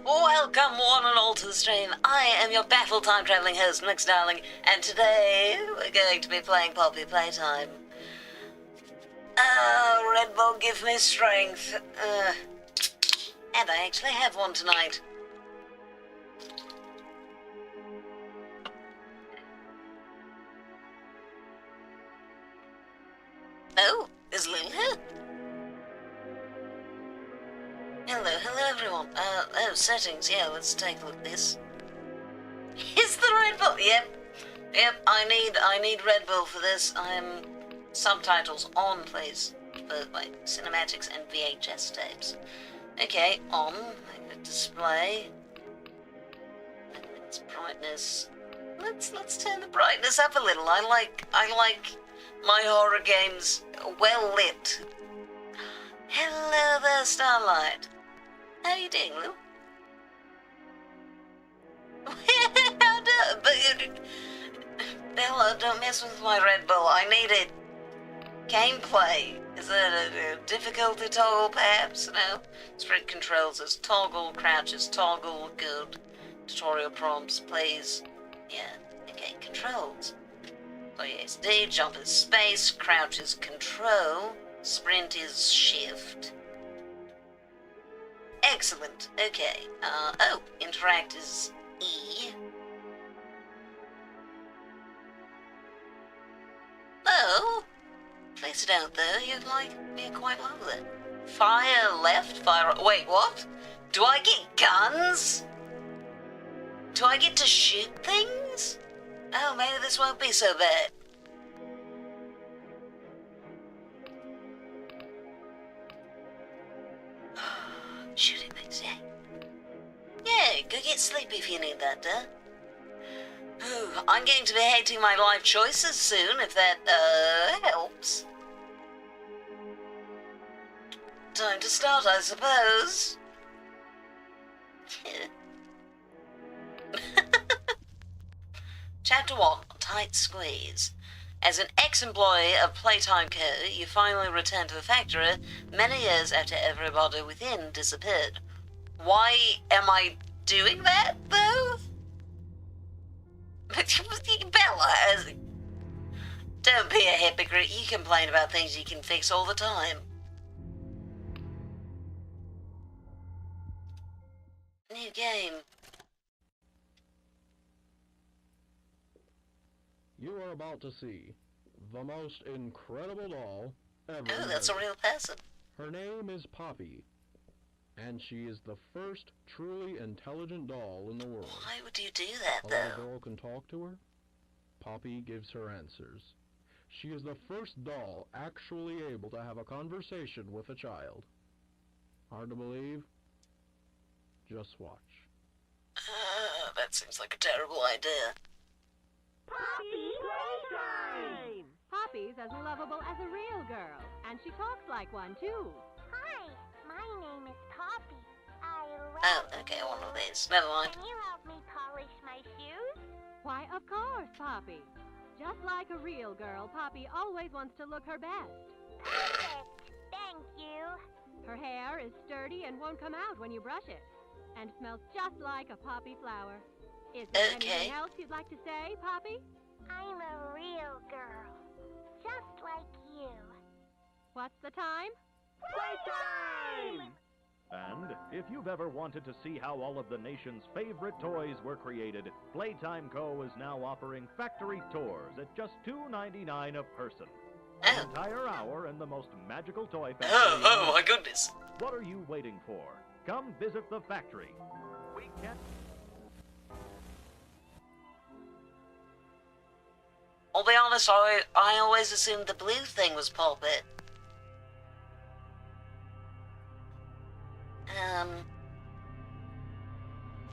Welcome one and all to the stream. I am your baffled time-traveling host, Mix Darling, and today we're going to be playing Poppy Playtime. Red Bull, give me strength. And I actually have one tonight. Oh, is Lil here? Hello everyone. Oh, settings, yeah, let's take a look at this. Is the Red Bull? Yep, I need Red Bull for this. Subtitles on, please. Both my cinematics and VHS tapes. Okay, on. Display. It's brightness. Let's turn the brightness up a little. I like my horror games well lit. Hello there, Starlight. How are you doing, Lou? Bella, don't mess with my Red Bull. I need it. Gameplay. Is it a difficulty toggle, perhaps? No. Sprint controls is toggle, crouch is toggle, good. Tutorial prompts, please. Yeah. Okay, controls. So yes, D, jump is space, crouch is control, sprint is shift. Excellent. Okay. Oh, interact is E. Oh, place it out there. You'd like me quite lovely. Fire left, fire. Wait, what? Do I get guns? Do I get to shoot things? Oh, maybe this won't be so bad. Shooting things, yeah. Yeah, go get sleepy if you need that, duh. Ooh, I'm going to be hating my life choices soon, if that, helps. Time to start, I suppose. Chapter 1, Tight Squeeze. As an ex-employee of Playtime Co., you finally return to the factory many years after everybody within disappeared. Why am I doing that, though? Bella, don't be a hypocrite. You complain about things you can fix all the time. New game. You are about to see the most incredible doll ever. Oh, that's a real person. Her name is Poppy, and she is the first truly intelligent doll in the world. Why would you do that, A though? little girl can talk to her. Poppy gives her answers. She is the first doll actually able to have a conversation with a child. Hard to believe? Just watch. That seems like a terrible idea. Poppy Playtime! Poppy's as lovable as a real girl, and she talks like one, too. Hi, my name is Poppy. I love Oh, okay, one of these. Never mind. Can you help me polish my shoes? Why, of course, Poppy. Just like a real girl, Poppy always wants to look her best. Perfect. Thank you. Her hair is sturdy and won't come out when you brush it, and smells just like a poppy flower. Is there anything else you'd like to say, Poppy? I'm a real girl. Just like you. What's the time? Playtime! And if you've ever wanted to see how all of the nation's favorite toys were created, Playtime Co. is now offering factory tours at just $2.99 a person. An entire hour in the most magical toy factory. Oh my goodness. What are you waiting for? Come visit the factory. We can... I'll be honest, I always assumed the blue thing was Pulpit.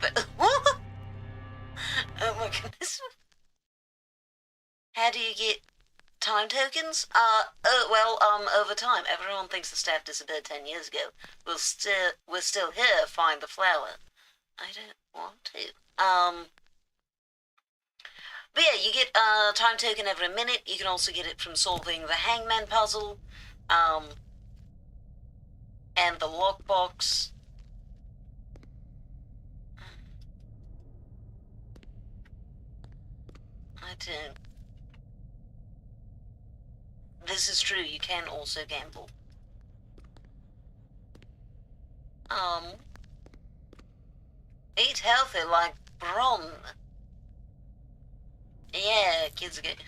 But what? Oh my goodness. How do you get time tokens? Over time. Everyone thinks the staff disappeared 10 years ago. We're still here, find the flower. I don't want to. But yeah, you get a time token every minute. You can also get it from solving the Hangman puzzle, and the lockbox. I don't. This is true, you can also gamble. Eat healthy like Bron. Yeah, kids are getting...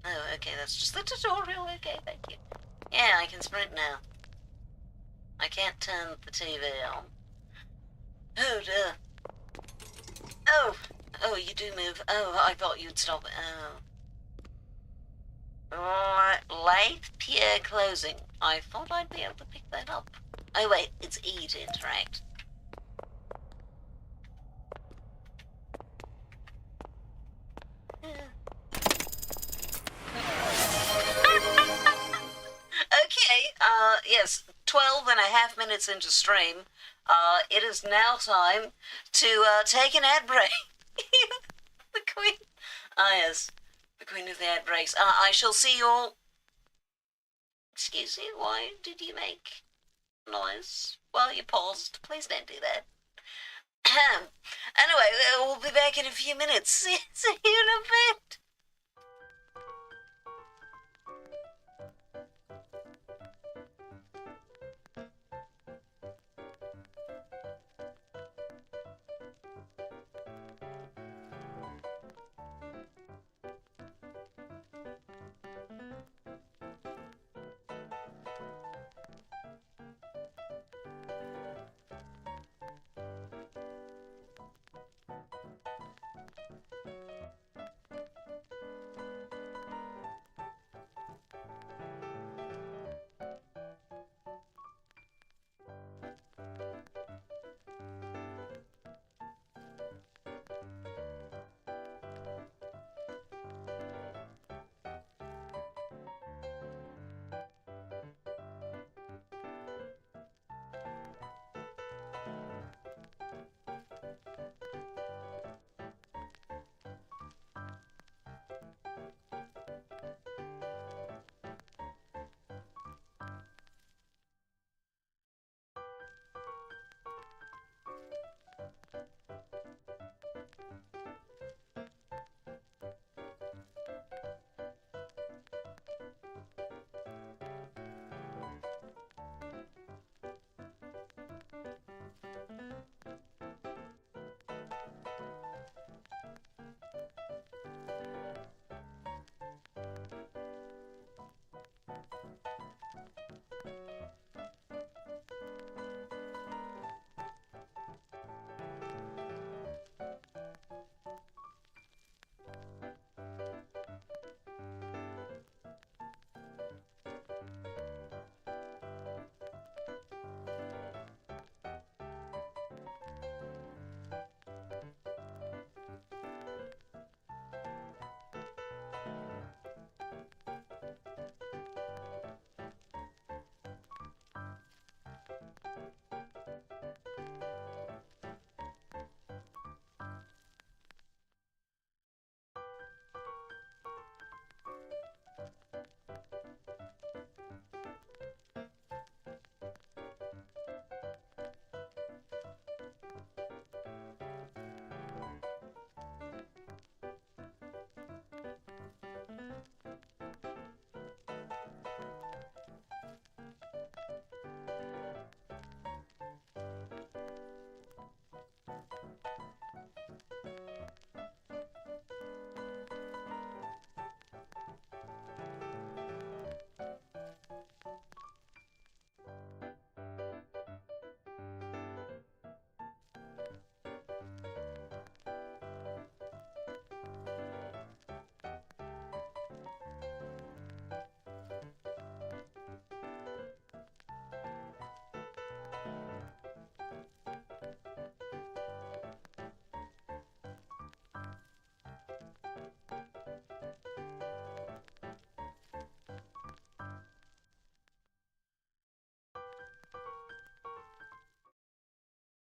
Oh, okay, that's just the tutorial. Okay, thank you. Yeah, I can sprint now. I can't turn the TV on. Oh, dear. Oh, you do move. Oh, I thought you'd stop it. Oh. Lathe pier closing. I thought I'd be able to pick that up. Oh, wait, it's E to interact. Okay, yes, 12.5 minutes into stream. It is now time to, take an ad break. The Queen. Ah, yes, the Queen of the ad breaks. I shall see you all. Excuse me, why did you make noise while you paused? Please don't do that. Anyway, we'll be back in a few minutes. See you in a bit.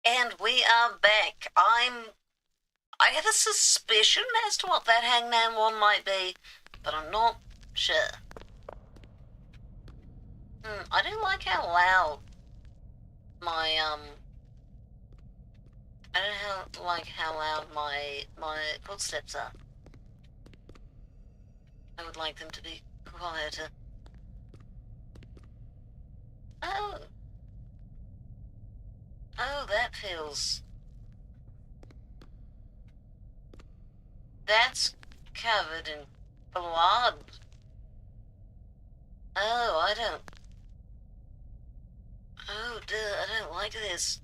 And we are back. I have a suspicion as to what that Hangman one might be, but I'm not sure. I don't like how loud my, I don't like how loud my footsteps are. would like them to be quieter. Oh. Oh, that feels... That's covered in blood. Oh, I don't... Oh, duh, I don't like this.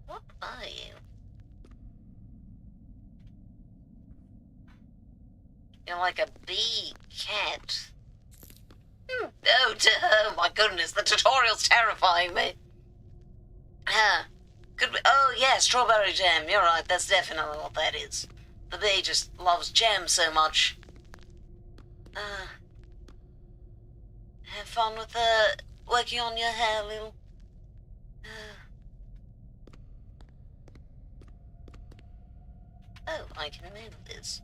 What are you? You're like a bee cat. Oh, oh my goodness, the tutorial's terrifying me. Could we, oh yeah, strawberry jam, you're right, that's definitely what that is. The bee just loves jam so much. Have fun with working on your hair, little. Oh, I can move this.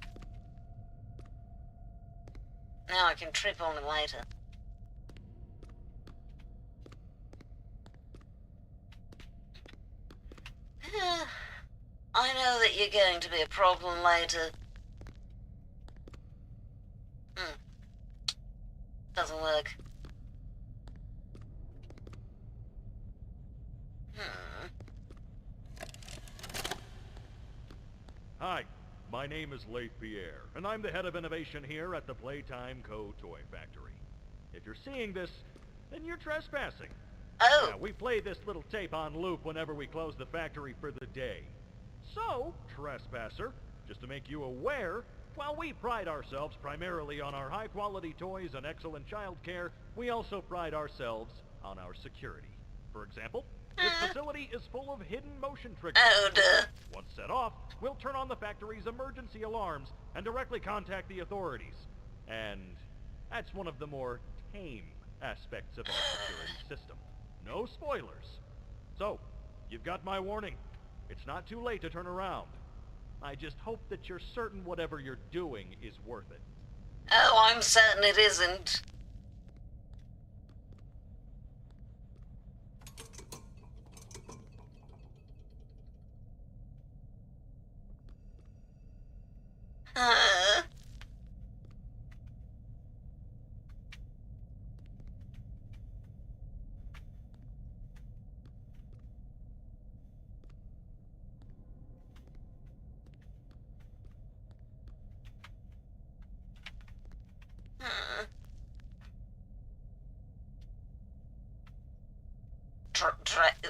Now I can trip on it later. I know that you're going to be a problem later. Doesn't work. Hi, my name is Leif Pierre, and I'm the head of innovation here at the Playtime Co. Toy Factory. If you're seeing this, then you're trespassing. Oh! Yeah, we play this little tape on loop whenever we close the factory for the day. So, trespasser, just to make you aware, while we pride ourselves primarily on our high-quality toys and excellent child care, we also pride ourselves on our security. For example, this facility is full of hidden motion triggers. Oh, duh. Once set off, we'll turn on the factory's emergency alarms and directly contact the authorities. And that's one of the more tame aspects of our security system. No spoilers. So, you've got my warning. It's not too late to turn around. I just hope that you're certain whatever you're doing is worth it. Oh, I'm certain it isn't.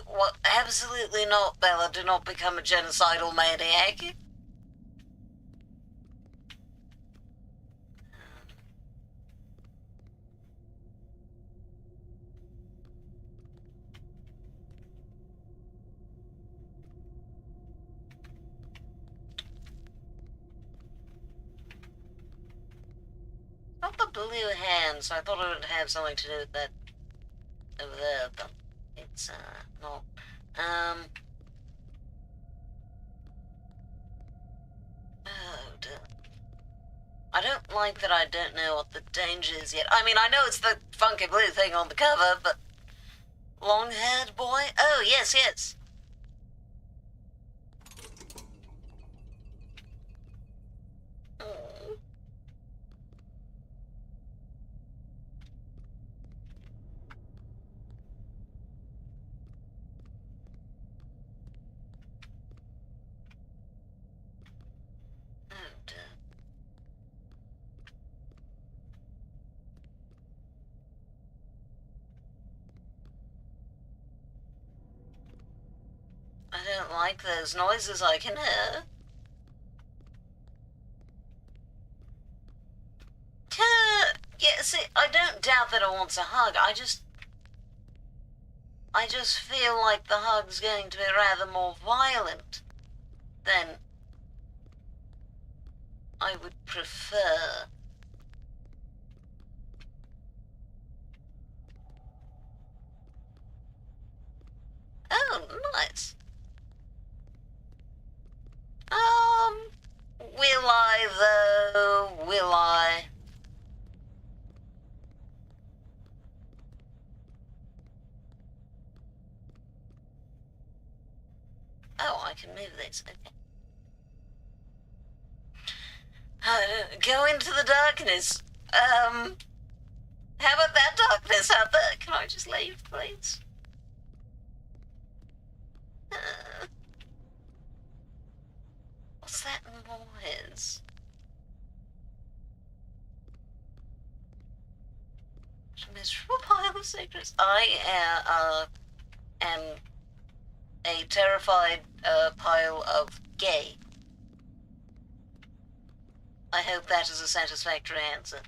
What? Absolutely not, Bella. Do not become a genocidal maniac. Not the blue hand, so I thought it would have something to do with that over there, but it's not. Oh, dear. I don't like that I don't know what the danger is yet. I mean, I know it's the funky blue thing on the cover, but... Long-haired boy? Oh, yes, yes. Oh. Oh, dear. I don't like those noises I can hear. Yeah, see, I don't doubt that it wants a hug. I just feel like the hug's going to be rather more violent than I would prefer. Oh, nice. Will I though? Will I? Oh, I can move this, okay. Go into the darkness. How about that darkness out there? Can I just leave, please? What's that noise? A miserable pile of secrets. I am a terrified pile of gay. I hope that is a satisfactory answer.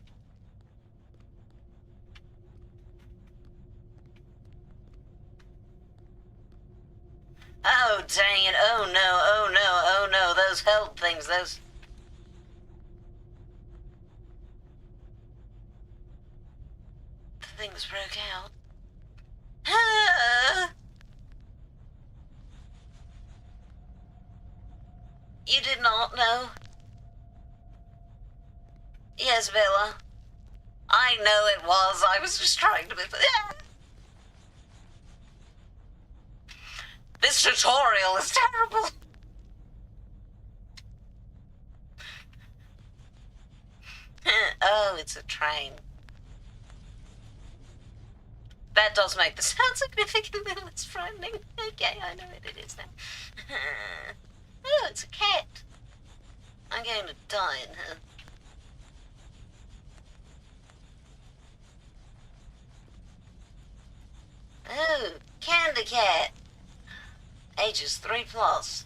Oh, dang it. Oh, no, oh, no, oh, no. Those help things, those... The things broke out. You did not know? Yes, Bella. I know it was. I was just trying to be... This tutorial is terrible. Oh, it's a train. That does make the sound significantly less frightening. Okay, I know what it is now. Oh, it's a cat. I'm going to die in her. Oh, Candy Cat. Ages 3+.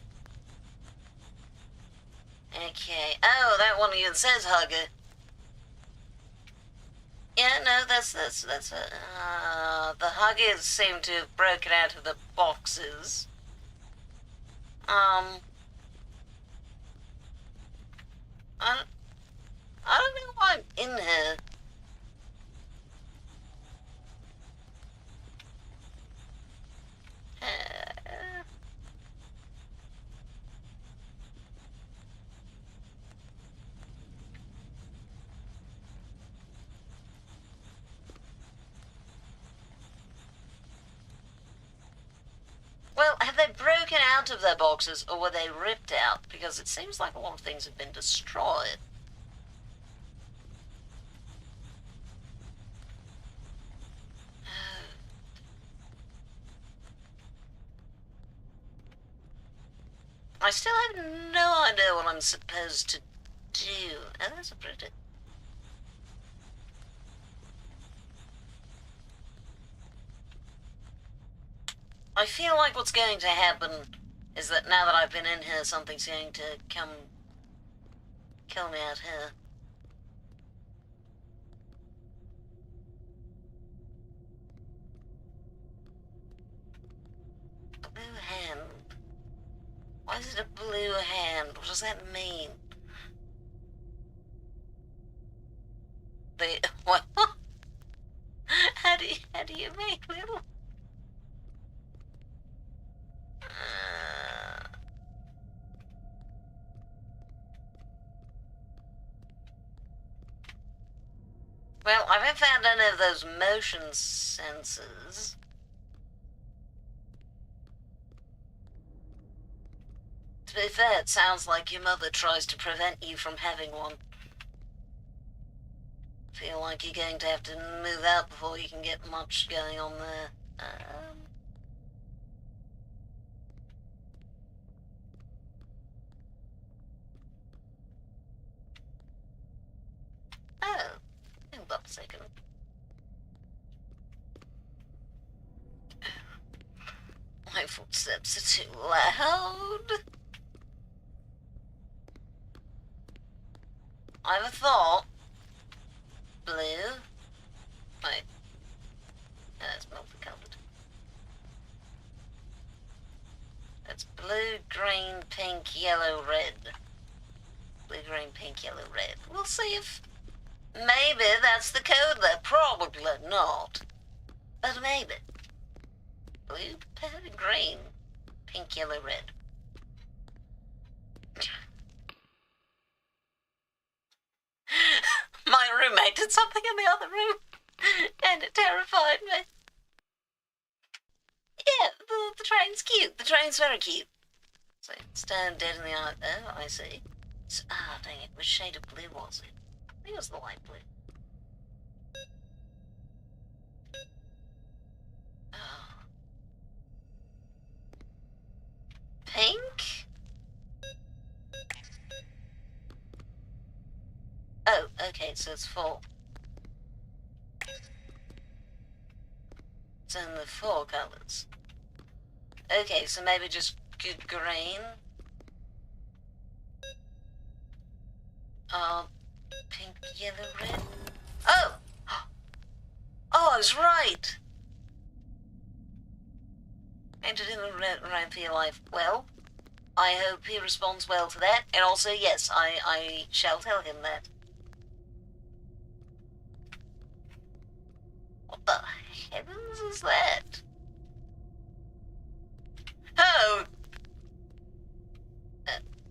Okay. Oh, that one even says hugger. Yeah, no, that's the huggers seem to have broken out of the boxes. I don't know why I'm in here. Well, have they broken out of their boxes, or were they ripped out? Because it seems like a lot of things have been destroyed. I still have no idea what I'm supposed to do. Oh, that's a pretty... I feel like what's going to happen is that now that I've been in here, something's going to come kill me out here. Blue hand. Why is it a blue hand? What does that mean? What? How do you make little... Well, I haven't found any of those motion sensors. To be fair, it sounds like your mother tries to prevent you from having one. Feel like you're going to have to move out before you can get much going on there. Oh, hold up a second. My footsteps are too loud. I have a thought. Blue. Wait. No, it's multicolored. That's blue, green, pink, yellow, red. Blue, green, pink, yellow, red. We'll see if... Maybe that's the code there. Probably not. But maybe. Blue, green, pink, yellow, red. My roommate did something in the other room, and it terrified me. Yeah, the train's cute. The train's very cute. So, stand dead in the eye. Oh, I see. Ah, dang it. Which shade of blue was it? I think it was the light blue. Oh. Pink? Oh, okay, so it's full. It's in the 4 colours. Okay, so maybe just good green. Pink, yellow, red. Oh! Oh, I was right! Entered in the around for your life. Well, I hope he responds well to that. And also, yes, I shall tell him that. What the heavens is that? Oh!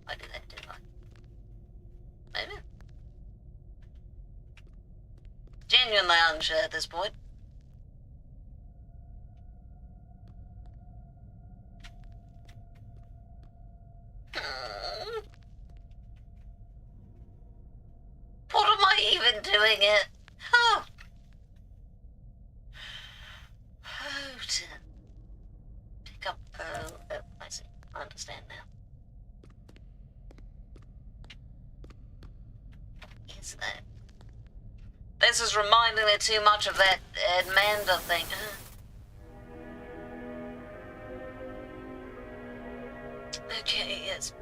I did that, didn't I? Maybe? Genuinely unsure at this point. What am I even doing it? Oh. Oh, to pick up. Oh, I see. I understand now. What is that? This is reminding me too much of that Amanda thing. Okay, yes.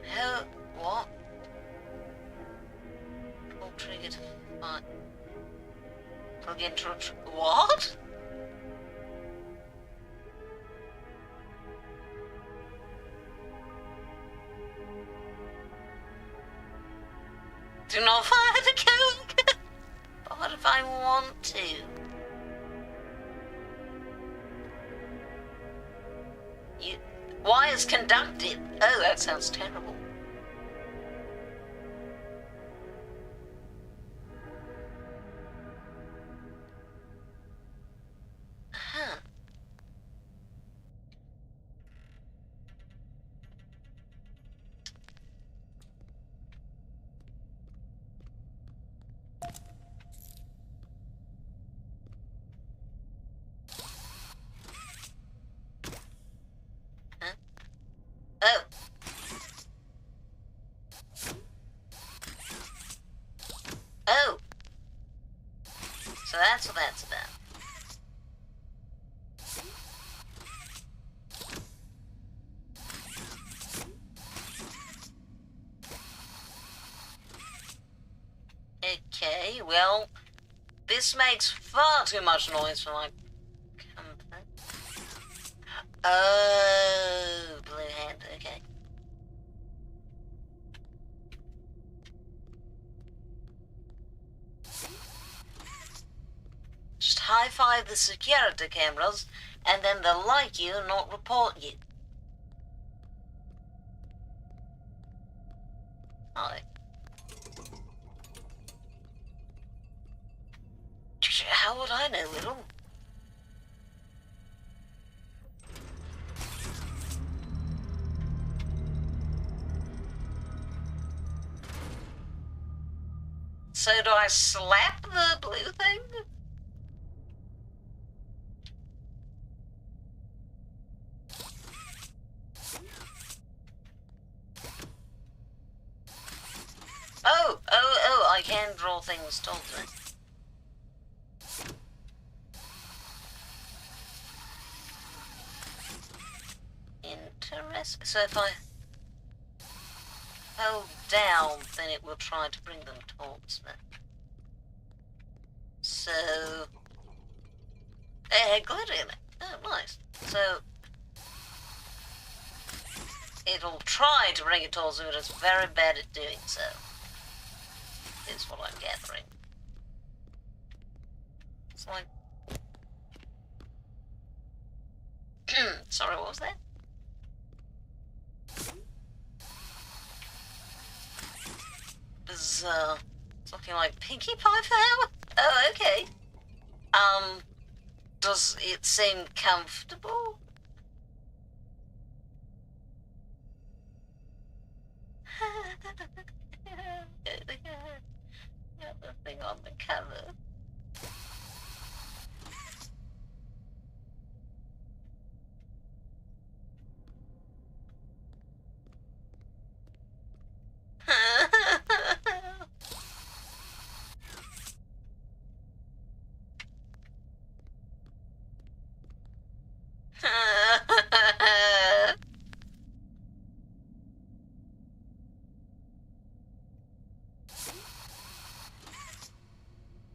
Hell, what? Pull trigger to fire. Plug into what? Do not fire the coke! But what if I want to? Wires conducted. Oh, that sounds terrible. Huh. Oh. Oh. So that's what that's about. Okay, well, this makes far too much noise for my comfort. Oh, blue hand, okay. Just high-five the security cameras, and then they'll like you and not report you. Hi. How would I know, little? So do I slap the blue thing? Oh, I can draw things towards me. Interesting. So if I hold down, then it will try to bring them towards me. So... It had glitter in it. Oh, nice. So... It'll try to bring it towards me, but it's very bad at doing so. Is what I'm gathering. It's like... Sorry, what was that? Bizarre. It's looking like Pinkie Pie Flower. Oh, okay. Does it seem comfortable? Got the thing on the cover.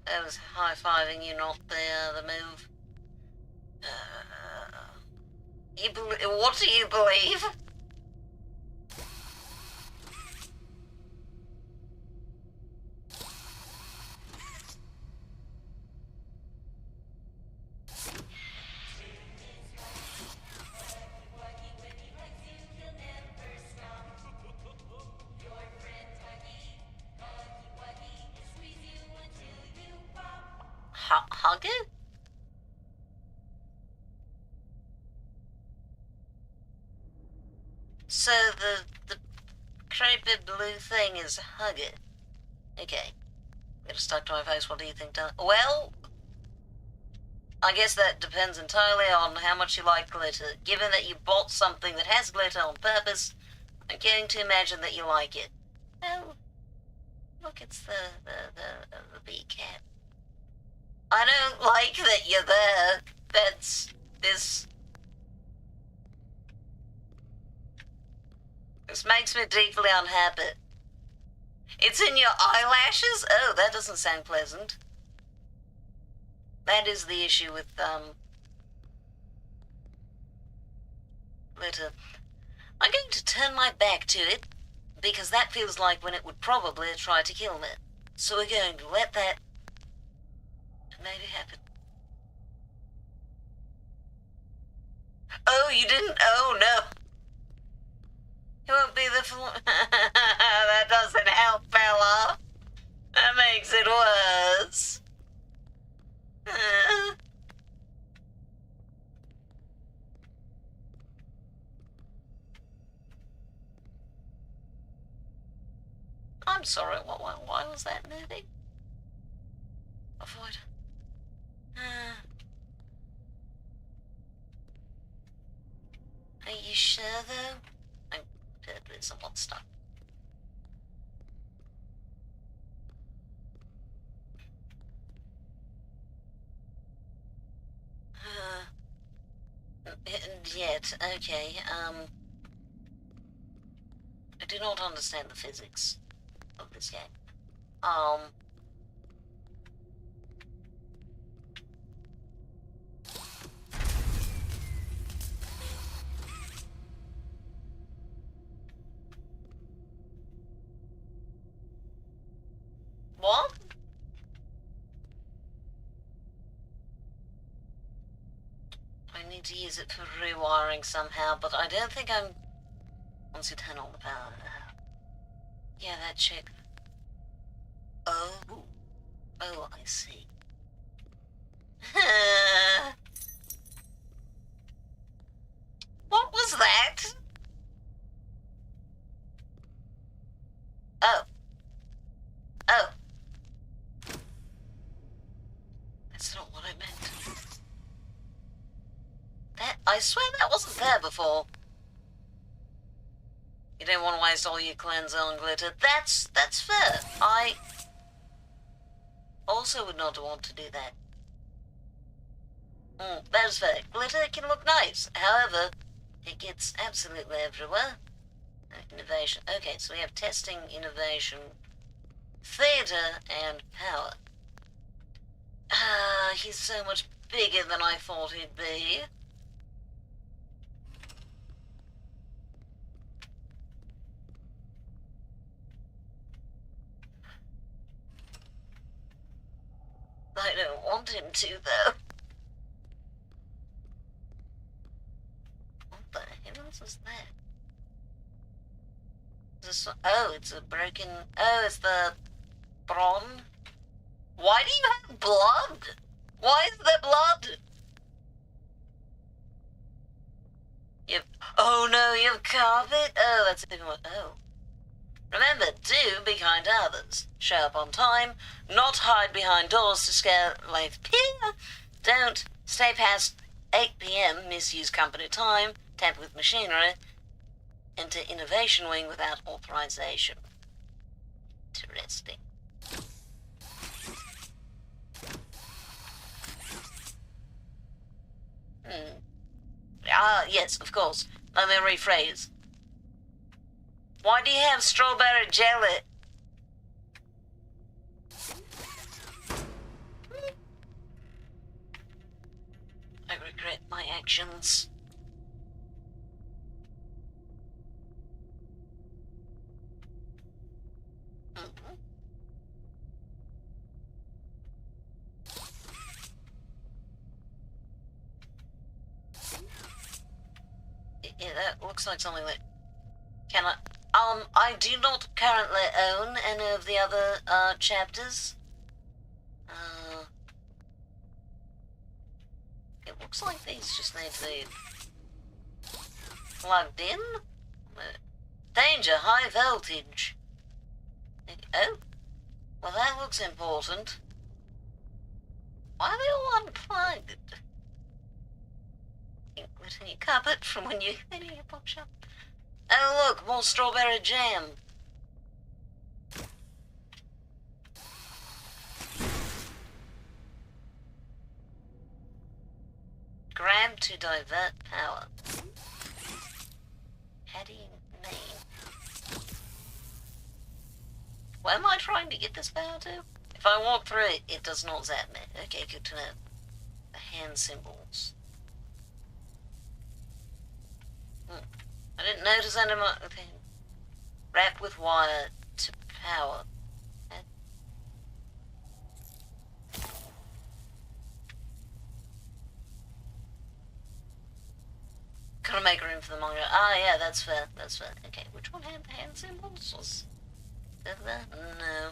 I was high-fiving you, not the move. What do you believe? Hug it? So the creepy blue thing is hug it. Okay. Got stuck to my face. What do you think, Don? Well, I guess that depends entirely on how much you like glitter. Given that you bought something that has glitter on purpose, I'm going to imagine that you like it. Oh, look, it's the bee cat. I don't like that you're there. That's this. This makes me deeply unhappy. It's in your eyelashes? Oh, that doesn't sound pleasant. That is the issue with, glitter. I'm going to turn my back to it, because that feels like when it would probably try to kill me. So we're going to let that maybe happen. Oh, you didn't? Oh, no. It won't be the that doesn't help, fella. That makes it worse. I'm sorry, why was that moving? Avoid. Are you sure, though? I'm purposely somewhat stuck. Yet, okay, I do not understand the physics of this game. What? I need to use it for rewiring somehow, but I don't think I'm... Once you turn on the power... Yeah, that chick. Oh. Oh, I see. What was that? Oh. Oh. That's not what I meant. That... I swear that wasn't there before. You don't want to waste all your cleanser on glitter. That's fair. I also would not want to do that. That is fair. Glitter can look nice. However, it gets absolutely everywhere. Innovation. Okay, so we have testing, innovation, theater, and power. He's so much bigger than I thought he'd be. I don't want him to, though. What the hell is that? Is this... Oh, it's a broken... Oh, it's the Bron? Why do you have blood? Why is there blood? Oh no, you have carpet? Oh, that's even worse. Oh. Remember, do be kind to others. Show up on time. Not hide behind doors to scare life. Don't stay past 8 p.m. Misuse company time. Tamper with machinery. Enter innovation wing without authorization. Interesting. Yes, of course. Let me rephrase. Why do you have strawberry jelly? I regret my actions. Yeah, that looks like something that I do not currently own any of the other, chapters. It looks like these just need to be plugged in. Danger, high voltage. Oh, well that looks important. Why are they all unplugged? What's in your cupboard from when you cleaning your pop shop? Oh look, more strawberry jam. Grab to divert power. How do you mean? Where am I trying to get this power to? If I walk through it, it does not zap me. Okay, good to know. The hand symbols. I didn't notice any more. Okay. Wrapped with wire to power. Gotta make room for the manga. Ah, yeah, that's fair. That's fair. Okay, which one had the hand symbols? Was that there? No.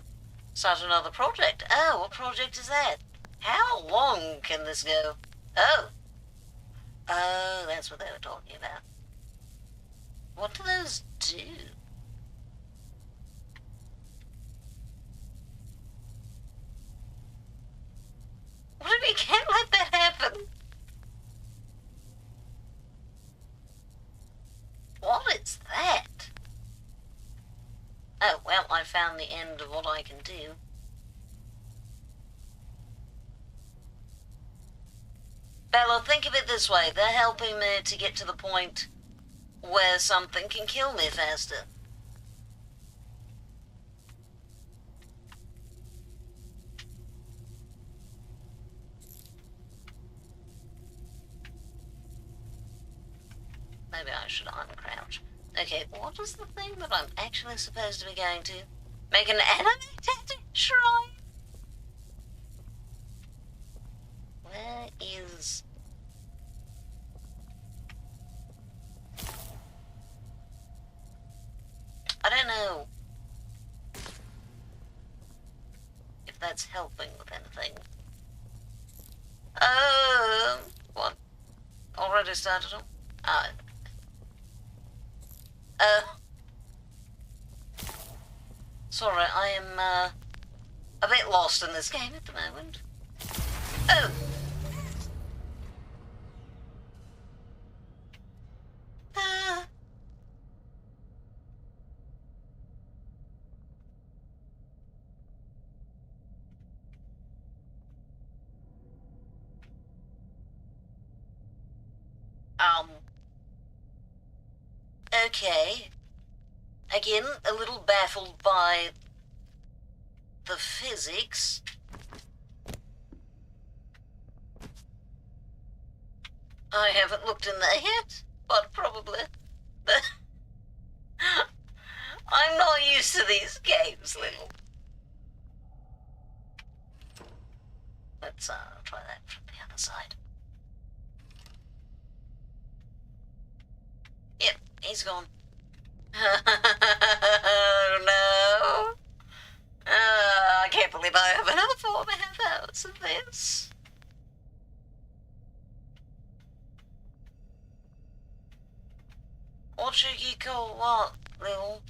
Start another project. Oh, what project is that? How long can this go? Oh. Oh, that's what they were talking about. What do those do? What if you can't let that happen? What is that? Oh, well, I found the end of what I can do. Bella, think of it this way. They're helping me to get to the point where something can kill me faster. Maybe I should uncrouch. Okay, what is the thing that I'm actually supposed to be going to? Make an animated shrine? Where is... I don't know if that's helping with anything. What? Already started on? Sorry, I am, a bit lost in this game at the moment. Oh! Okay. Again, a little baffled by the physics. I haven't looked in there yet, but probably. I'm not used to these games, little. Let's try that from the other side. Yep, he's gone. Oh no. I can't believe I have another format. What's this? What should you call what, little?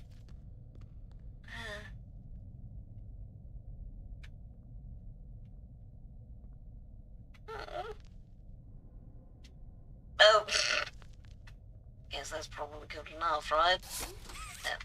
Oh. Guess that's probably good enough, right? Yeah.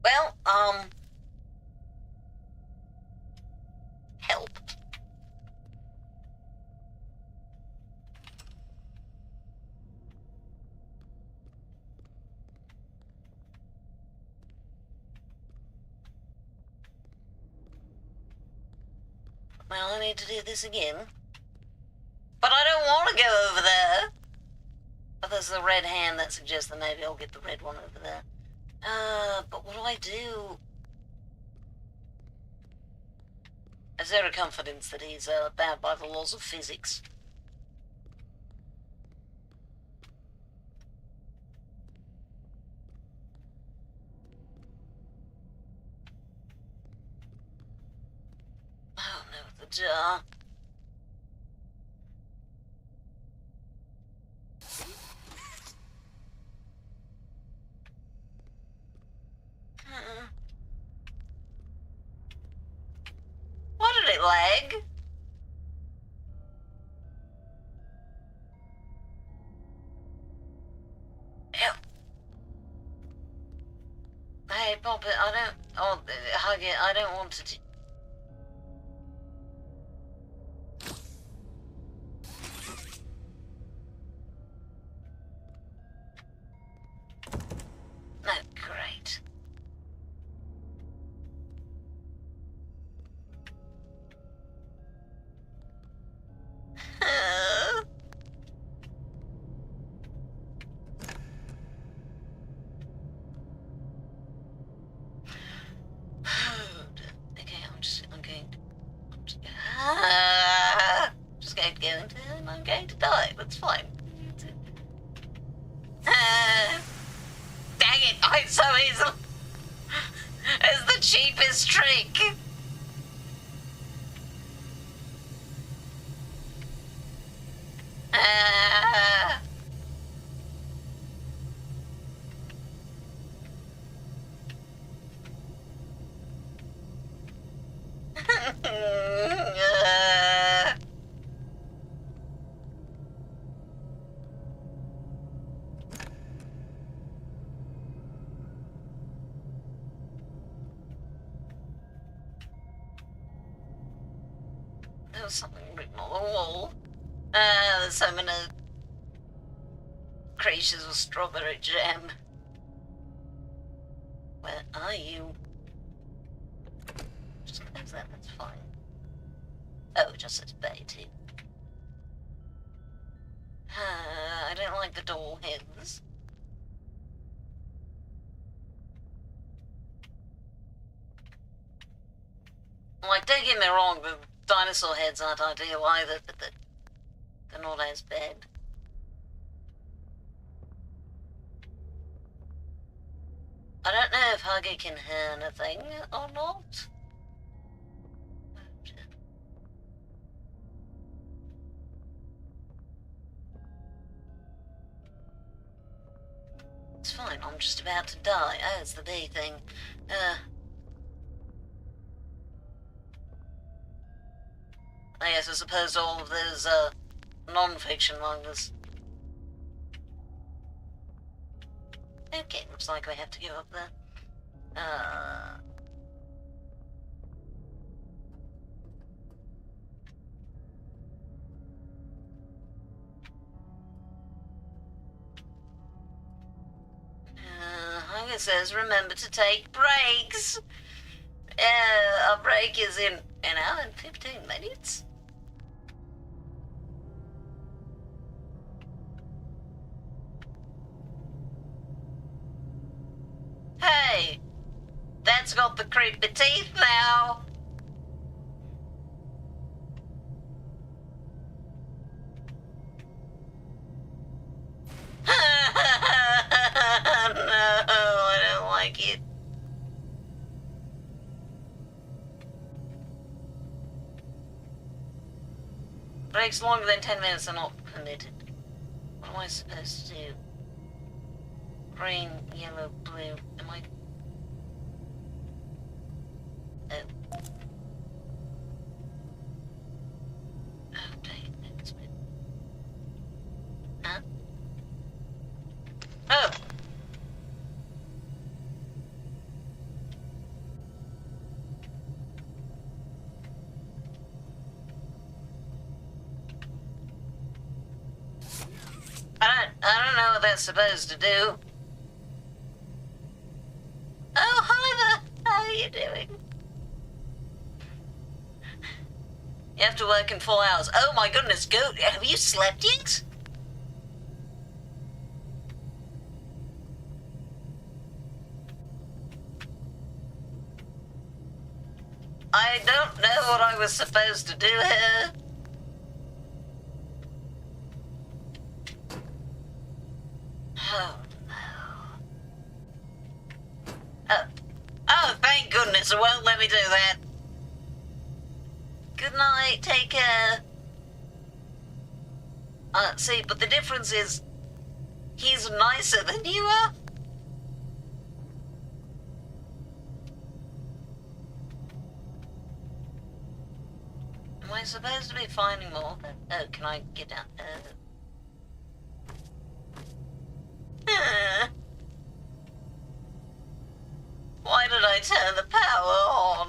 Well, help. Well, I need to do this again. But I don't want to go over there. But there's the red hand that suggests that maybe I'll get the red one over there. But what do I do? Is there a confidence that he's bound by the laws of physics? Oh no, the jar. Why did it lag? Ew. Hey, Bob, I don't... Oh, Huggy, I don't want to... No, great. Okay, I'm going to die. That's fine. Dang it! I so easily. It's the cheapest trick. There was something written on the wall. There's so many creatures with strawberry jam. Where are you? Just close that, that's fine. Oh, it just says bay too. I don't like the doll heads. Like, don't get me wrong, the dinosaur heads aren't ideal either, but they're not as bad. I don't know if Huggy can hear anything or not. It's fine, I'm just about to die. Oh, it's the bee thing. I guess as opposed to all of those, non-fiction mongers. Okay, looks like we have to give up there. it says remember to take breaks. A break is in an hour and 15 minutes. Hey, that's got the creepy teeth now. No, I don't like it. Breaks longer than 10 minutes are not permitted. What am I supposed to do? Green, yellow, blue. Am I... Oh. Oh, dang. That's weird. Huh? Oh! I don't know what that's supposed to do. Oh, hi there. How are you doing? You have to work in 4 hours. Oh my goodness, Goat, have you slept yet? I don't know what I was supposed to do here. Oh, no. Oh, thank goodness it won't let me do that. Good night, take care. See, but the difference is, he's nicer than you are. Am I supposed to be finding more? Oh, can I get down? Why did I turn the power on?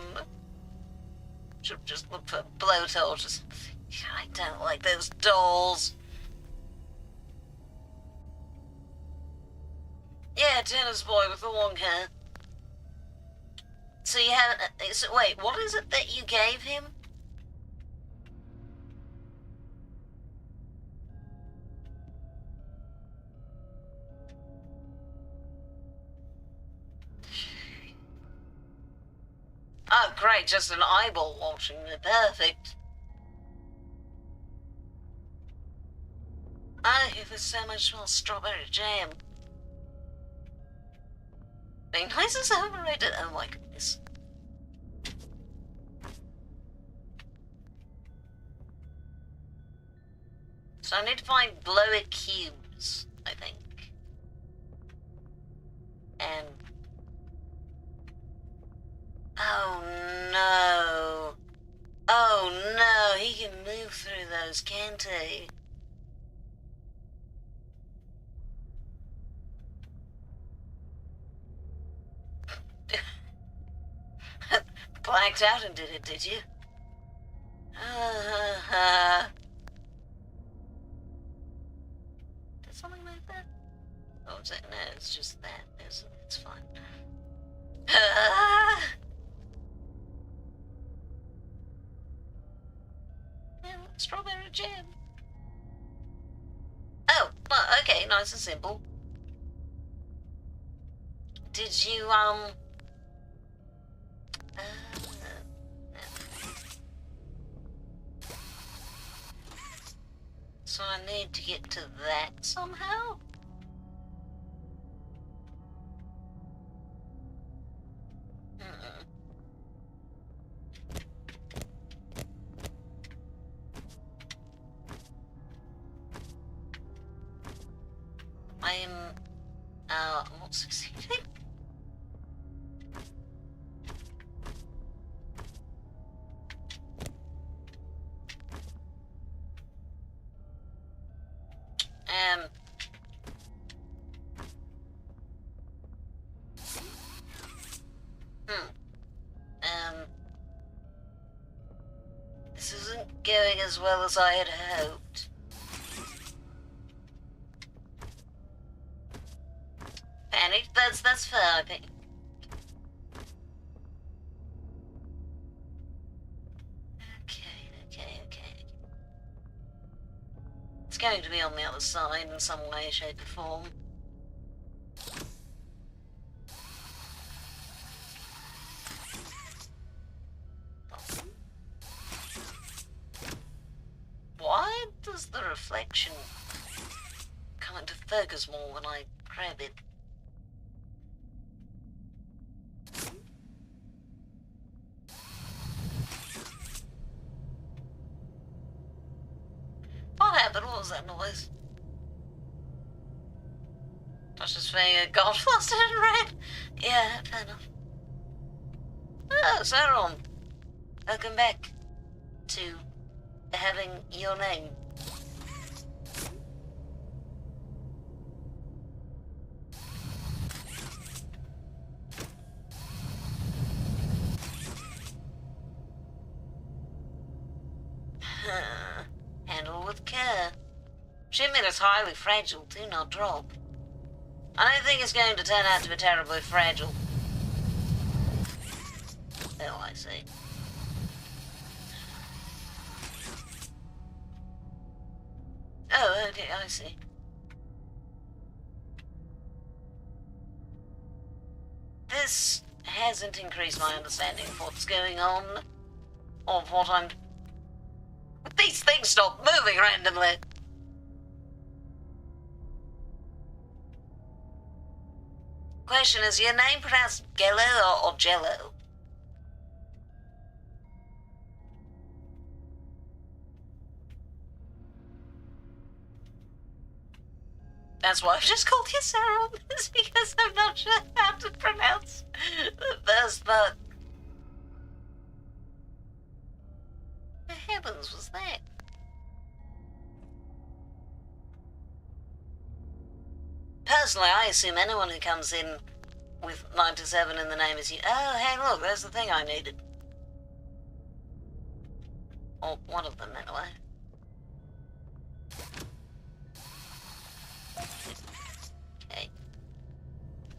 Should have just looked for a blowtorch or something. I don't like those dolls. Yeah, tennis boy with the long hair. So you had... So wait, what is it that you gave him? Oh, great, just an eyeball watching me. Perfect. Oh, there's so much more strawberry jam. Being nice is overrated. Oh my goodness. So I need to find blower cubes, I think. And... oh no. Oh no, he can move through those, can't he? Blacked out and did it, did you? Did something like that? Oh, is it? No, it's just that. It's fine. Yeah, strawberry jam. Oh, well, okay, nice and simple. Did you, so I need to get to that somehow? I'm not succeeding. This isn't going as well as I had hoped. Panicked, that's the that's fair, I think. Okay. It's going to be on the other side in some way, shape, or form. Why does the reflection come into focus more when I grab it? What happened? What was that noise? Josh's finger got flustered and red. Yeah, fair enough. Oh, Sauron. Welcome back to having your name. Handle with care. Shipment is highly fragile. Do not drop. I don't think it's going to turn out to be terribly fragile. Oh, I see. Oh, okay, I see. This hasn't increased my understanding of what's going on, of what I'm... These things stop moving randomly! Question, is your name pronounced Gello or Jello? That's why I've just called you Sauron, is because I'm not sure how to pronounce the first part. What the heavens was that? Personally, I assume anyone who comes in with 97 in the name is you. Oh, hey, look, there's the thing I needed. Or one of them, anyway. Okay.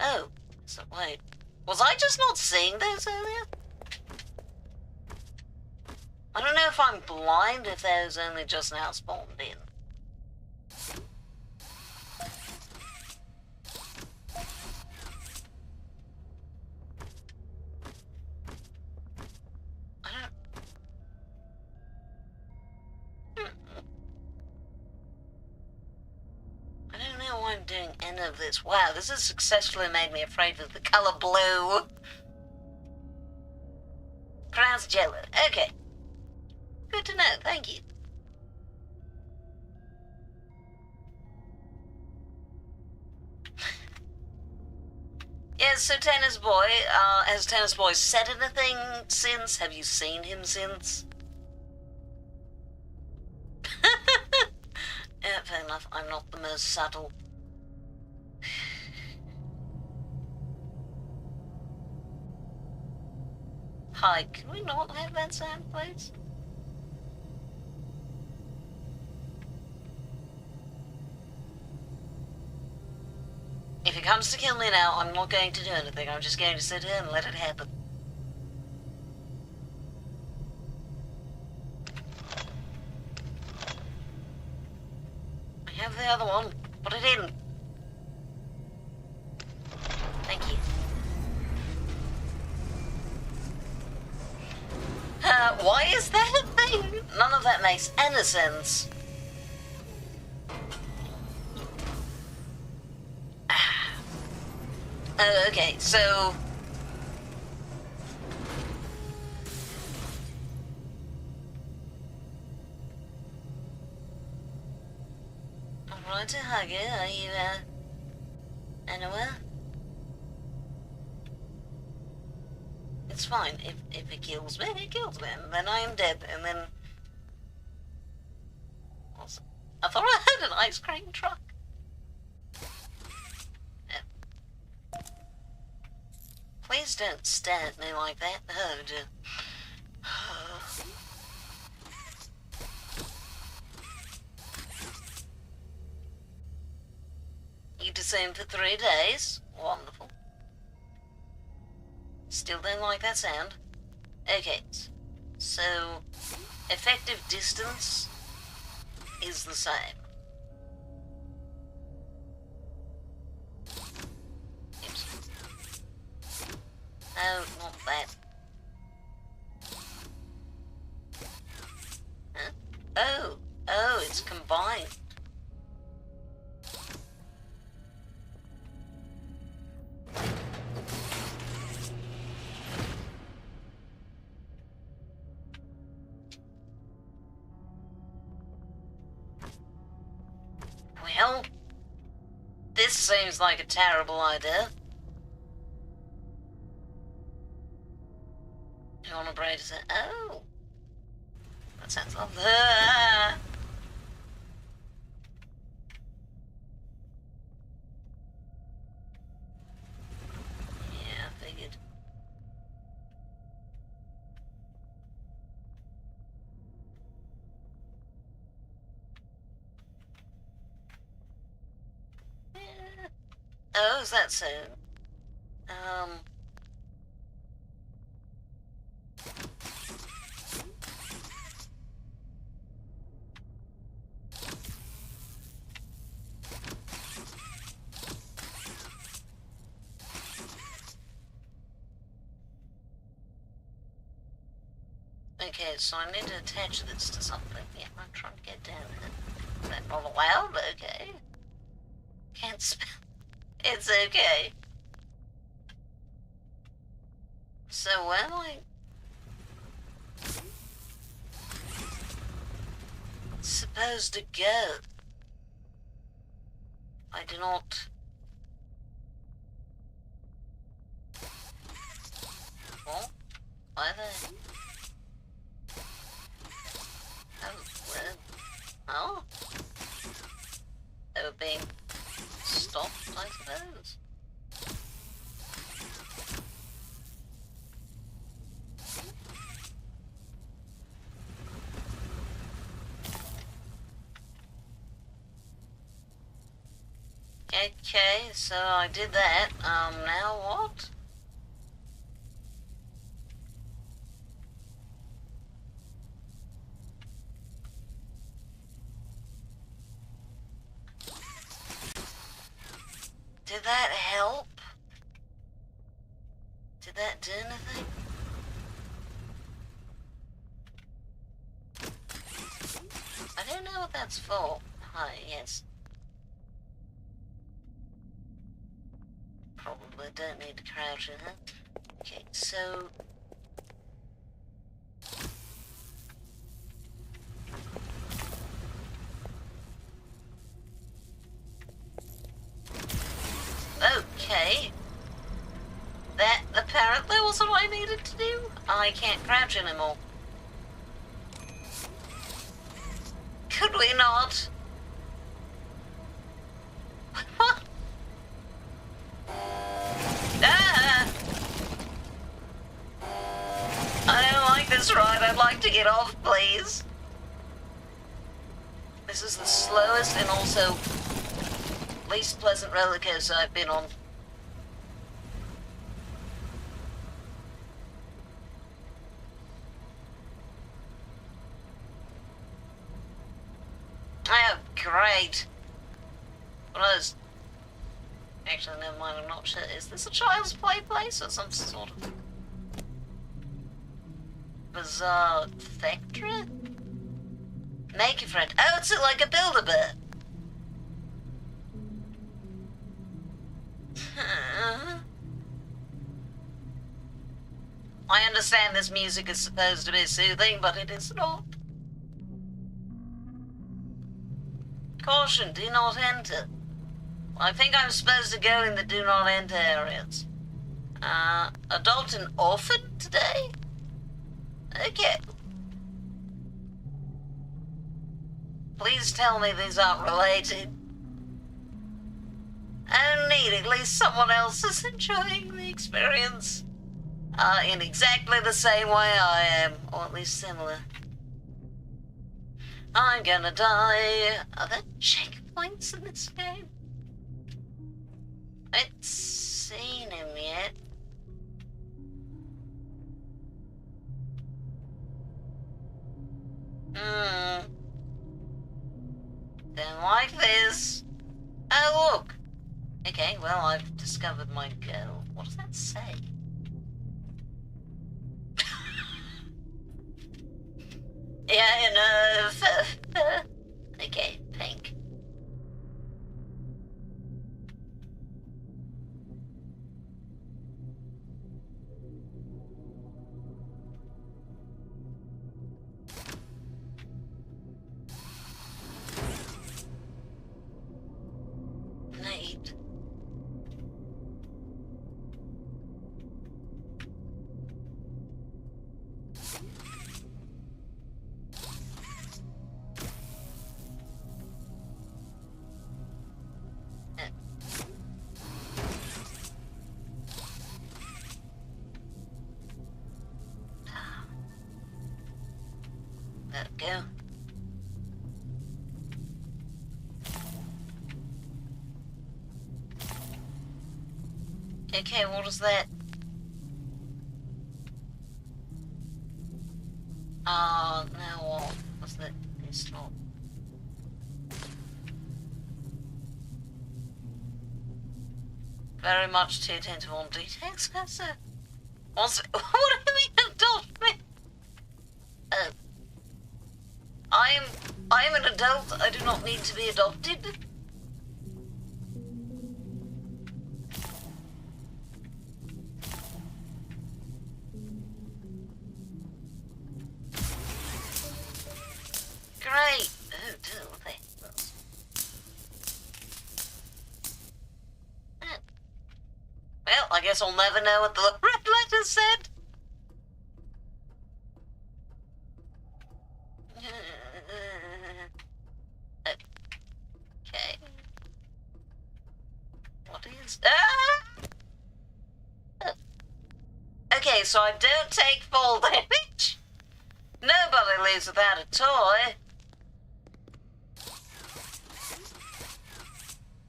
Oh, so wait. Was I just not seeing those earlier? I don't know if I'm blind, if those only just now spawned in. I don't know why I'm doing any of this. Wow, this has successfully made me afraid of the color blue. Pronounced Jello. Okay. Good to know, thank you. Yes, so Tennis Boy, has Tennis Boy said anything since? Have you seen him since? Yeah, fair enough, I'm not the most subtle. Hi, can we not have that sound, please? If he comes to kill me now, I'm not going to do anything. I'm just going to sit here and let it happen. I have the other one. Put it in. Thank you. Why is that a thing? None of that makes any sense. Okay, so... Alright, Hugger, are you, anywhere? It's fine. If it kills me, it kills me, and then I am dead, and then... I thought I had an ice cream truck. Please don't stare at me like that. Oh, dear. You the same for 3 days. Wonderful. Still don't like that sound. Okay, so effective distance is the same. Oops. No, not that. Huh? Oh, it's combined. Well, this seems like a terrible idea. You want to braid it? Oh, that sounds like that. Yeah, I figured. Yeah. Oh, is that so? Okay, so I need to attach this to something. Yeah, I'm trying to get down here. Is that not allowed? Okay. Can't spell. It's okay. So where am I supposed to go? I do not... What? Why there? Oh, where? Oh? They were being stopped, I suppose. Okay, so I did that. Now what? Did that help? Did that do anything? I don't know what that's for. Hi, yes. Probably don't need to crouch in it. Okay, so... Okay. That apparently wasn't what I needed to do. I can't crouch anymore. Could we not? What? Ah! I don't like this ride. I'd like to get off, please. This is the slowest and also least pleasant roller coaster I've been on. Oh, great. What is... Actually, never mind, I'm not sure. Is this a child's play place or some sort of bizarre factory? Make a friend. Oh, it's like a Build-A-Bear. I understand this music is supposed to be soothing, but it is not. Caution, do not enter. Well, I think I'm supposed to go in the do not enter areas. Adult and orphan today? Okay. Please tell me these aren't related. Oh, neat, at least someone else is enjoying the experience. In exactly the same way I am, or at least similar. I'm gonna die. Are there checkpoints in this game? I haven't seen him yet. Hmm. Don't like this. Oh, look. Okay, well, I've discovered my goal. What does that say? Yeah, enough. Okay, pink. Neat. There we go. Okay, what is that? Now what? What's that? It's not. Very much too attentive on details, sir. What do you mean adopt me? I am an adult. I do not need to be adopted. Great. Oh, dear, what the heck was? Well, I guess I'll never know what the red letter said. Okay. What is... Okay, so I don't take fall damage. Nobody leaves without a toy.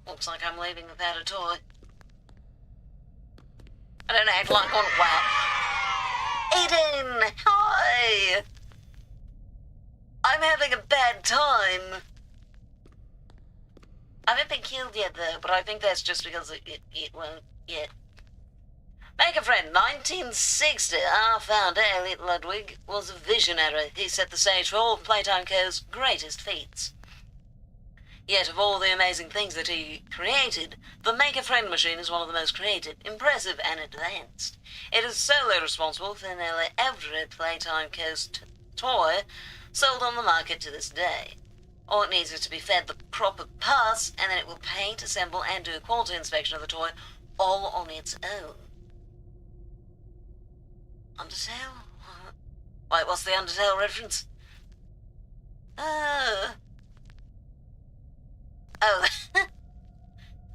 Looks like I'm leaving without a toy. I don't act like one. Wow. Eden! Hi! I'm having a bad time. I haven't been killed yet, though, but I think that's just because it won't yet. Make a friend, 1960. Our founder, Elliot Ludwig, was a visionary. He set the stage for all of Playtime Co.'s greatest feats. Yet of all the amazing things that he created, the Make a Friend machine is one of the most creative, impressive, and advanced. It is solely responsible for nearly every Playtime Co.'s toy sold on the market to this day. All it needs is to be fed the proper parts, and then it will paint, assemble, and do a quality inspection of the toy all on its own. Undertale? Wait, what's the Undertale reference? Oh,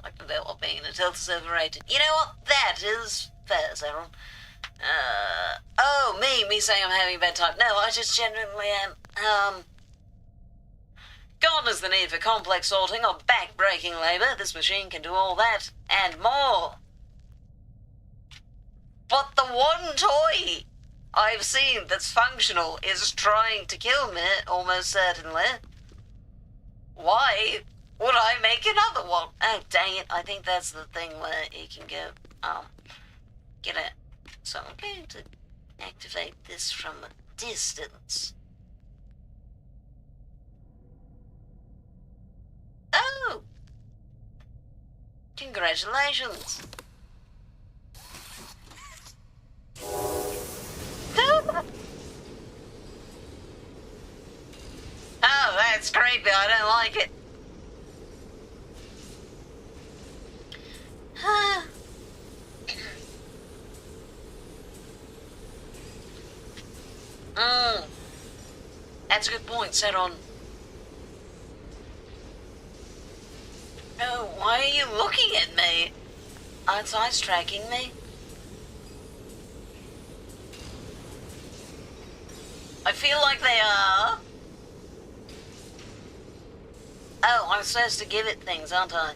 I can know what being an adult is overrated. You know what? That is fair, Sarah. Oh, me saying I'm having a bad time. No, I just genuinely am. Gone is the need for complex sorting or back-breaking labor. This machine can do all that and more. But the one toy I've seen that's functional is trying to kill me, almost certainly. Why would I make another one? Oh, dang it. I think that's the thing where you can go, get it. So I'm going to activate this from a distance. Oh! Congratulations! Oh, that's creepy. I don't like it. That's a good point, Seron. Oh, why are you looking at me? Are its eyes tracking me? I feel like they are. Oh, I'm supposed to give it things, aren't I?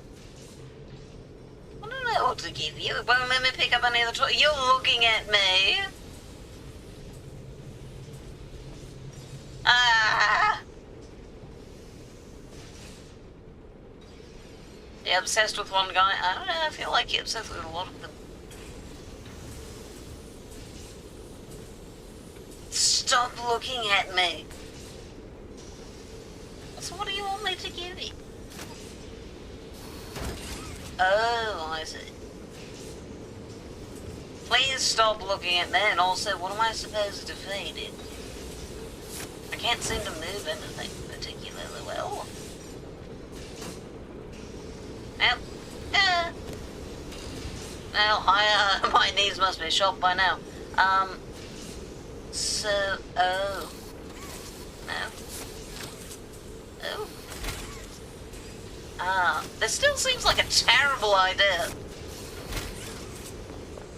I don't know what to give you. It won't let me pick up any of the toys. You're looking at me. Ah! You're obsessed with one guy? I don't know, I feel like you're obsessed with a lot of them. Stop looking at me. So what do you want me to give you? Oh, I see. Please stop looking at me, and also, what am I supposed to feed it? I can't seem to move anything particularly well. Well, well, my knees must be shot by now. So, oh. No. Oh. This still seems like a terrible idea.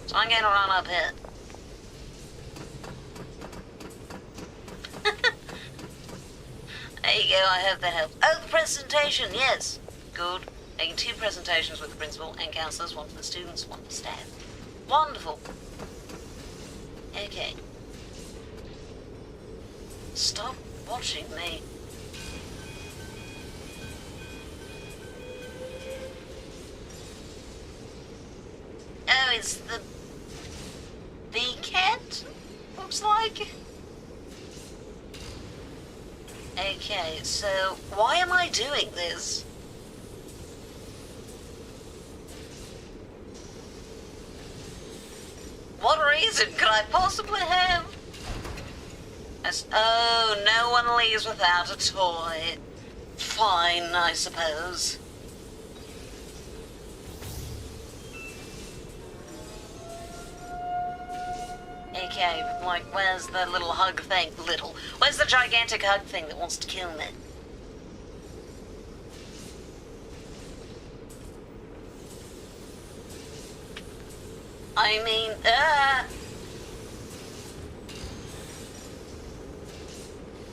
So I'm gonna run up here. There you go, I hope that helps. Oh, the presentation, yes. Good. Making 2 presentations with the principal and counselors, 1 for the students, 1 for staff. Wonderful. Okay. Stop watching me. Oh, it's the cat? Looks like. Okay, so why am I doing this? What reason could I possibly have? Oh, no one leaves without a toy. Fine, I suppose. Okay, like, where's the little hug thing? Where's the gigantic hug thing that wants to kill me? I mean,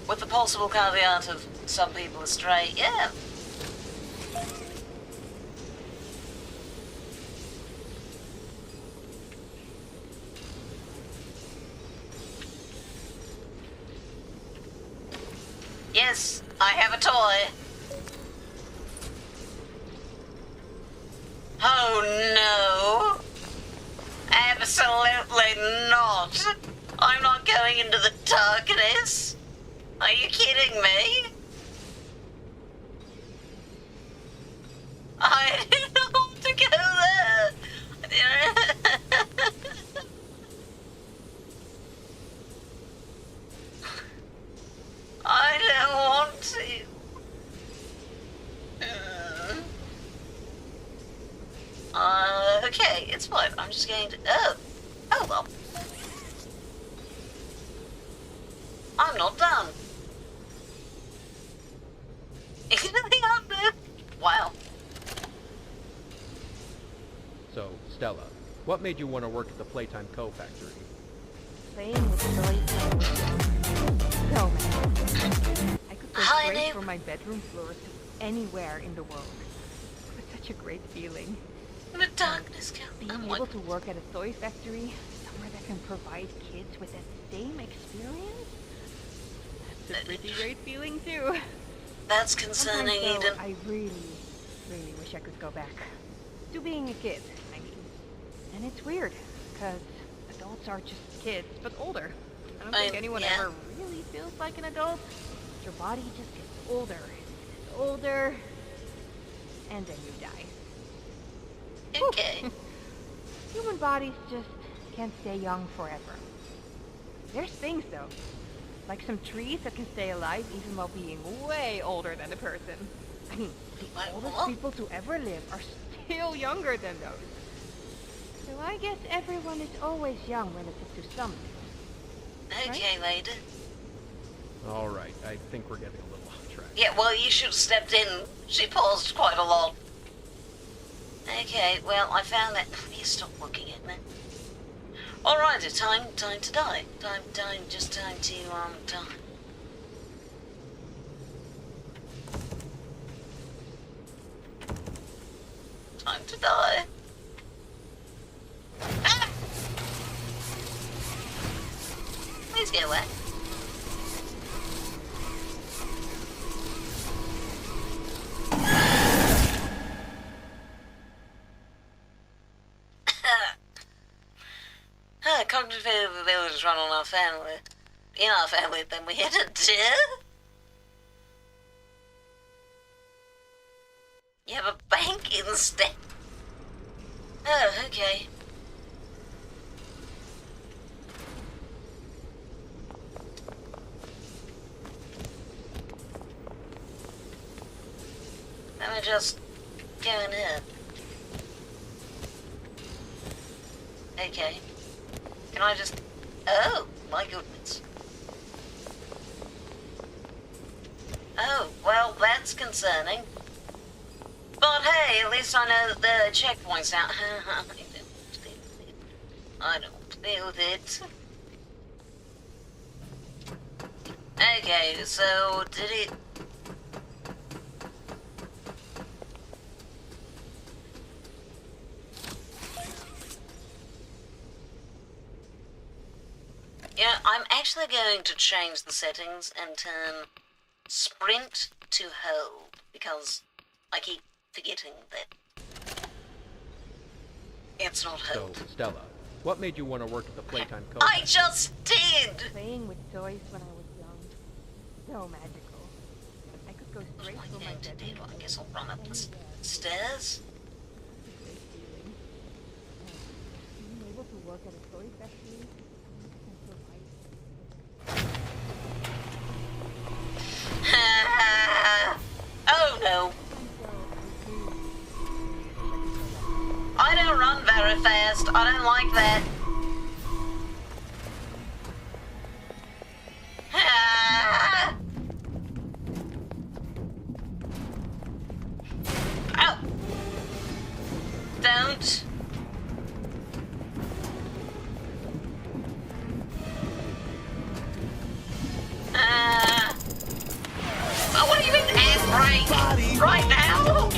with the possible caveat of some people astray, yeah. Yes, I have a toy. Oh no. Absolutely not. I'm not going into the darkness. Are you kidding me? I didn't want to go there. I don't want to. Okay, it's fine. I'm just going to... Oh well. I'm not done. Anything up there? Wow. So, Stella, what made you want to work at the Playtime Co. factory? Playing with toys was so magical. I could go Hi, straight Nick. from my bedroom floors to anywhere in the world. It was such a great feeling. The darkness can... Being able to work at a toy factory, somewhere that can provide kids with that same experience, that's a pretty great feeling too. That's concerning, Sometimes, though, Eden. I really, really wish I could go back to being a kid, I mean. And it's weird, because adults are just kids, but older. I don't think anyone yeah. ever really feels like an adult. Your body just gets older, and older, and then you die. Okay. Human bodies just can't stay young forever. There's things, though. Like some trees that can stay alive even while being way older than the person. I mean, the oldest people to ever live are still younger than those. So I guess everyone is always young relative to something. Okay, lady. All right, I think we're getting a little off track. Yeah, well, you should have stepped in. She paused quite a lot. Okay, well, I found that... Please stop looking at me. Alrighty, time to die. Time to, die. Time to die. Ah! Please go away. family, in our family, then we had a death? You have a bank instead? Oh, okay. Let me just go in here. Okay. Can I just... Oh, my goodness. Oh, well, that's concerning. But hey, at least I know the checkpoint's out. I don't deal with it. Okay, so did it... Yeah, I'm actually going to change the settings and turn sprint to hold, because I keep forgetting that it's not So, hold. Stella, what made you want to work at the Playtime Co? I just did! Playing with toys when I was young. So magical. I could go What straight am I for my going to do? bedroom. I guess I'll run up the stairs? Great feeling. Being able to work at a toy factory. I'm so Oh no. I don't run very fast. I don't like that. Oh. Don't. Oh, what do you mean ass break? Right now?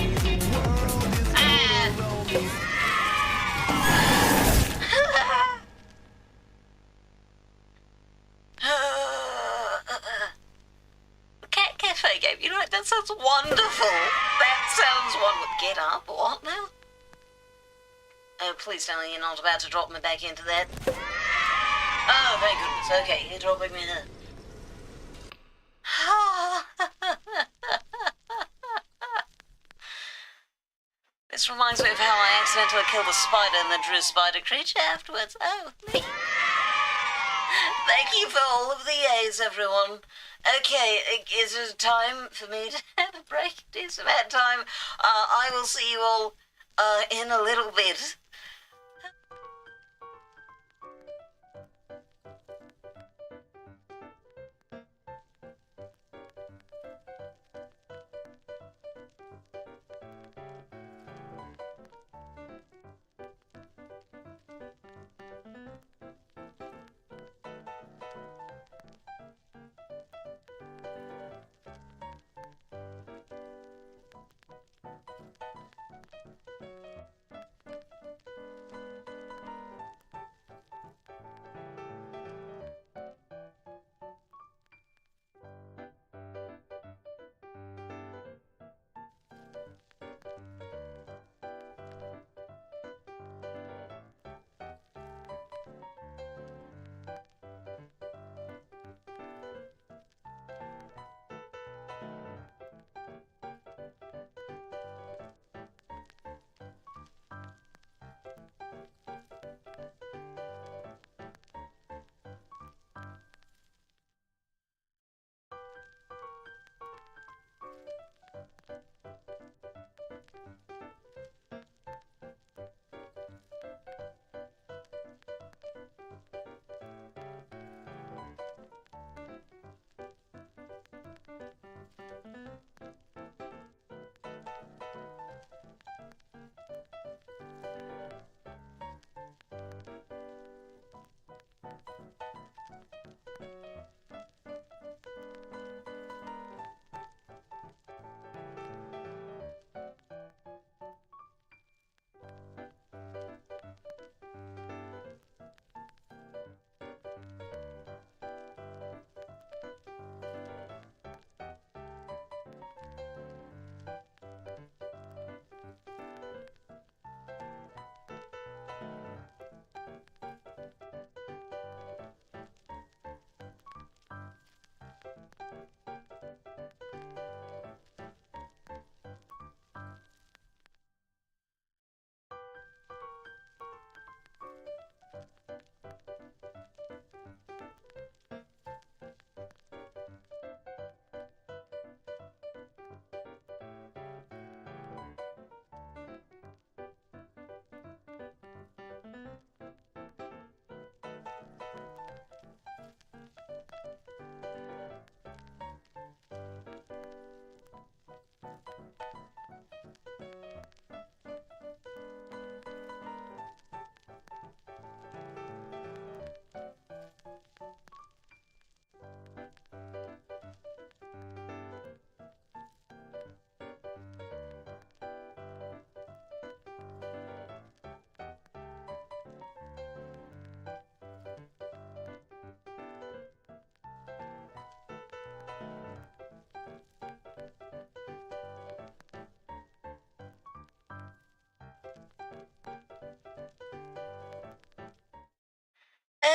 Cat cafe game, you know what? That sounds wonderful. That sounds wonderful. Get up, what now? Oh, please tell me you're not about to drop me back into that. Oh, thank goodness. Okay, you're dropping me there. This reminds me of how I accidentally killed a spider and then drew a spider creature afterwards. Oh, me. Thank you for all of the A's, everyone. Okay, is it time for me to have a break? It is about time. I will see you all in a little bit.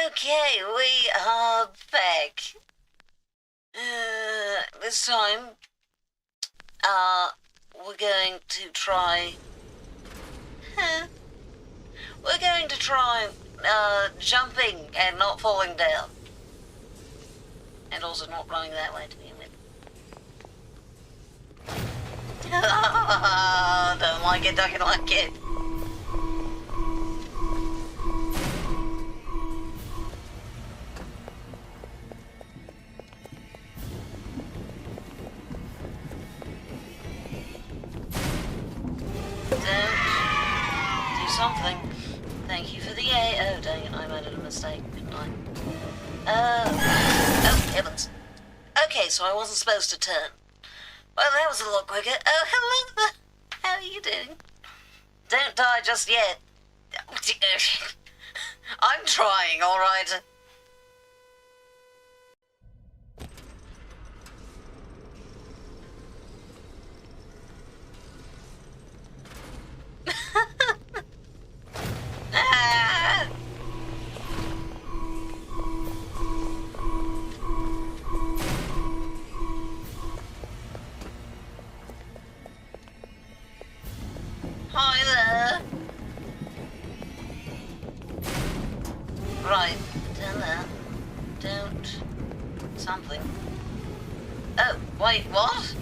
Okay, we are back. This time, we're going to try... We're going to try, jumping and not falling down. And also not running that way to begin with. Don't like it, don't like it. Don't do something. Thank you for the A. Oh, dang it, I made a mistake, didn't I? Oh, heavens. Okay, so I wasn't supposed to turn. Well, that was a lot quicker. Oh, hello. How are you doing? Don't die just yet. I'm trying, all right. Ah! Hi there. Right, down there. Don't... something. Oh, wait, what?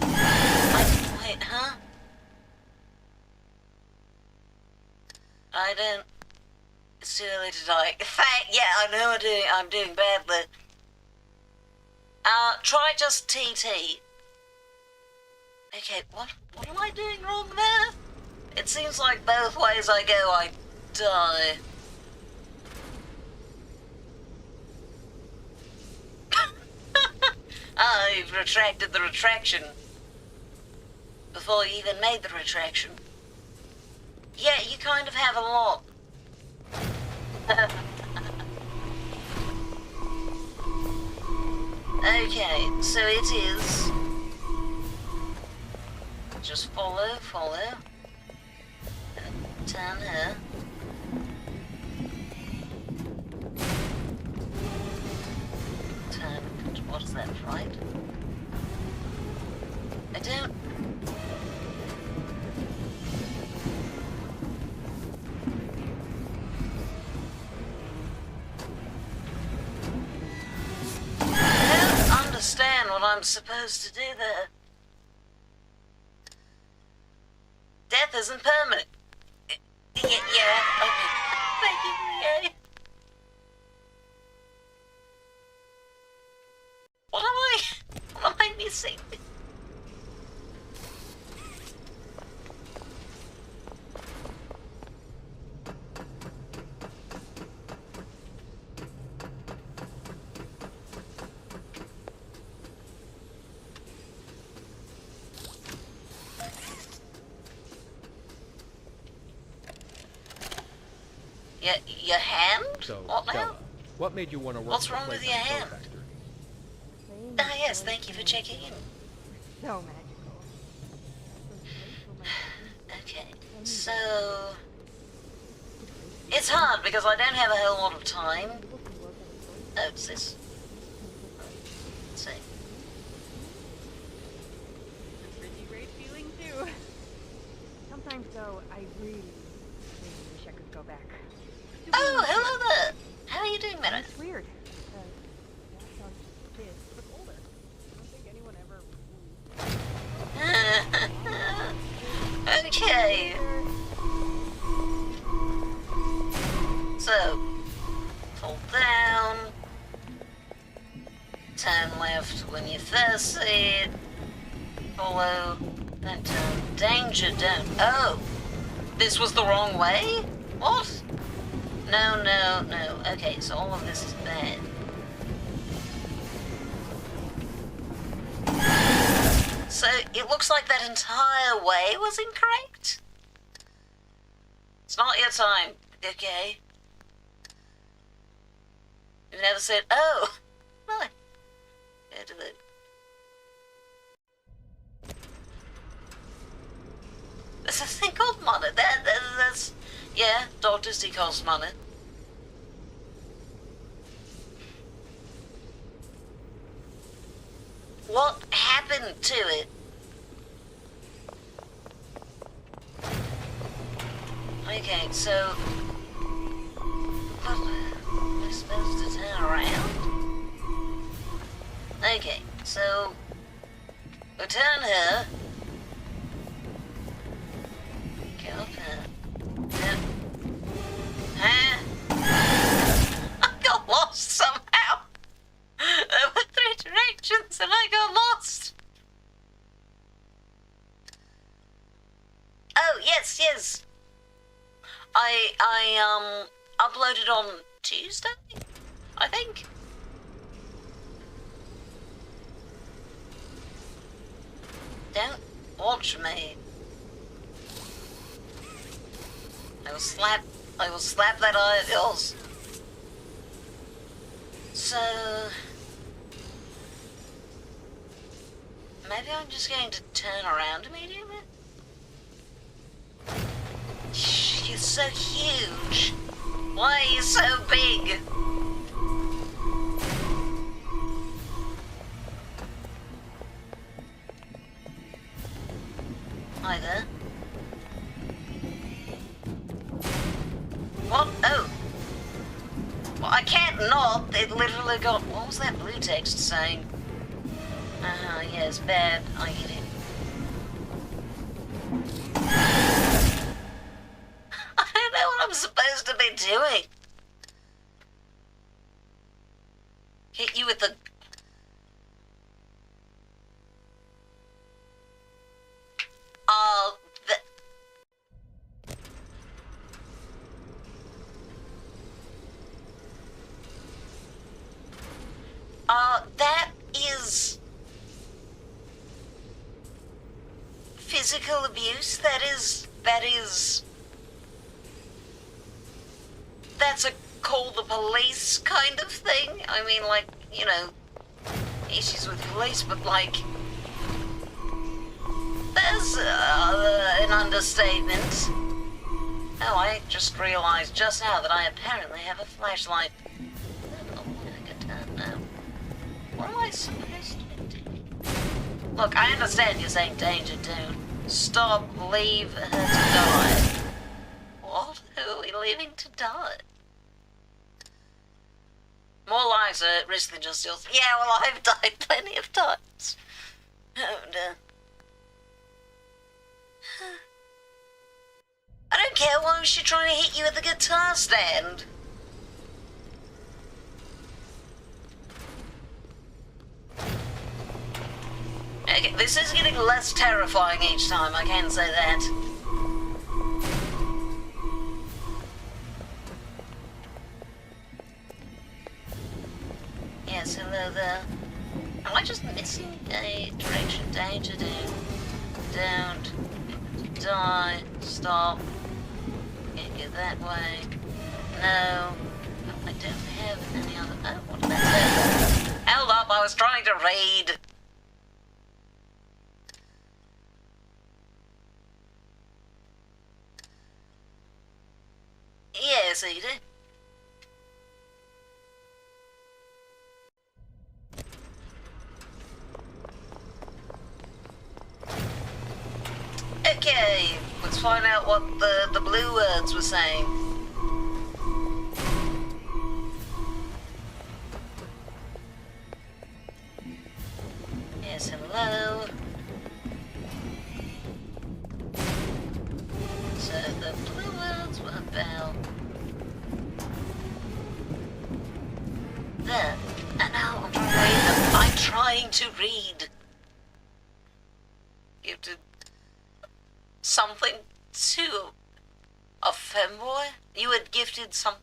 Wait, huh? I don't... It's too early to die. Yeah, I know I'm doing badly. Try just TT. Okay, what am I doing wrong there? It seems like both ways I go, I die. You've retracted the retraction. Before you even made the retraction. Yeah, you kind of have a lot. Okay, so it is... Just follow. Turn her. Turn, what is that, right? I don't... understand what I'm supposed to do there. Death isn't permanent. Yeah, okay. Thank you, yay. What am I missing? Your hand? So, What now? Stella, what made you want to work What's at the wrong with Playtime your hand? Factory? Ah, yes, thank you for checking in. So magical. Okay, so... It's hard because I don't have a whole lot of time. Oh, it's this. Let's see. It's a pretty great feeling too. Sometimes though, I really wish I could go back. Oh, hello there! How are you doing, Meadow? It's weird. That sounds kid, but older. I don't think anyone ever. Okay. So, fall down. Turn left when you first see it. Follow. Don't turn. Danger, don't. Oh! This was the wrong way? What? No. Okay, so all of this is bad. So, it looks like that entire way was incorrect? It's not your time, okay? You never said, oh! No. Go to the... There's a thing called money. That's... Yeah, doctors do cost money. What happened to it? Okay, so... What am I supposed to turn around? Okay, so... we turn her. Go up her. Down. Huh? I got lost somehow. There were 3 directions and I got lost. Oh, yes. I uploaded on Tuesday, I think. Don't watch me. I will slap that eye of yours. So maybe I'm just going to turn around immediately? You're so huge. Why are you so big? Hi there. What? Oh. Well, I can't not. It literally got... What was that blue text saying? Yes, bad. I get it. I don't know what I'm supposed to be doing. Hit you with the... that is... physical abuse. That's a call the police kind of thing. I mean, like, you know, issues with police, but like, there's an understatement. Oh, I just realized just now that I apparently have a flashlight. Oh, I can turn now. What am I supposed to be doing? Look, I understand you're saying danger, dude. Stop, leave her to die. What? Who are we leaving to die? More lives are at risk than just yours. Yeah, well, I've died plenty of times. Oh, no. I don't care, why was she trying to hit you with the guitar stand? Okay, this is getting less terrifying each time, I can say that. Yes, hello there. Am I just missing a direction? Danger, dude. Don't die. Stop. Can't get that way. No. I don't have any other... Oh, what did that say? Held up, I was trying to read. Yes, Edie. Okay, let's find out what the blue words were saying. Yes, hello. So the blue words were about there. And now I'm trying to read them. I'm trying to read. Gifted something to a femboy? You had gifted some...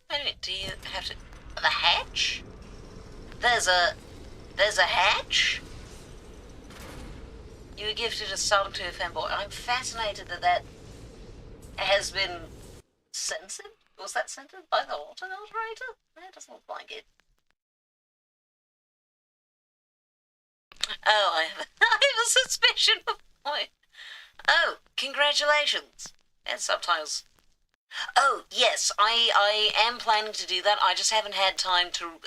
Wait a minute, do you have to... The hatch? There's a hatch? You were gifted a song to a femboy. I'm fascinated that that has been censored. Was that censored by the auto-moderator? That doesn't look like it. Oh, I have a suspicion of why. Oh, congratulations. And subtitles. Oh, yes, I am planning to do that. I just haven't had time to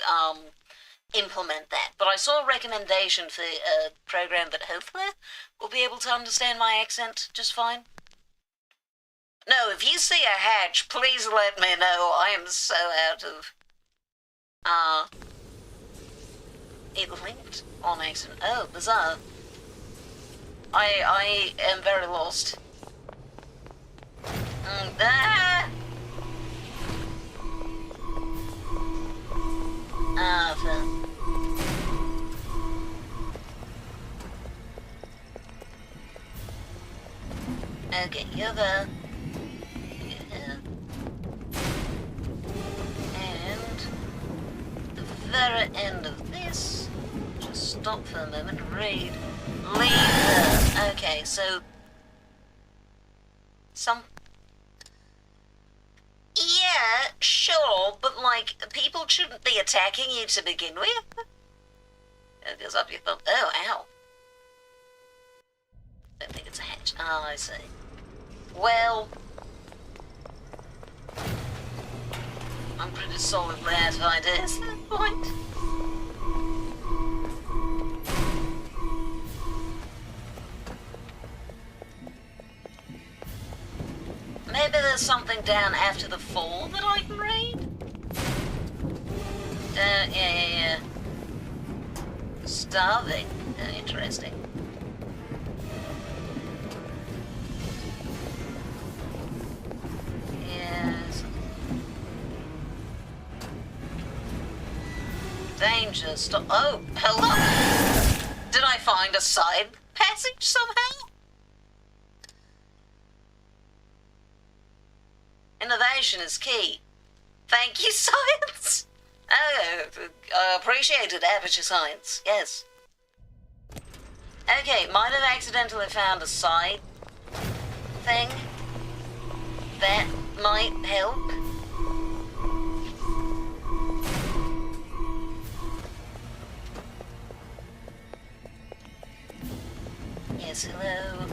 implement that. But I saw a recommendation for a program that hopefully will be able to understand my accent just fine. No, if you see a hatch, please let me know. I am so out of... it linked on accident. Oh, bizarre. I am very lost. Fun. Okay, you're there. Yeah. And the very end of this, just stop for a moment, read, leave her. Okay, so yeah, sure, but like, people shouldn't be attacking you to begin with. It goes up your thumb. Oh, ow. Don't think it's a hatch. Ah, I see. Well, I'm pretty solidly out of ideas at that point. Maybe there's something down after the fall that I can read? Yeah. Starving. Interesting. Yes. Danger. Stop. Oh, hello! Did I find a side passage somehow? Innovation is key. Thank you, science! Oh, appreciated aperture science, yes. Okay, might have accidentally found a side thing. That might help. Yes, hello.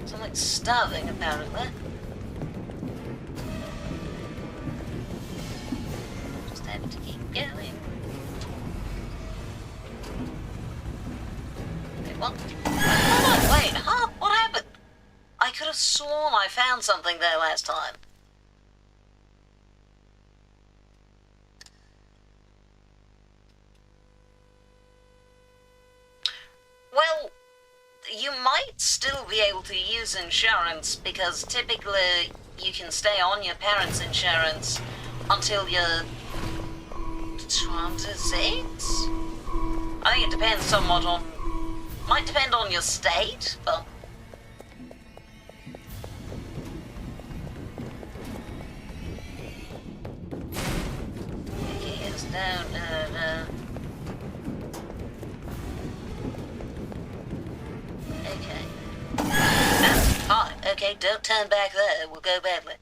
Something starving, apparently. Just have to keep going. Wait, what? Oh, no, wait, huh? What happened? I could have sworn I found something there last time. Well, you might still be able to use insurance because typically you can stay on your parents' insurance until you're 26? I think it depends somewhat on... might depend on your state, but... Okay, it's down, Okay. Hi. Okay, don't turn back there. It will go badly.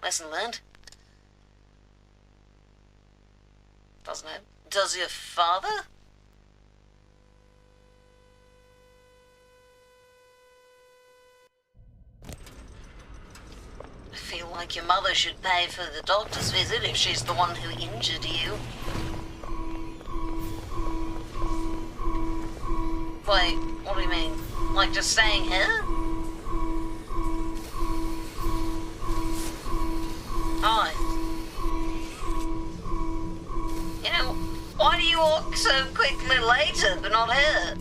Lesson learned. Doesn't it? Does your father? I feel like your mother should pay for the doctor's visit if she's the one who injured you. Wait, what do you mean? Like just staying here? Hi. You know, why do you walk so quickly later but not here?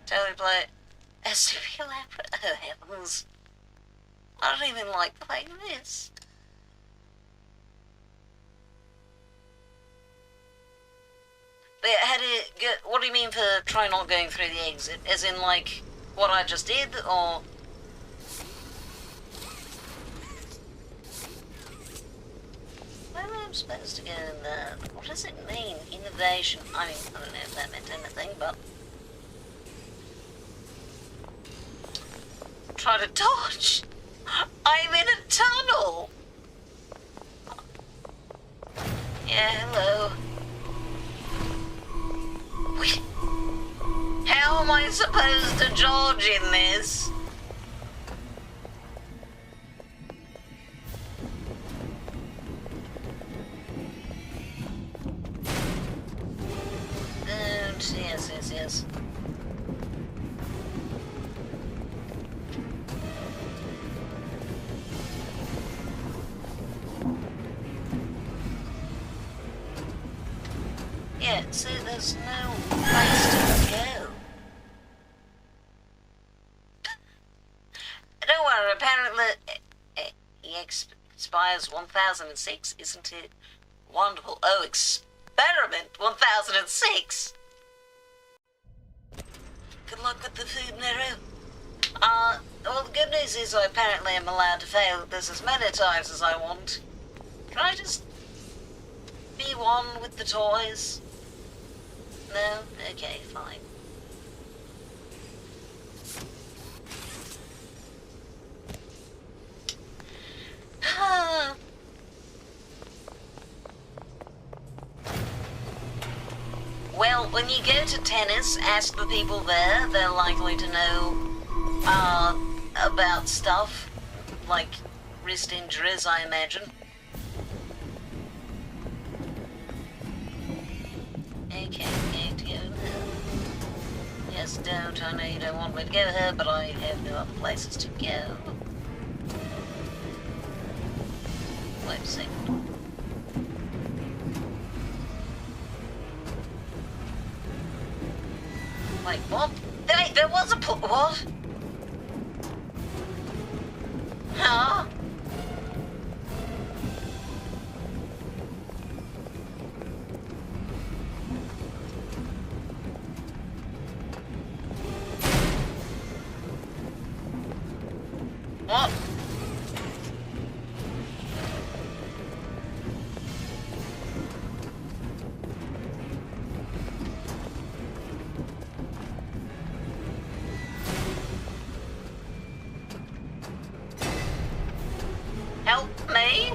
Totally play SWinstructions. Oh heavens. I don't even like playing this. But how do you get, what do you mean for try not going through the exit? As in like, what I just did, or... Where am I supposed to go in there? What does it mean? Innovation. I mean, I don't know if that meant anything, but... Try to dodge! I'm in a tunnel! Yeah, hello. Wait. am I supposed to dodge in this? Yes. Yeah, so there's no place to go. Don't worry, apparently he expires 1006, isn't it? Wonderful. Oh, experiment 1006. Good luck with the food, Nero. Well, the good news is I apparently am allowed to fail at this as many times as I want. Can I just be one with the toys? No? Okay, fine. Well, when you go to tennis, ask the people there. They're likely to know about stuff like wrist injuries, I imagine. Okay, going to go now. Yes, don't. I know you don't want me to go here, but I have no other places to go. Wait a second. Wait, what? Wait, there was a what? Huh? What? Help me?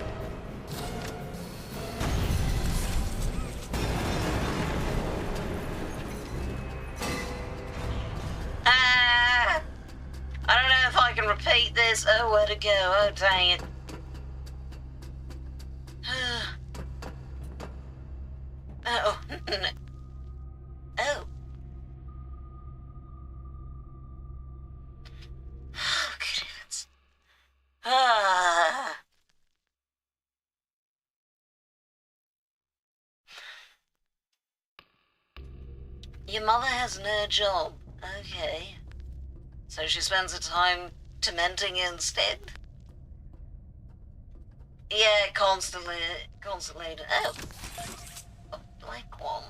I don't know if I can repeat this. Oh, where to go? Oh, dang it. Oh, no. Oh. Oh, good heavens. Ah. Your mother has no job. Okay. So she spends her time tormenting you instead? Yeah, constantly. Oh. A black one.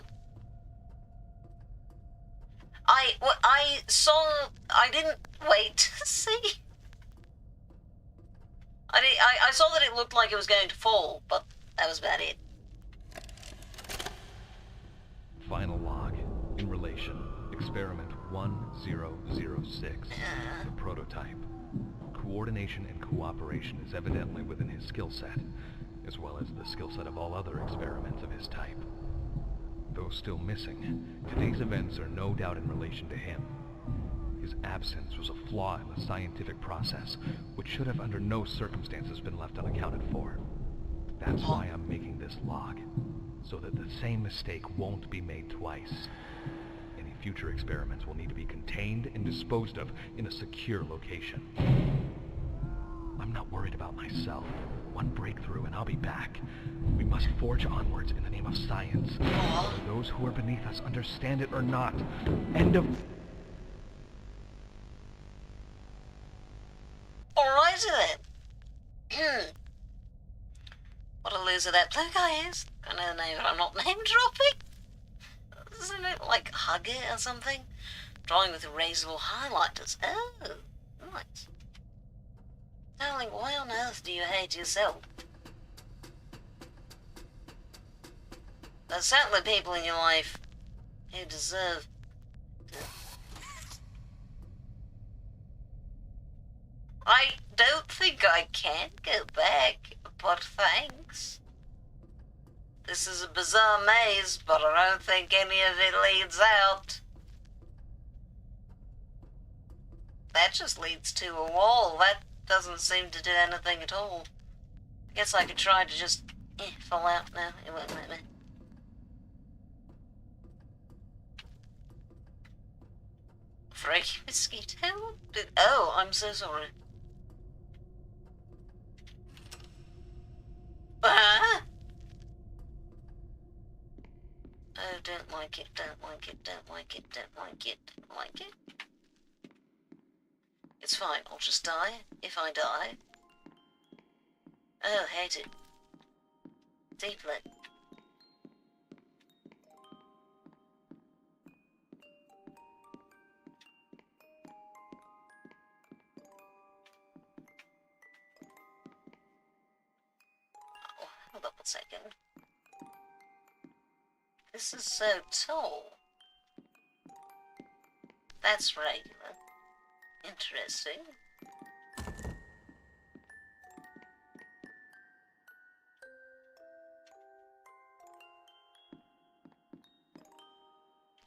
I didn't wait to see. I saw that it looked like it was going to fall, but that was about it. Final log. In relation. Experiment 1006. The prototype. Coordination and cooperation is evidently within his skill set, as well as the skill set of all other experiments of his type. Though still missing, today's events are no doubt in relation to him. His absence was a flaw in the scientific process, which should have under no circumstances been left unaccounted for. That's why I'm making this log, so that the same mistake won't be made twice. Any future experiments will need to be contained and disposed of in a secure location. I'm not worried about myself. One breakthrough and I'll be back. We must forge onwards in the name of science. Whether those who are beneath us understand it or not. End of... Alrighty then. What a loser that blue guy is. I know the name, but I'm not name dropping. Isn't it like Hugger or something? Drawing with erasable highlighters. Oh, nice. Darling, why on earth do you hate yourself? There's certainly people in your life who deserve to... I don't think I can go back, but thanks. This is a bizarre maze, but I don't think any of it leads out. that just leads to a wall. That doesn't seem to do anything at all. I guess I could try to just fall out now. It won't let me. Freaky mosquito? Oh, I'm so sorry. Ah! Oh, don't like it, don't like it, don't like it, don't like it, don't like it. It's fine, I'll just die, if I die. Oh, hate it. Deeply. Oh, hold up a second. This is so tall. That's regular. Interesting.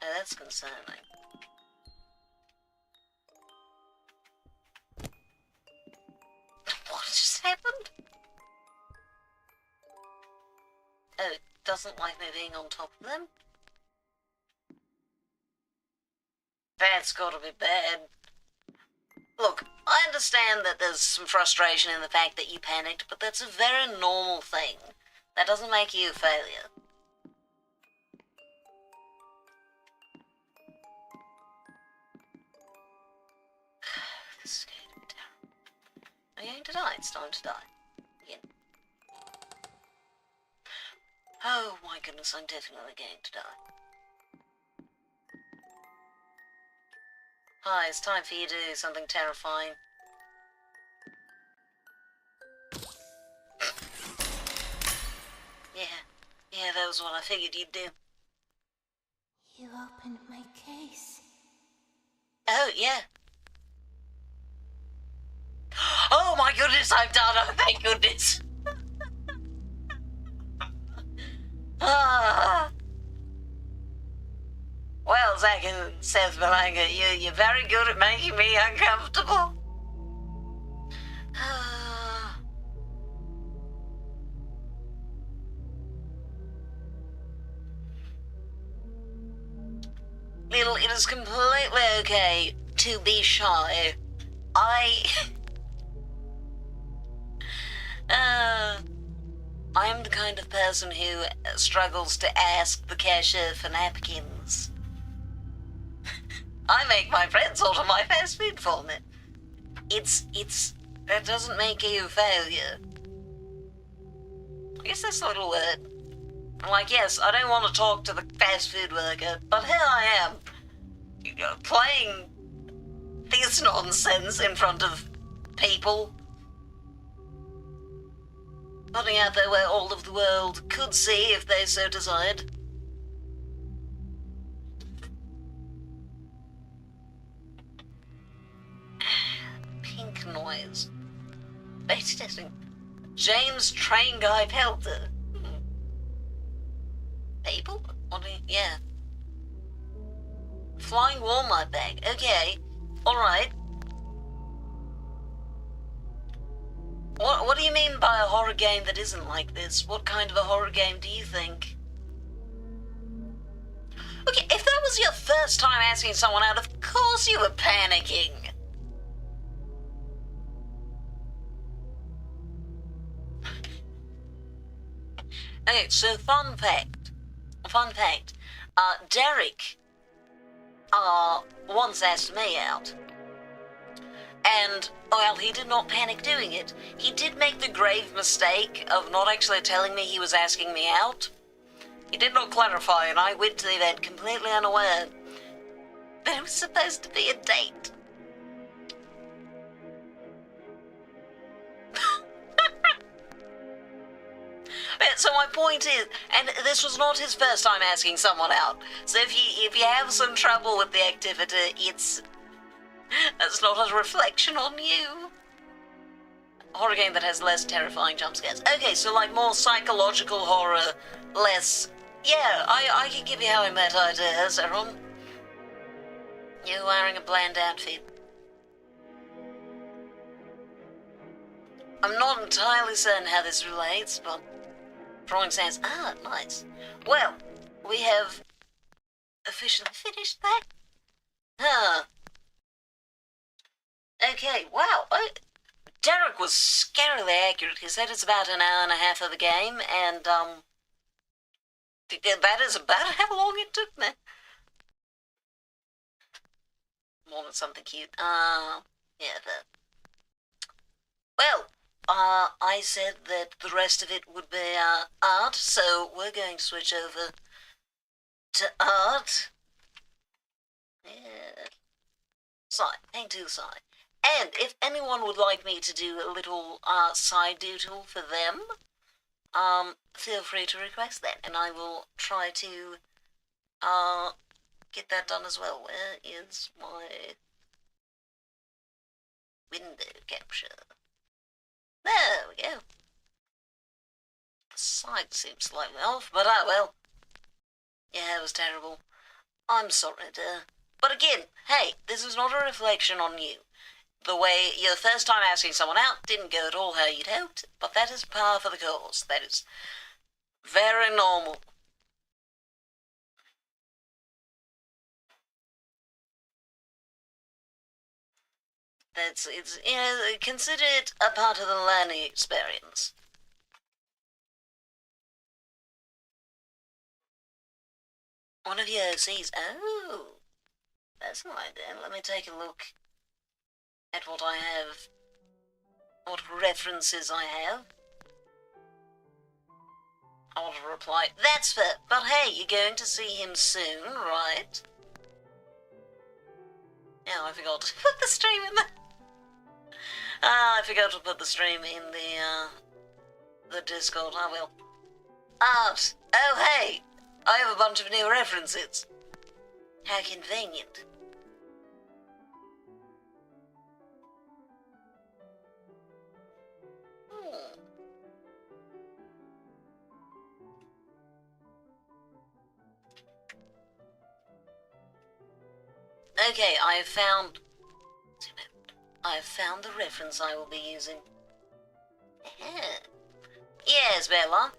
Oh, that's concerning. What just happened? Oh, it doesn't like me being on top of them? That's gotta be bad. Look, I understand that there's some frustration in the fact that you panicked, but that's a very normal thing. That doesn't make you a failure. This is going to be terrible. Are you going to die? It's time to die. Again. Oh my goodness, I'm definitely going to die. Hi, it's time for you to do something terrifying. Yeah, that was what I figured you'd do. You opened my case. Oh, yeah. Oh my goodness, I'm done. Oh, thank goodness. Ah. Well, Zach and Seth Belanga, you're very good at making me uncomfortable. Little, it is completely okay to be shy. I am the kind of person who struggles to ask the cashier for napkins. I make my friends order my fast food for me. That doesn't make you a failure. I guess that's a little word. I'm like, yes, I don't want to talk to the fast food worker, but here I am, playing this nonsense in front of people. Putting out there where all of the world could see if they so desired. Pink noise. Beta testing. James Train Guy Pelter. People? Yeah. Flying Walmart bag. Okay. Alright. What do you mean by a horror game that isn't like this? What kind of a horror game do you think? Okay, if that was your first time asking someone out, of course you were panicking. Okay, so fun fact. Derek once asked me out. And, well, he did not panic doing it. He did make the grave mistake of not actually telling me he was asking me out. He did not clarify, and I went to the event completely unaware that it was supposed to be a date. So my point is, and this was not his first time asking someone out. So if you have some trouble with the activity, it's not a reflection on you. A horror game that has less terrifying jump scares. Okay, so like more psychological horror, less. Yeah, I can give you how I met ideas, Aaron. You're wearing a bland outfit. I'm not entirely certain how this relates, but drawing sounds. Ah, nice. Well, we have officially finished that. Huh. Okay, wow. Derek was scarily accurate. He said it's about an hour and a half of the game, and, that is about how long it took me. Wanted something cute. Yeah, well, I said that the rest of it would be, art, so we're going to switch over to art. Yeah. Side, hang to the side. And if anyone would like me to do a little, side doodle for them, feel free to request that, and I will try to, get that done as well. Where is my window capture? There we go. The side seems slightly off, but well. Yeah, it was terrible. I'm sorry, dear. But again, hey, this is not a reflection on you. The way your first time asking someone out didn't go at all how you'd hoped, but that is par for the course. That is very normal. It's consider it a part of the learning experience. One of your OCs. Oh, that's an idea. Let me take a look at what I have, what references I have. I want to reply, that's fair, but hey, you're going to see him soon, right? Yeah, I forgot to put the stream in there. I forgot to put the stream in the Discord. I will. Art. Oh, hey, I have a bunch of new references. How convenient. Okay, I have found the reference I will be using. Yes, Bella.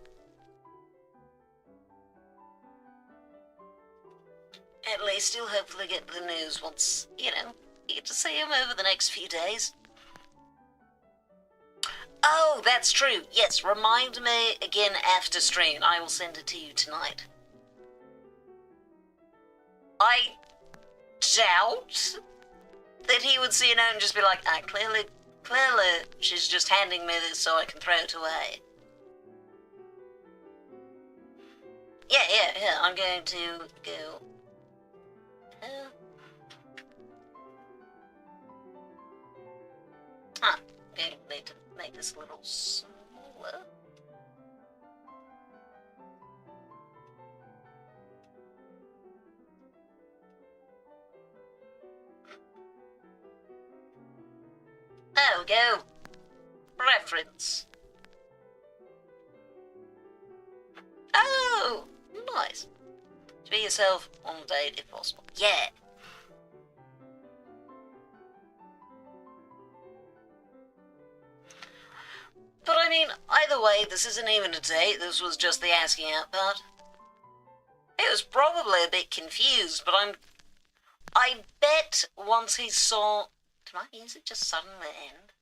At least you'll hopefully get the news once, you get to see him over the next few days. Oh, that's true. Yes, remind me again after stream. I will send it to you tonight. I doubt that he would see a note and just be like, clearly, she's just handing me this so I can throw it away. Yeah, I'm going to go. Okay, need to make this a little smaller. There we go. Reference. Oh, nice. To be yourself on a date if possible. Yeah. But I mean, either way, this isn't even a date, this was just the asking out part. He was probably a bit confused, but I bet once he saw... Did my music just suddenly end?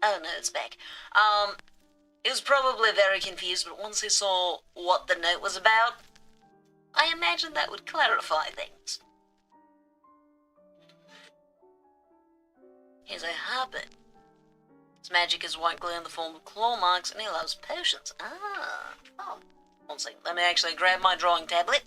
Oh no, it's back. He was probably very confused, but once he saw what the note was about, I imagine that would clarify things. Here's a habit. His magic is white glue in the form of claw marks, and he loves potions. Oh. One second, let me actually grab my drawing tablet.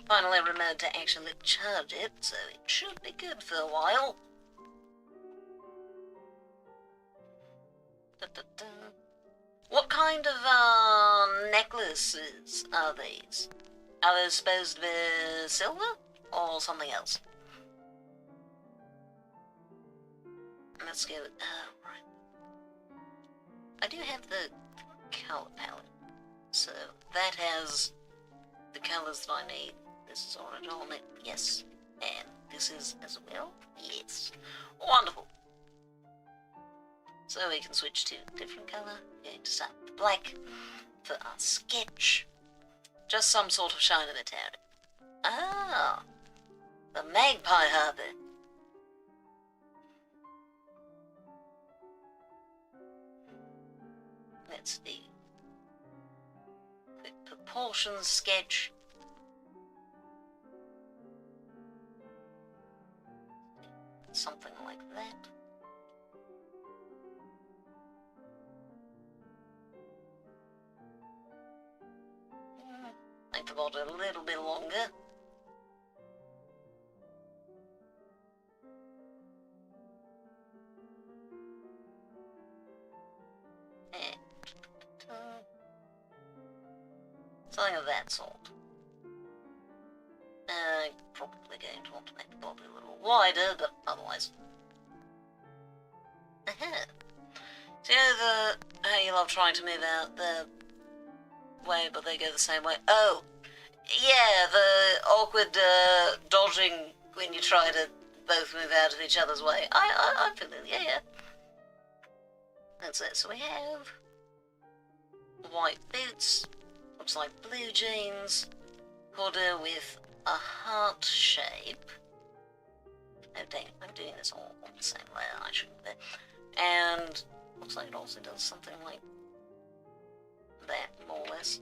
Finally remembered to actually charge it, so it should be good for a while. What kind of, necklaces are these? Are they supposed to be silver? Or something else? Let's go with, right. I do have the color palette, so that has the colors that I need. This is already on it. Yes. And this is as well. Yes. Wonderful. So we can switch to a different colour. Going to start with black for our sketch. Just some sort of shiny material. Ah, the magpie harbour. Let's do quick proportions sketch. Something like that. Make the body a little bit longer. And something of that sort. Probably going to want to make the body a little wider, but otherwise. So how you love trying to move out the way, but they go the same way. Oh, yeah, the awkward dodging when you try to both move out of each other's way. I'm familiar, yeah. That's it. So we have white boots, looks like blue jeans, hoodie with a heart shape. Oh dang, I'm doing this all on the same layer, I shouldn't be. And looks like it also does something like that, more or less.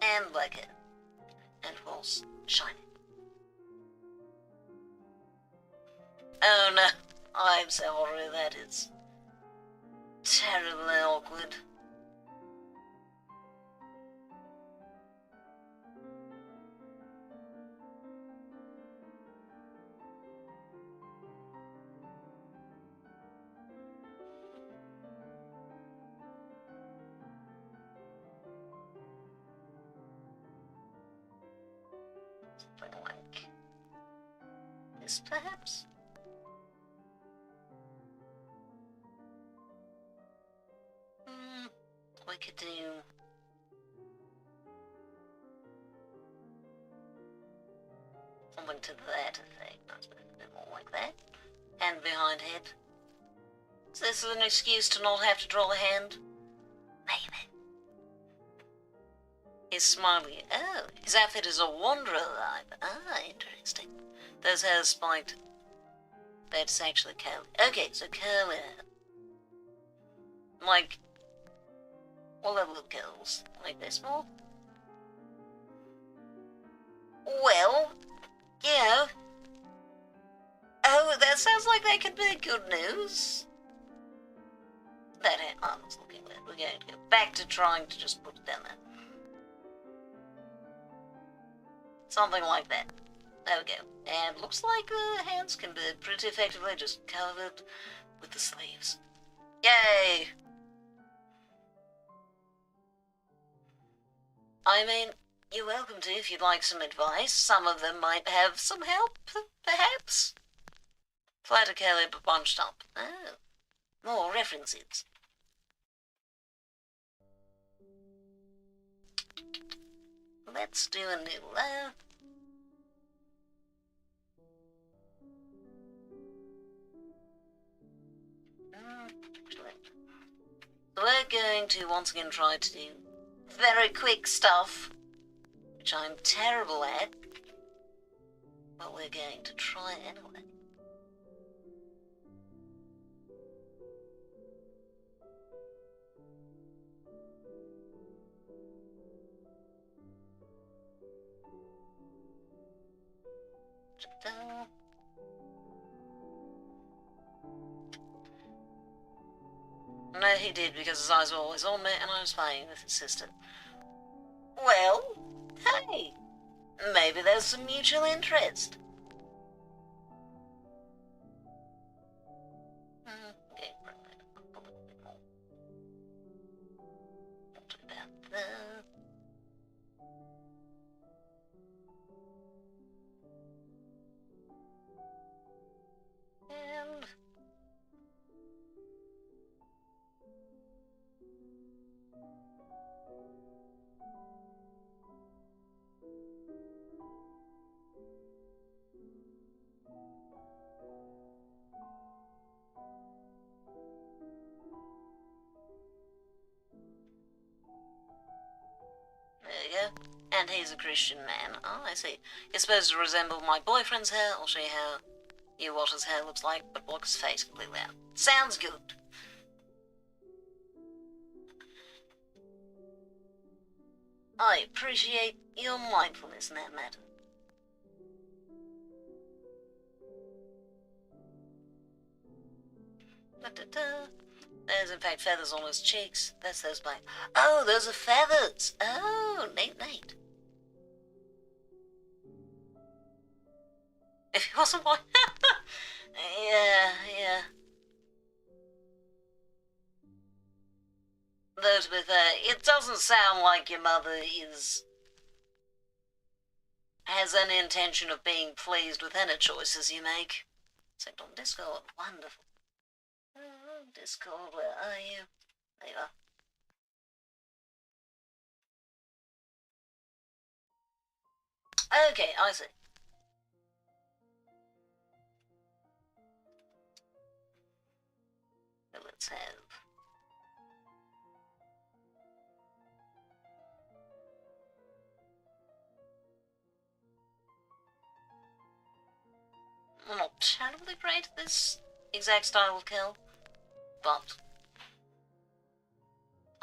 And black hair. And of course, shiny. Oh no, I'm so sorry, that is terribly awkward. Something like this, perhaps? We could do something to that effect, I suppose, a bit more like that. Hand behind head. Is this an excuse to not have to draw the hand? Maybe. He's smiling. Oh, his outfit is a wanderer alive. Ah, interesting. Those hairs spiked. That's actually curly. Okay, so curly hair. Like, what level of curls? Like this more? Well, yeah. Oh, that sounds like that could be good news. That hair arm's looking weird. We're going to go back to trying to just put it down there. Something like that. There we go. And looks like the hands can be pretty effectively just covered with the sleeves. Yay! I mean, you're welcome to if you'd like some advice. Some of them might have some help, perhaps. Flatter curly but bunched up. Oh, more references. Let's do a new layer. So we're going to once again try to do very quick stuff, which I'm terrible at, but we're going to try anyway. Ta-da. No, he did, because his eyes were always on me, and I was playing with his sister. Well, hey, maybe there's some mutual interest. Okay, bring that up a little bit more. What about that? And Christian man. Oh, I see. You're supposed to resemble my boyfriend's hair. I'll show you what his hair looks like, but block his face completely out. Sounds good. I appreciate your mindfulness in that matter. Da-da-da. There's in fact feathers on his cheeks. That's those by. Oh, those are feathers. Oh, neat. If he wasn't one. Yeah. Though to be fair, it doesn't sound like your mother has any intention of being pleased with any choices you make. Except on Discord. Wonderful. Oh, Discord, where are you? There you are. Okay, I see. So let's have... I'm not terribly great at this exact style of kill, but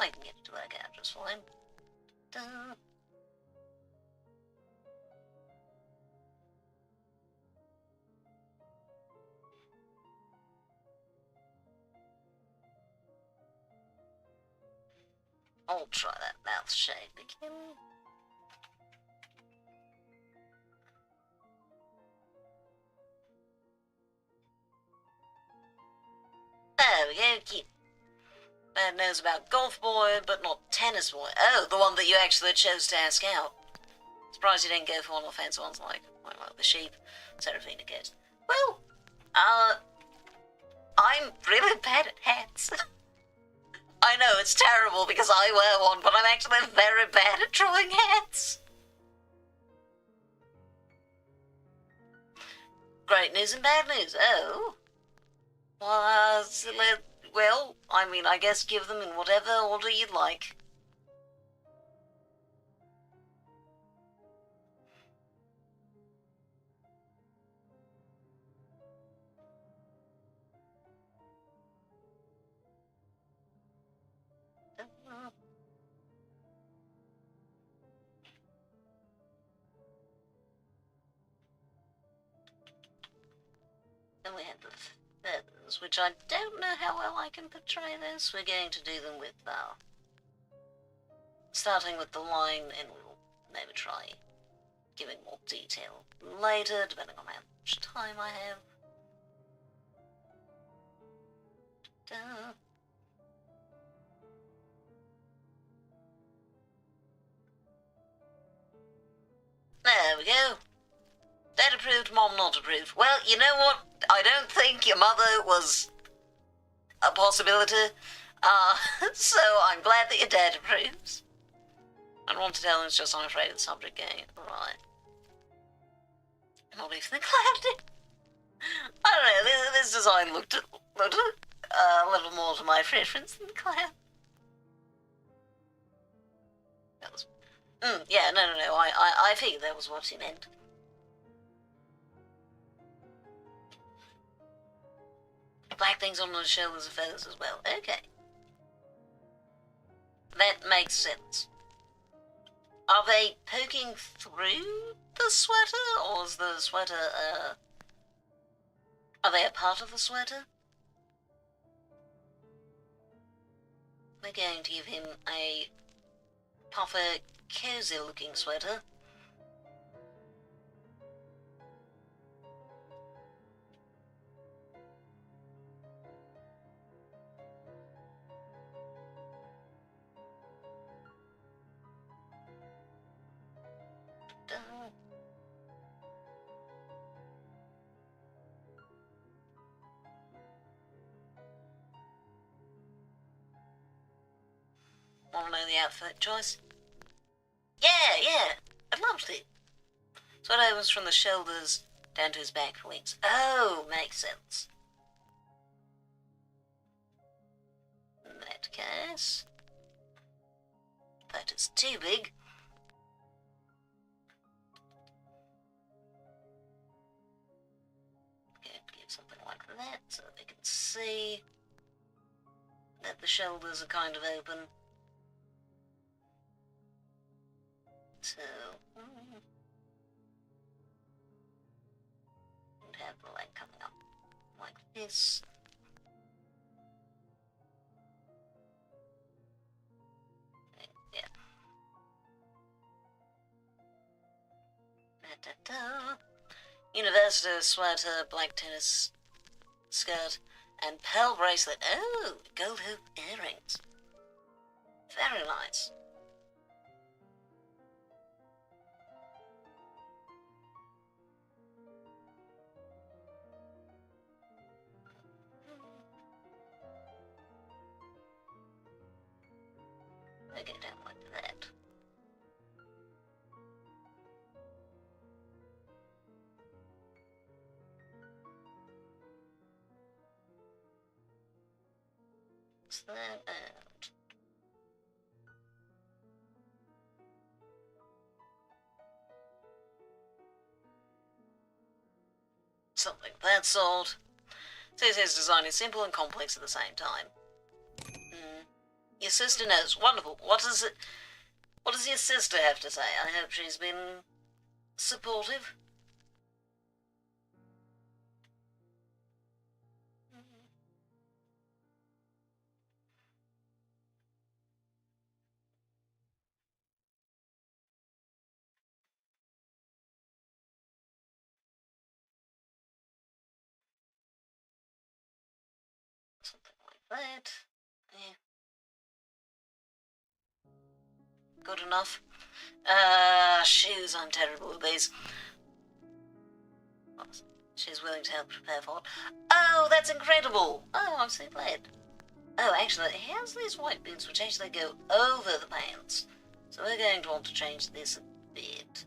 I can get it to work out just fine. Duh. I'll try that mouth shape again. There we go, cute. Bad knows about golf boy, but not tennis boy. Oh, the one that you actually chose to ask out. Surprised you didn't go for one of the fancy ones like the sheep, Seraphina goes. Well, I'm really bad at hats. I know, it's terrible because I wear one, but I'm actually very bad at drawing hats. Great news and bad news. Oh. Well, I mean, I guess give them in whatever order you'd like. Then we have the feathers, which I don't know how well I can portray this. We're going to do them with, starting with the line, and we'll maybe try giving more detail later, depending on how much time I have. Duh. There we go. Dad approved, Mom not approved. Well, you know what? I don't think your mother was a possibility. So I'm glad that your dad approves. I don't want to tell him, it's just I'm afraid of the subject game. Right. Not even the cloud did. I don't know, this design looked a little more to my preference than the cloud. That was... yeah, no, I figured that was what he meant. Black things on the shoulders and feathers as well. Okay. That makes sense. Are they poking through the sweater, or is the sweater, are they a part of the sweater? We're going to give him a puffer, cozy-looking sweater. Want to know the outfit choice? Yeah, I'd love to. So it opens from the shoulders down to his back for wings. Oh, makes sense. In that case, that is too big. see that the shoulders are kind of open. So, and have the leg coming up like this. Yeah. Da-da-da. University sweater, black tennis skirt, and pearl bracelet. Oh, gold hoop earrings. Very nice. Okay, don't like that. What's that out? Something of that sort. Says his design is simple and complex at the same time. Your sister knows. Wonderful. What does your sister have to say? I hope she's been supportive. Something like that. Yeah. Good enough. Shoes, I'm terrible with these. She's willing to help prepare for it. Oh, that's incredible! Oh, I'm so glad. Oh, actually, it has these white boots which actually go over the pants. So we're going to want to change this a bit.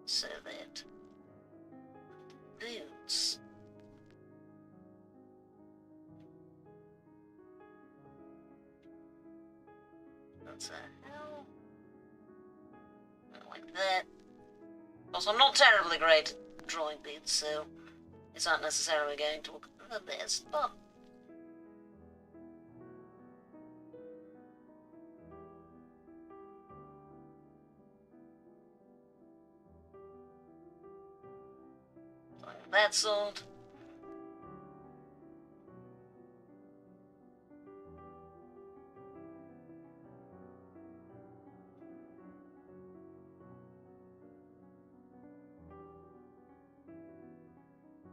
So that boots. That's a hell. Like that. Also, I'm not terribly great at drawing boots, so it's not necessarily going to look the best, but like that sort.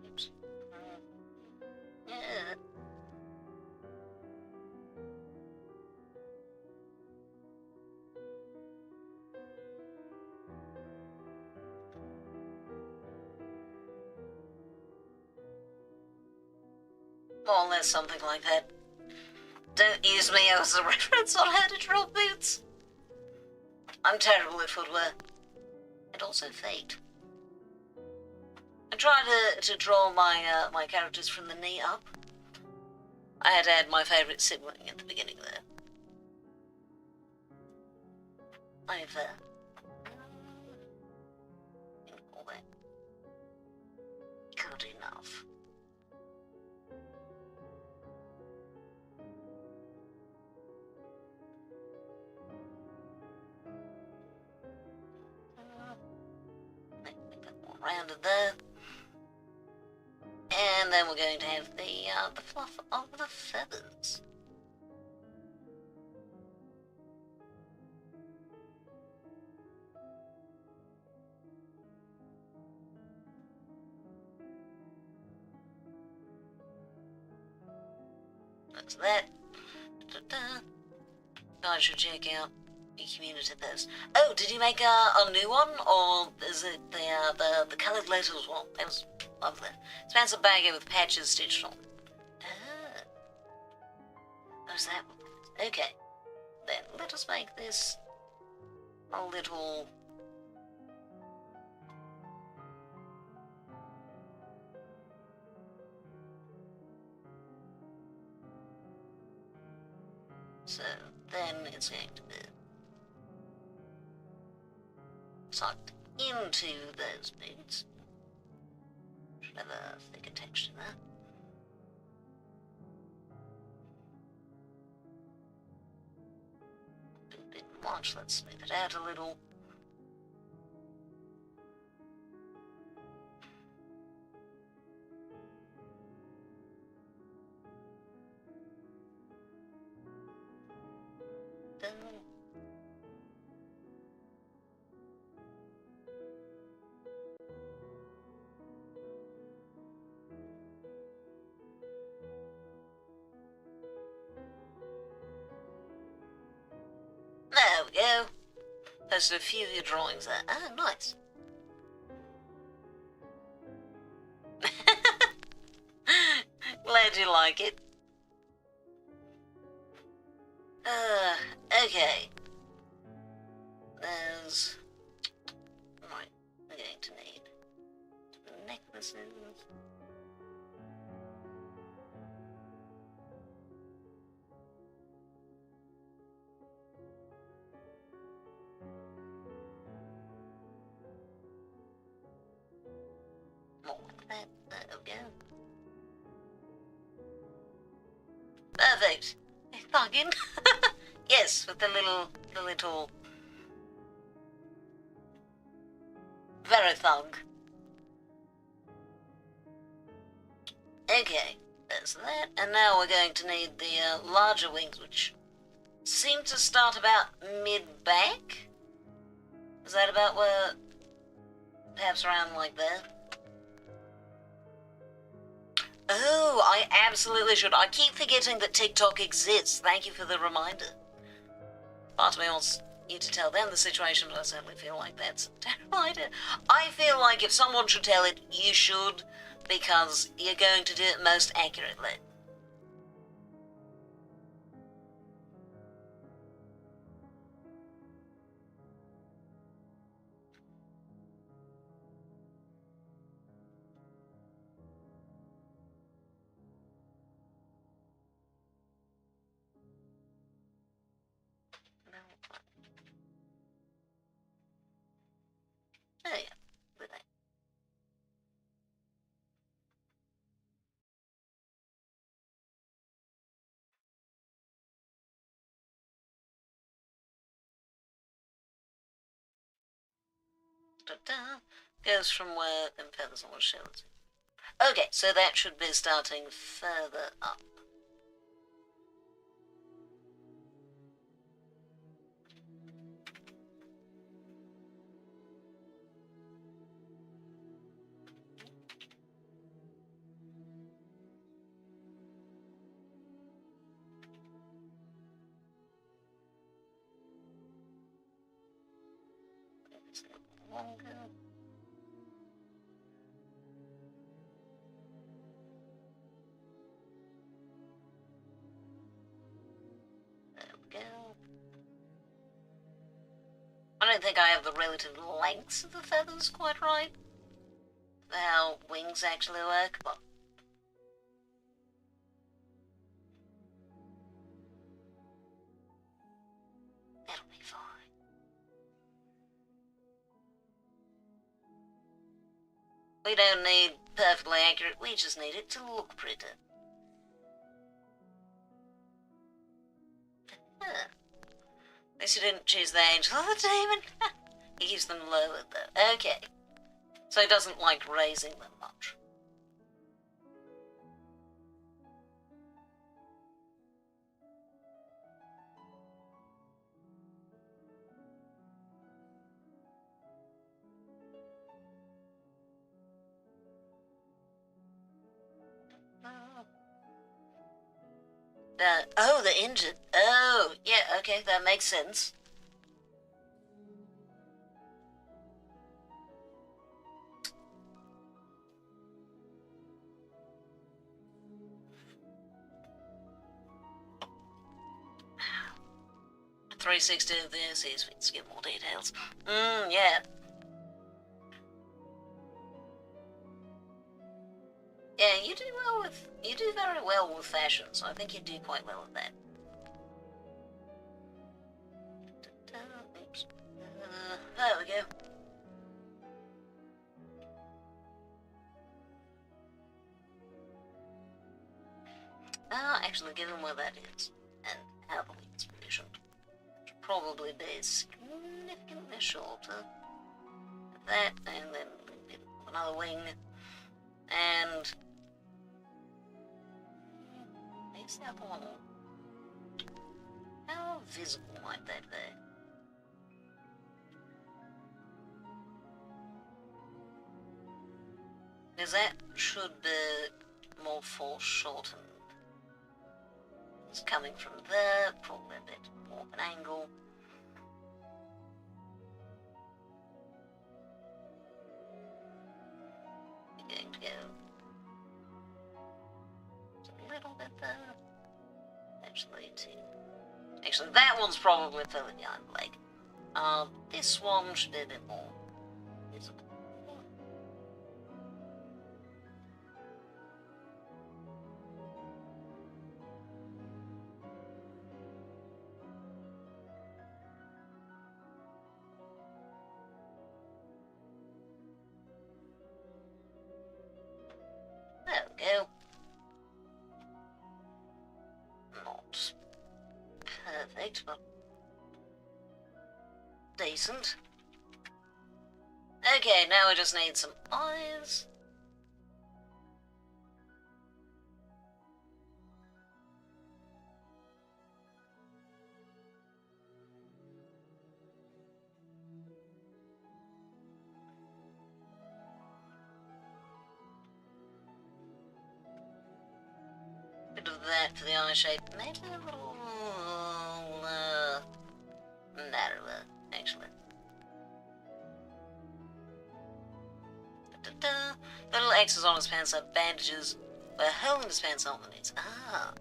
Oops. Yeah. More or less something like that. Don't use me as a reference on how to draw boots. I'm terrible at footwear. And also fate. I try to draw my my characters from the knee up. I had to add my favourite sibling at the beginning there. I've all that good enough. Make that more rounded there. And then we're going to have the fluff of the feathers. That's that. Da-da-da. Guys should check out the community post. Oh, did you make a new one, or is it the coloured letters one? That was lovely. Spencer baggy with patches stitched on. Ah. What's that? Okay. Then let us make this a little. So then it's going to be sucked into those boots. Should have a thicker texture there. much. Let's smooth it out a little. Done. There we go. Posted a few of your drawings there. Ah, nice. Glad you like it. Okay. There's... Right, we're going to need necklaces. More like that. There we go. Perfect. Thugging. Yes, with the little... Very thug. Okay, there's that. And now we're going to need the larger wings, which seem to start about mid-back. Is that about where... Perhaps around like there? Oh, I absolutely should. I keep forgetting that TikTok exists. Thank you for the reminder. Part of me wants you to tell them the situation, but I certainly feel like that's a terrible idea. I feel like if someone should tell it, you should, because you're going to do it most accurately. Oh yeah, with that. Da-da. Goes from where them feathers on the shells. Okay, so that should be starting further up. It's a little longer. There we go. I don't think I have the relative lengths of the feathers quite right. How wings actually work, but it'll be fine. We don't need perfectly accurate, we just need it to look pretty. Huh. At least you didn't choose the angel or the demon. He keeps them lowered though. Okay. So he doesn't like raising them much. Oh, the injured. Oh, yeah, okay, that makes sense. .360 of this is to get more details. Yeah. Yeah, you do very well with fashion, so I think you do quite well with that. Oops. There we go. Actually, given where that is, and how the wing's positioned, probably be significantly shorter. That, and then another wing, and where's the other one? How visible might that be? Because that should be more foreshortened. It's coming from there, probably a bit more of an angle. We're going to go just a little bit there. Actually, that one's probably further behind the leg. This one should be a bit more visible. There we go. Not perfect, but decent. Okay, now we just need some eyes. Bit of that for the eye shape. Maybe a little narrower, actually. Da-da-da. Little X's on his pants are bandages where holding his pants on the knees. Ah.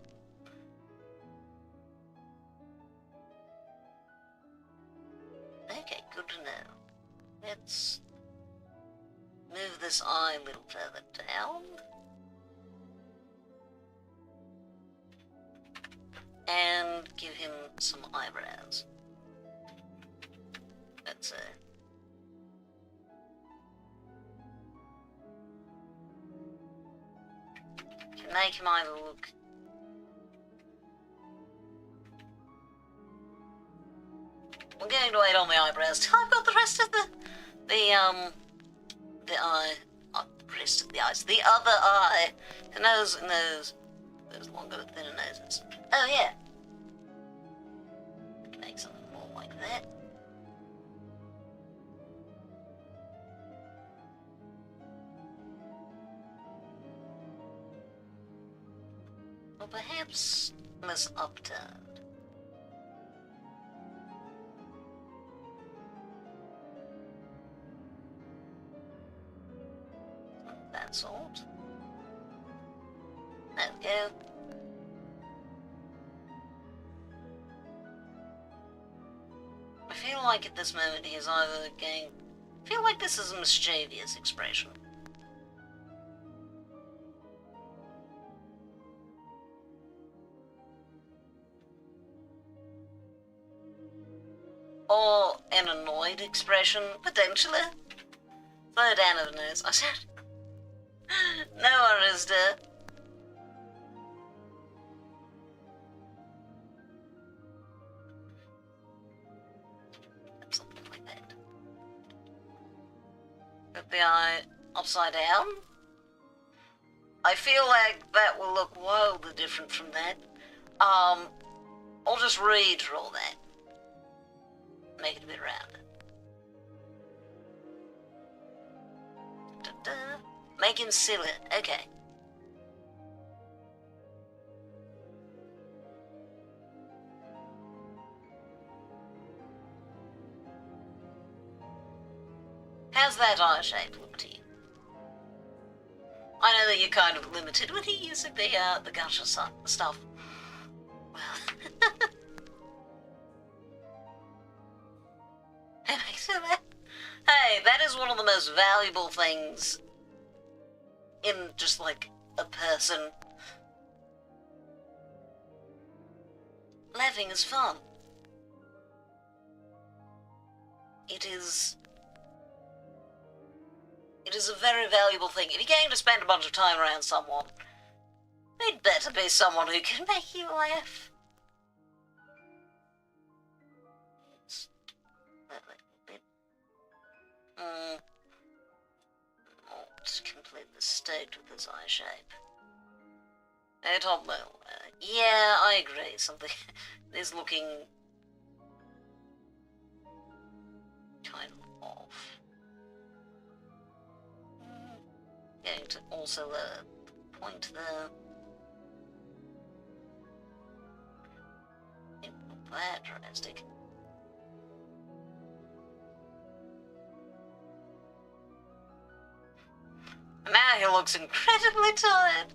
Okay, good to know. Let's move this eye a little further down. And give him some eyebrows. That's can make him either look we're going to wait on the eyebrows till I've got the rest of the eye, the rest of the eyes, the other eye, the nose and those longer, thinner noses. Oh yeah. Make something more like that. Or perhaps less upturned. That sort. There we go. I feel like at this moment he's either going... I feel like this is a mischievous expression. Or an annoyed expression, potentially. Third down of the nose. I said... No worries, dear. Something like that. Put the eye upside down. I feel like that will look wildly different from that. I'll just redraw that. Make it a bit rounder. Da-da. Make him silly. Okay. How's that eye shape look to you? I know that you're kind of limited when you're using the gutter stuff. Well... Hey, that is one of the most valuable things in just like a person. Laughing is fun. It is a very valuable thing. If you're going to spend a bunch of time around someone, they'd better be someone who can make you laugh. Not completely stoked with this eye shape. Hey, Tom, well, yeah, I agree. Something is looking kind of off. Going to also point there. Not that drastic. Now he looks incredibly tired.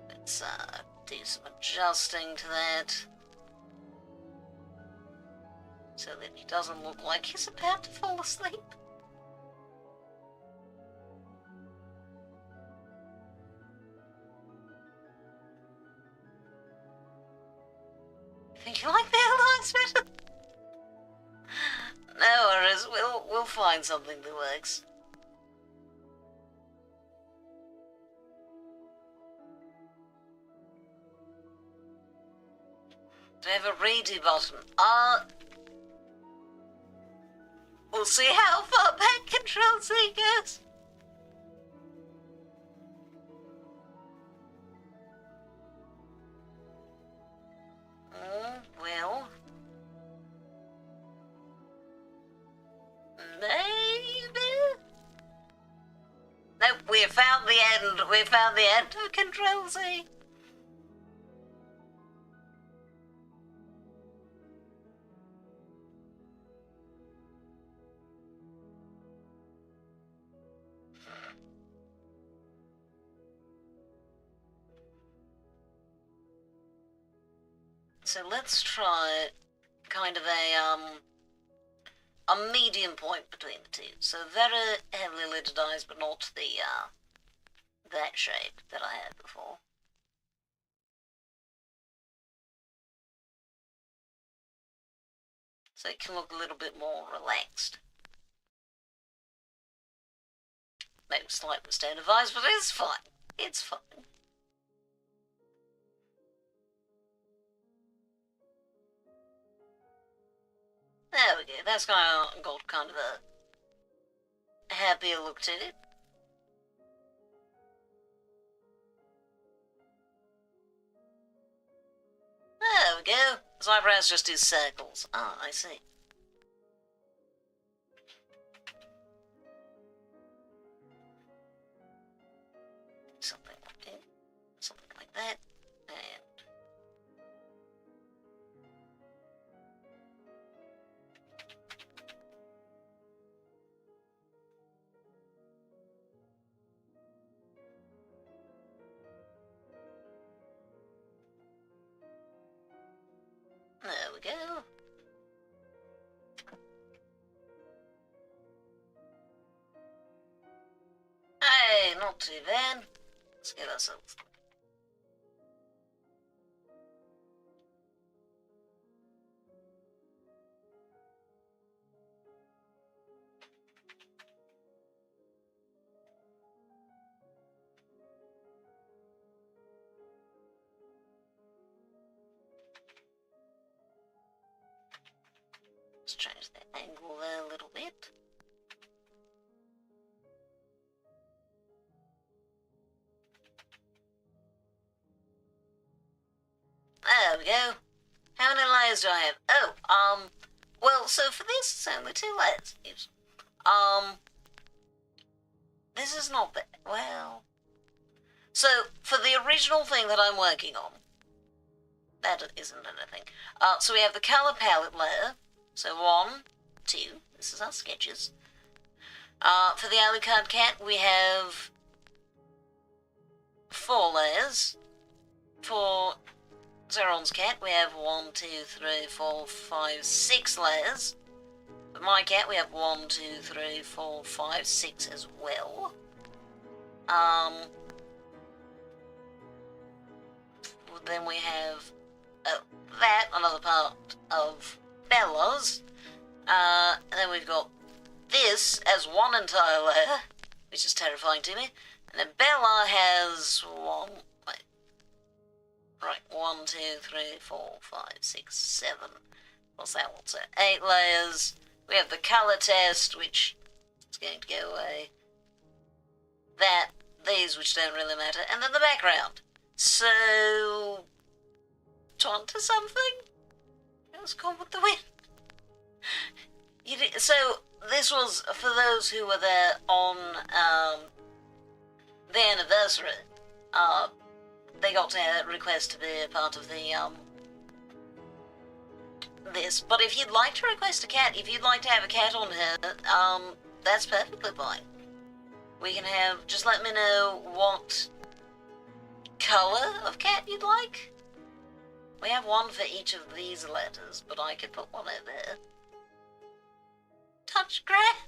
Let's do some adjusting to that. So that he doesn't look like he's about to fall asleep. Think you like the airlines better? No worries, we'll find something that works. Do I have a redo button? We'll see how far back Control C goes. Well, maybe. Nope, we found the end. We found the end of Control C. So let's try kind of a medium point between the two. So very heavily lidded eyes, but not the that shape that I had before. So it can look a little bit more relaxed. Maybe slightly standard eyes, but it's fine. It's fine. There we go. That's got kind of a happier look to it. There we go. His eyebrows just do circles. Ah, I see. Something like that. And there we go. Hey, not too bad. Let's get ourselves. Let's change the angle there a little bit. There we go. How many layers do I have? Oh, well, so for this, it's only 2 layers. Yes. This is not bad. Well, so for the original thing that I'm working on, that isn't anything. So we have the color palette layer. So 1, 2. This is our sketches. For the Alucard cat, we have 4 layers. For Zeron's cat, we have 1, 2, 3, 4, 5, 6 layers. For my cat, we have 1, 2, 3, 4, 5, 6 as well. Then we have that, another part of Bella's. And then we've got this as one entire layer, which is terrifying to me. And then Bella has 1, right, 1, 2, 3, 4, 5, 6, 7. what's that? 8 layers. We have the color test, which is going to go away. These, which don't really matter. And then the background. So, onto something? Let's go with the wind. So, this was for those who were there on the anniversary. They got to request to be a part of the this. But if you'd like to request a cat, if you'd like to have a cat on here, that's perfectly fine. We can have, just let me know what color of cat you'd like. We have one for each of these letters, but I could put one over there. Touch grass?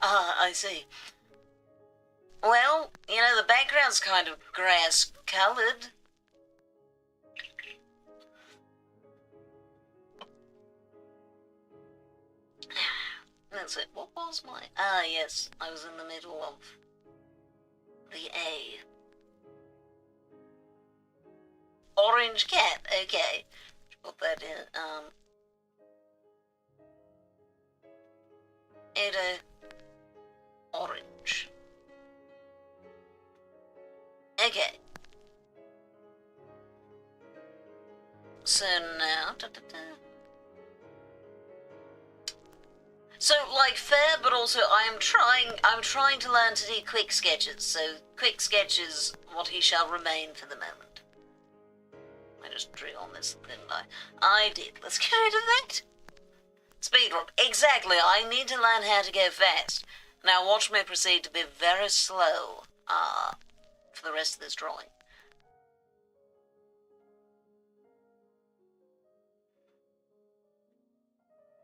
I see. Well, you know, the background's kind of grass-coloured. That's it. What was my... Ah, yes. I was in the middle of the A. Orange cat. Okay. Put that in. Ada. Orange. Okay. So now... So, like, fair, but also I'm trying to learn to do quick sketches, so quick sketches, what he shall remain for the moment. I just drew on this, didn't I? I did. Let's get rid of that. Speedrun. Exactly, I need to learn how to go fast. Now watch me proceed to be very slow, for the rest of this drawing.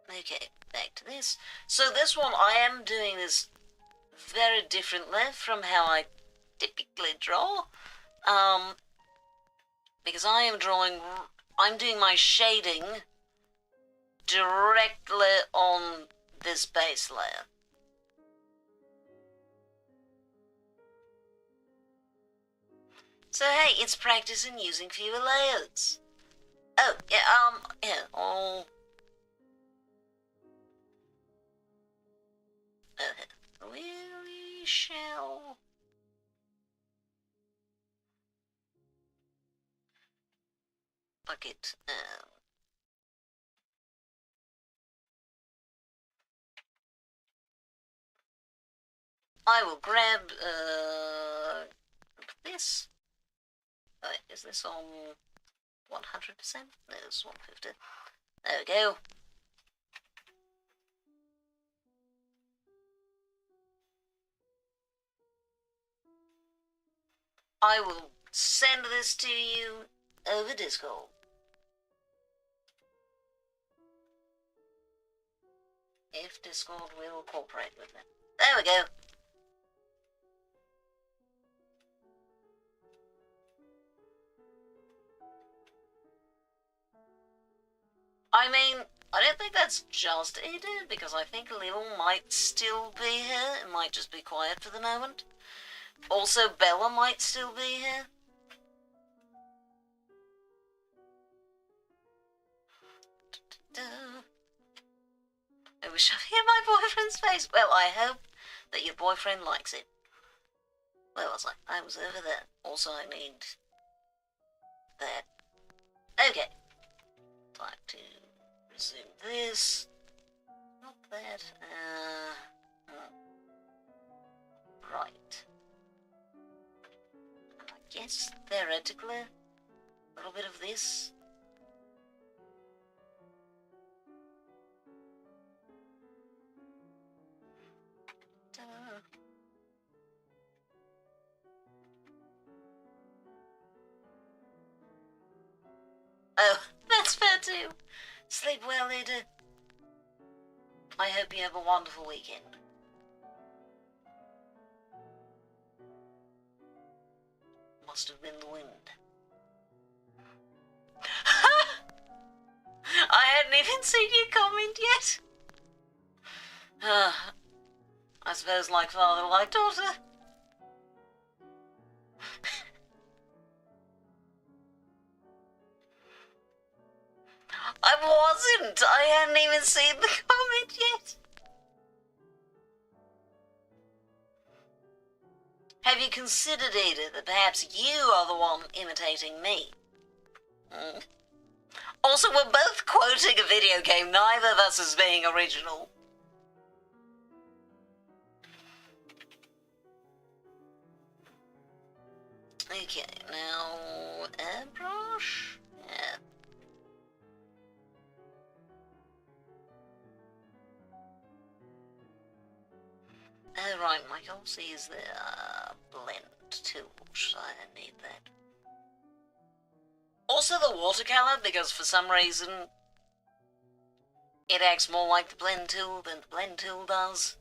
Okay, back to this. So this one, I am doing this very differently from how I typically draw. Because I'm doing my shading directly on this base layer. So hey, it's practicing using fewer layers. Oh, yeah, we shall... Bucket, I will grab, this. Is this on 100%? No, it's 150. There we go. I will send this to you over Discord. If Discord will cooperate with me. There we go. I mean, I don't think that's just Ada, because I think Lil might still be here. It might just be quiet for the moment. Also, Bella might still be here. I wish I hear my boyfriend's face. Well, I hope that your boyfriend likes it. Where was I? I was over there. Also, I need that. Okay. Like to resume this. Not that. Right. And I guess theoretically, a little bit of this. Oh, that's fair too. Sleep well, Ada. I hope you have a wonderful weekend. Must have been the wind. I hadn't even seen you comment yet. I suppose like father, like daughter. I wasn't. I hadn't even seen the comment yet. Have you considered, Ada, that perhaps you are the one imitating me? Also, we're both quoting a video game. Neither of us is being original. Okay, now airbrush. Yeah. Oh, right, my goal is the blend tool. Should I need that? Also the watercolor, because for some reason it acts more like the blend tool than the blend tool does.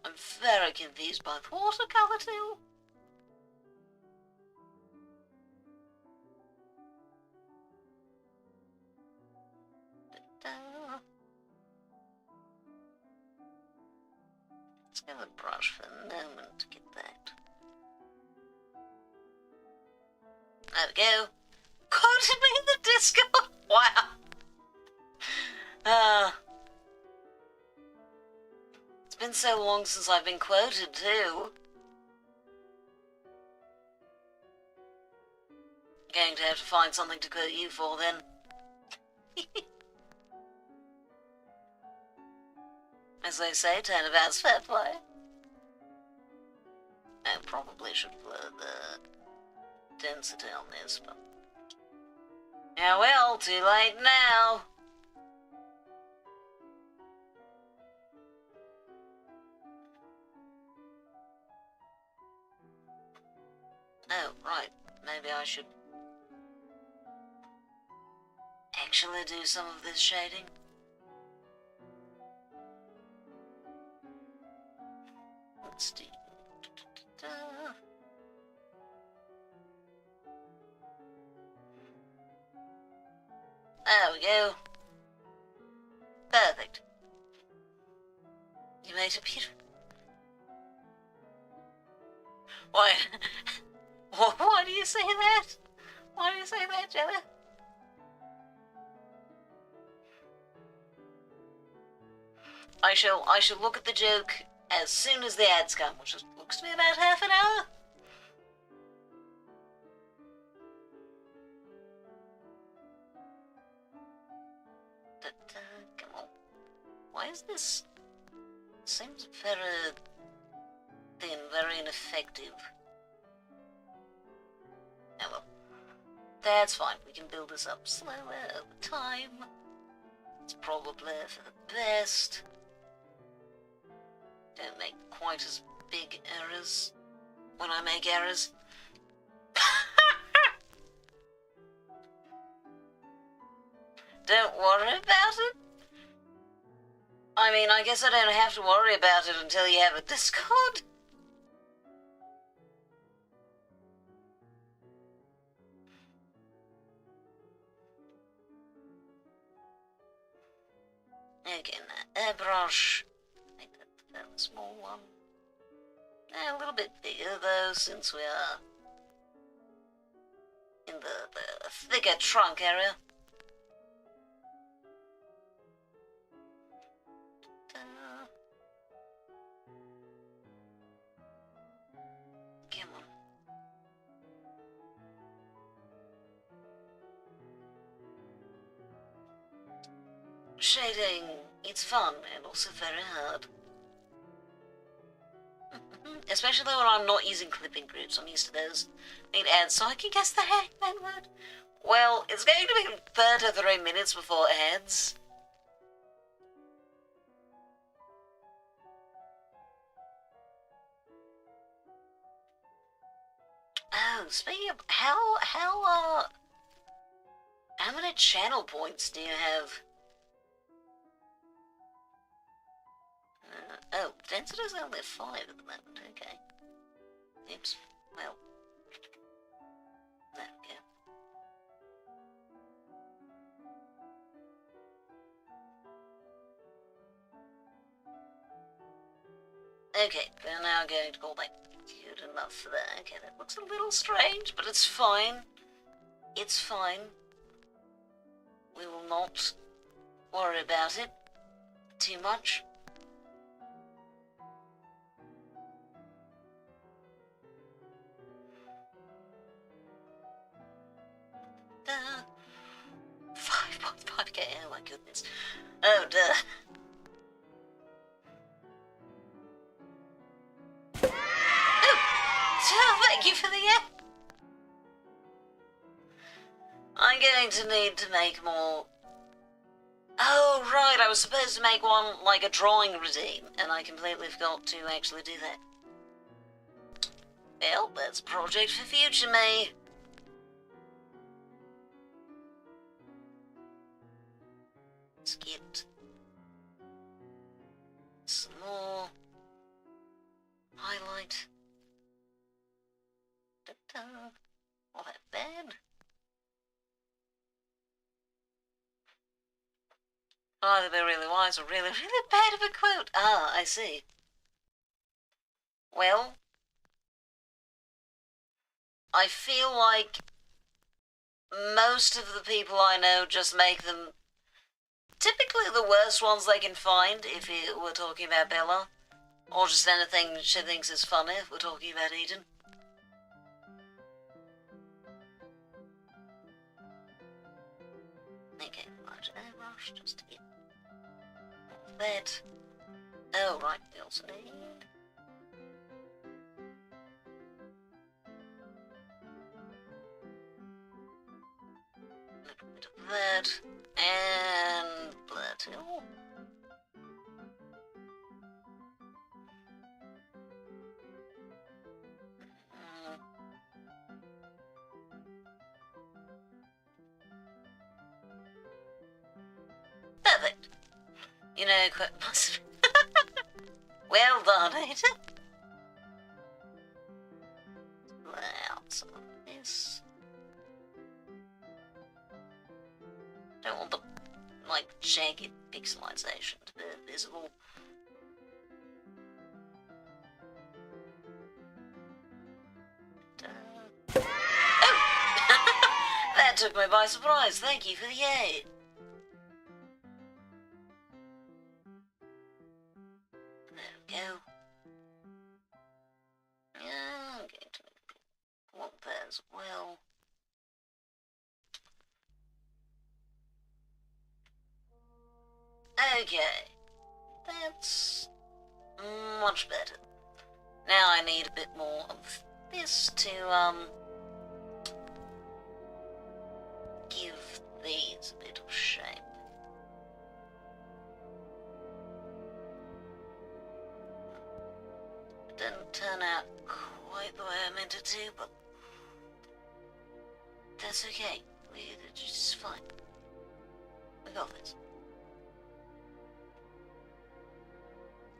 I'm very confused by the watercolor tool. Let's get a brush for a moment to get that. There we go. Quoted me in the Discord. Wow. It's been so long since I've been quoted too. Going to have to find something to quote you for then. As they say, turnabout's fair play. I probably should blur the density on this, but... yeah, well, too late now. Oh, right. Maybe I should actually do some of this shading. Let's do... There we go. Perfect. You made it beautiful. Why? Why do you say that? Why do you say that, Jelly? I shall look at the joke as soon as the ads come, which looks to be about half an hour. Come on. Why is this? Seems very thin, very ineffective. Oh well. That's fine. We can build this up slowly over time. It's probably for the best. Don't make quite as big errors when I make errors. Don't worry about it. I mean, I guess I don't have to worry about it until you have a Discord. Okay, now airbrush. Make that a small one. A little bit bigger though, since we are in the thicker trunk area. Come on. Shading, it's fun and also very hard. Especially when I'm not using clipping groups, I'm used to those. Need ads, so I can guess the hangman word. Well, it's going to be 33 minutes before ads. Oh, speaking of, how many channel points do you have? Oh, density's only 5 at the moment, okay. Oops, well. There we go. Okay, we're now going to call that good enough for that. Okay, that looks a little strange, but it's fine. It's fine. We will not worry about it too much. Duh. 5.5k, oh my goodness. Oh, duh. Oh, thank you for the app. I'm going to need to make more. Oh, right, I was supposed to make one like a drawing routine, and I completely forgot to actually do that. Well, that's a project for future me. Let's get some more highlight. Da-da. Not that bad. Either be really wise or really, really bad of a quote. Ah, I see. Well, I feel like most of the people I know just make them typically the worst ones they can find if we're talking about Bella. Or just anything she thinks is funny if we're talking about Eden. Okay, large airbrush just to get that. Oh, right, we also need a little bit of that and that too. Perfect. You know, quite possibly. Well done, Ada. Out some of this. Don't want the, like, jagged pixelization to be visible. Oh! That took me by surprise. Thank you for the aid. There we go. Yeah, I'm going to want that as well. Okay. That's much better. Now I need a bit more of this to, give these a bit of shape. It didn't turn out quite the way I meant it to, but that's okay. It's just fine. We got this.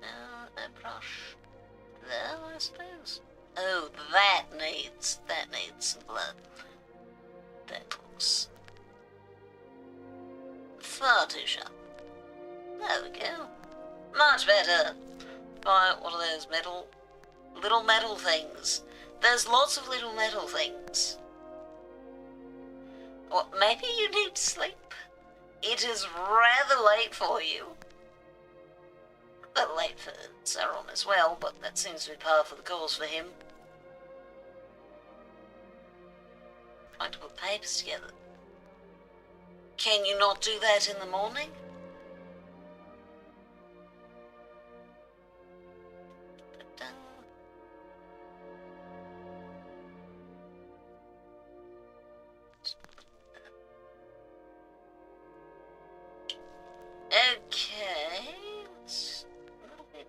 Now a brush. There, I suppose. Oh, that needs some blood. That looks far too sharp. There we go. Much better. Buy one of those little metal things. There's lots of little metal things. Or maybe you need sleep. It is rather late for you. A bit late for Saron as well, but that seems to be par for the course for him. Trying to put papers together. Can you not do that in the morning? Okay, it's a little bit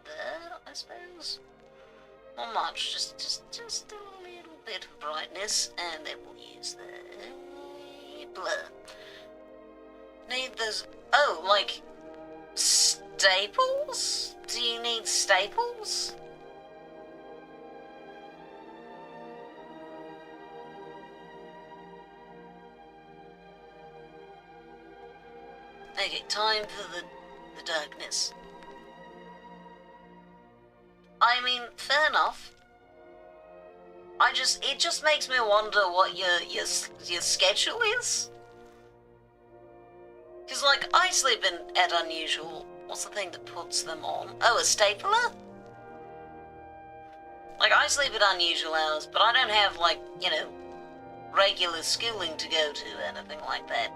there, I suppose. Not much, just a little bit of brightness, and then we'll use the blur. Need those, oh, like, staples? Do you need staples? Okay, time for the darkness. I mean, fair enough. it just makes me wonder what your schedule is. Because, like, I sleep at unusual... What's the thing that puts them on? Oh, a stapler? Like, I sleep at unusual hours, but I don't have, like, you know, regular schooling to go to, anything like that.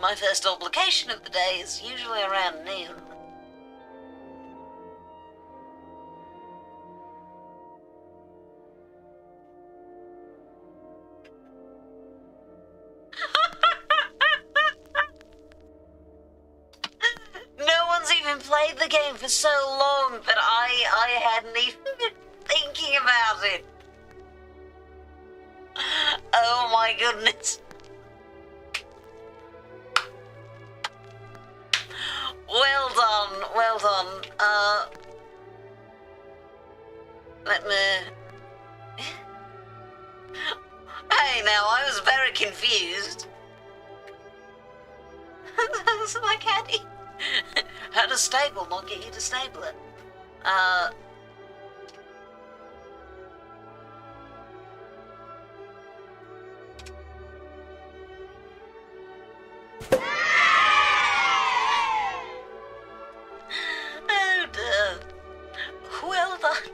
My first obligation of the day is usually around noon. No one's even played the game for so long that I hadn't even been thinking about it. Oh my goodness. Well done, well done. Let me... Hey, now, I was very confused. So like, how to staple, not get you to staple it. Oh dear. Well done.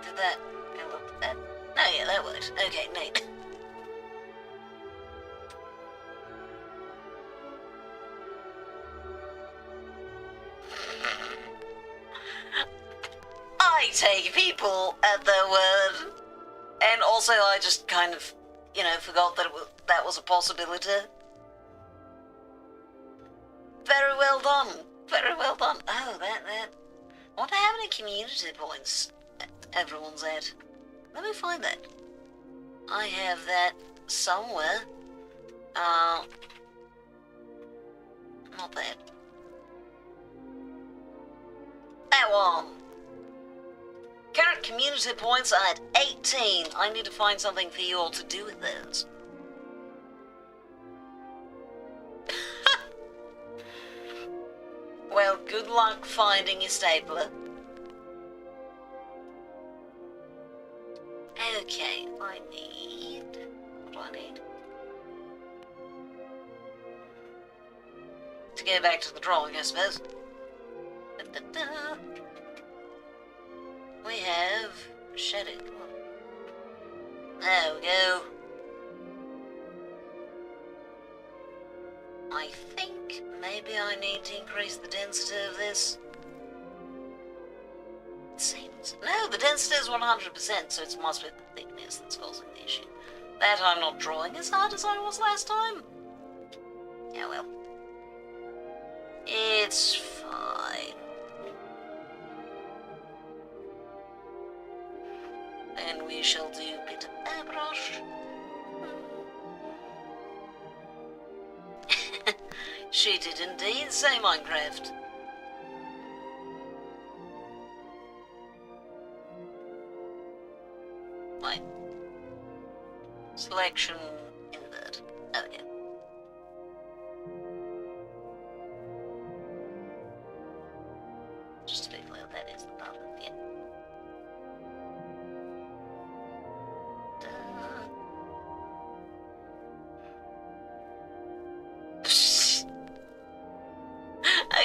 Did that go up there? No, yeah, that worked. Okay, neat. I take people at their word. And also I just kind of, you know, forgot that that was a possibility. Very well done. Very well done. Oh, that. I wonder how many community points everyone's at. Let me find that. I have that somewhere. Not that. That one. Current community points are at 18. I need to find something for you all to do with those. Well, good luck finding your stapler. Okay, I need... What do I need? To go back to the drawing, I suppose. Da-da-da. We have... Shedding. There we go. I think maybe I need to increase the density of this. It seems... No, the density is 100%, so it must be the thickness that's causing the issue. That I'm not drawing as hard as I was last time. Yeah, well. It's fine. And we shall do a bit of airbrush. She did indeed say Minecraft. Right. Selection invert. Okay. Just to be clear, that is the button, yeah.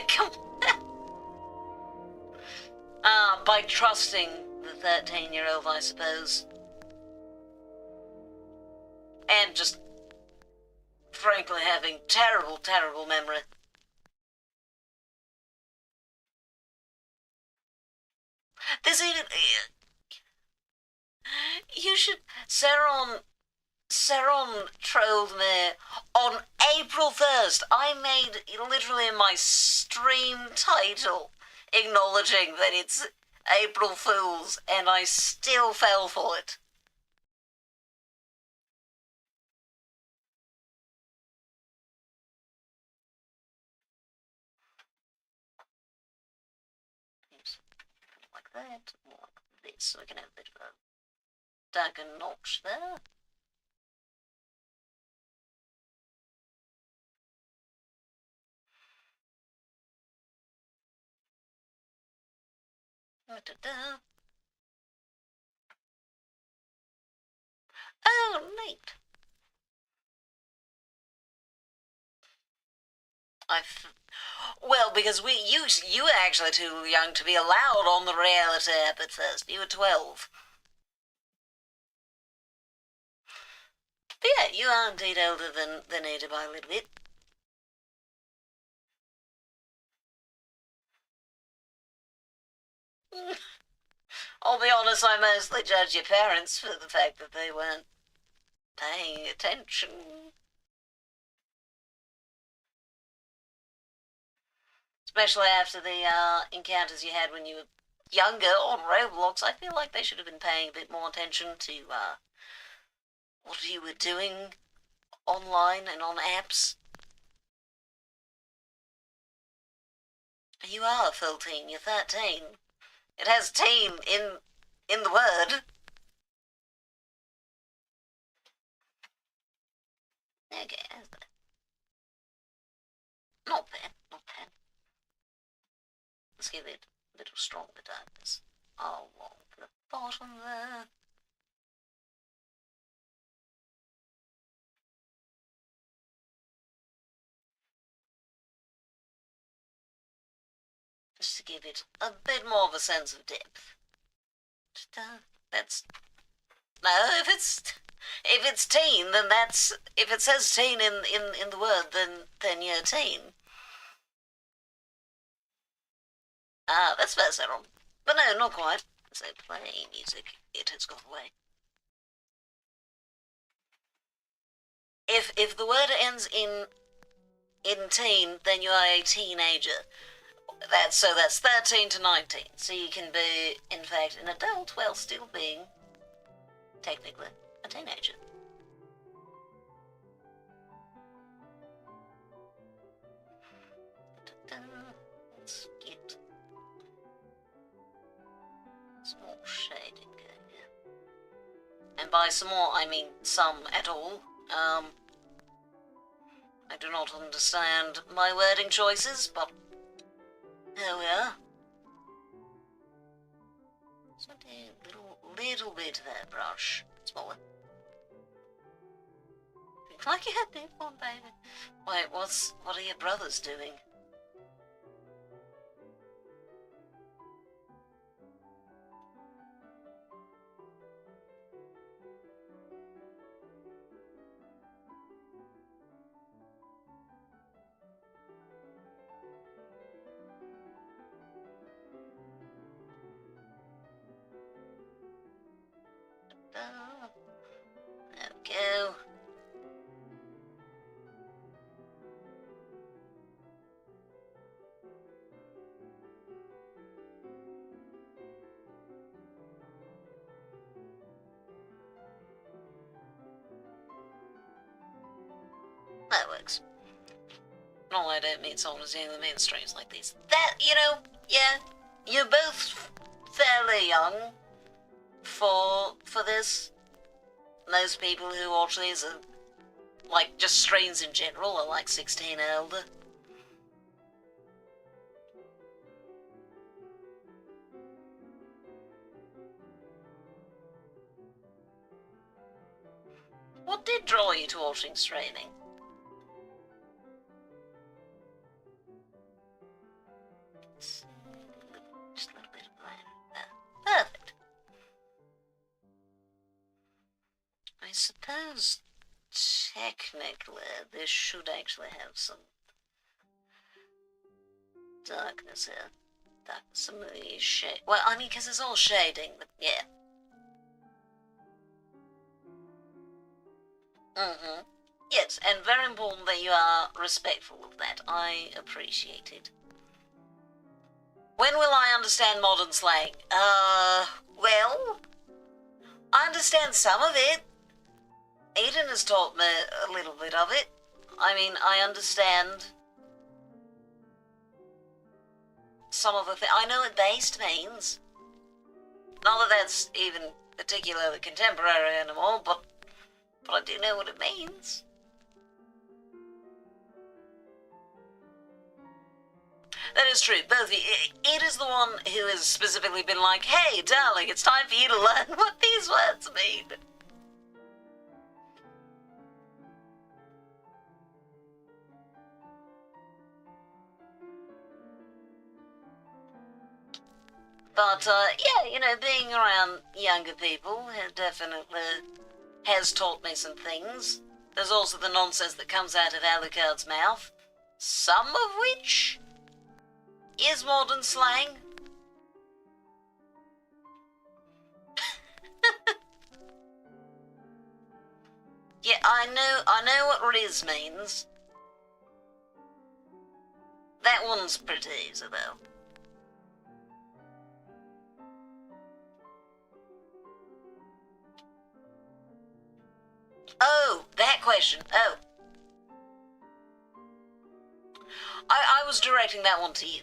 Come on. By trusting the 13-year-old, I suppose. And just, frankly, having terrible, terrible memory. This even... You should... Saron trolled me on April 1st. I made literally my stream title acknowledging that it's April Fool's, and I still fell for it. Oops. Like that, like this, so we can have a bit of a darker notch there. Da-da-da. Oh, neat. Well, because you were actually too young to be allowed on the reality app at first. You were 12. But yeah, you are indeed older than Ada by a little bit. I'll be honest, I mostly judge your parents for the fact that they weren't paying attention. Especially after the encounters you had when you were younger on Roblox, I feel like they should have been paying a bit more attention to what you were doing online and on apps. You are a full teen, you're 13. It has teen in the word. Okay, how's that? Not bad, not bad. Let's give it a little stronger darkness. Along the bottom there. Just to give it a bit more of a sense of depth. That's... No, if it's teen, then that's... If it says teen in the word, then you're teen. Ah, that's better on. But no, not quite. So play music, it has gone away. If the word ends in teen, then you are a teenager. That's 13 to 19. So you can be, in fact, an adult while still being, technically, a teenager. Let's get some more shading going here. And by some more, I mean some at all. I do not understand my wording choices, but here we are. So a little bit of that brush. Smaller. Looks like you had that one, baby. Wait, what are your brothers doing? There we go. That works. No, I don't mean someone who's doing the mainstreams like these. That, yeah, you're both fairly young for this. Most people who watch these are, like, just streams in general are like 16 and older. What did draw you to watching streaming? Just a little bit of blend. Perfect. I suppose technically this should actually have some darkness here. Some of these shade. Well, I mean, because it's all shading, but yeah. Yes, and very important that you are respectful of that. I appreciate it. When will I understand modern slang? Well, I understand some of it. Aiden has taught me a little bit of it. I mean, I understand some of the things. I know what based means. Not that that's even particularly contemporary anymore, but I do know what it means. That is true. Both of you. It is the one who has specifically been like, hey, darling, it's time for you to learn what these words mean. But, yeah, you know, being around younger people has taught me some things. There's also the nonsense that comes out of Alucard's mouth, some of which is modern slang. Yeah, I know what Riz means. That one's pretty easy, though. Oh, that question. Oh. I was directing that one to you.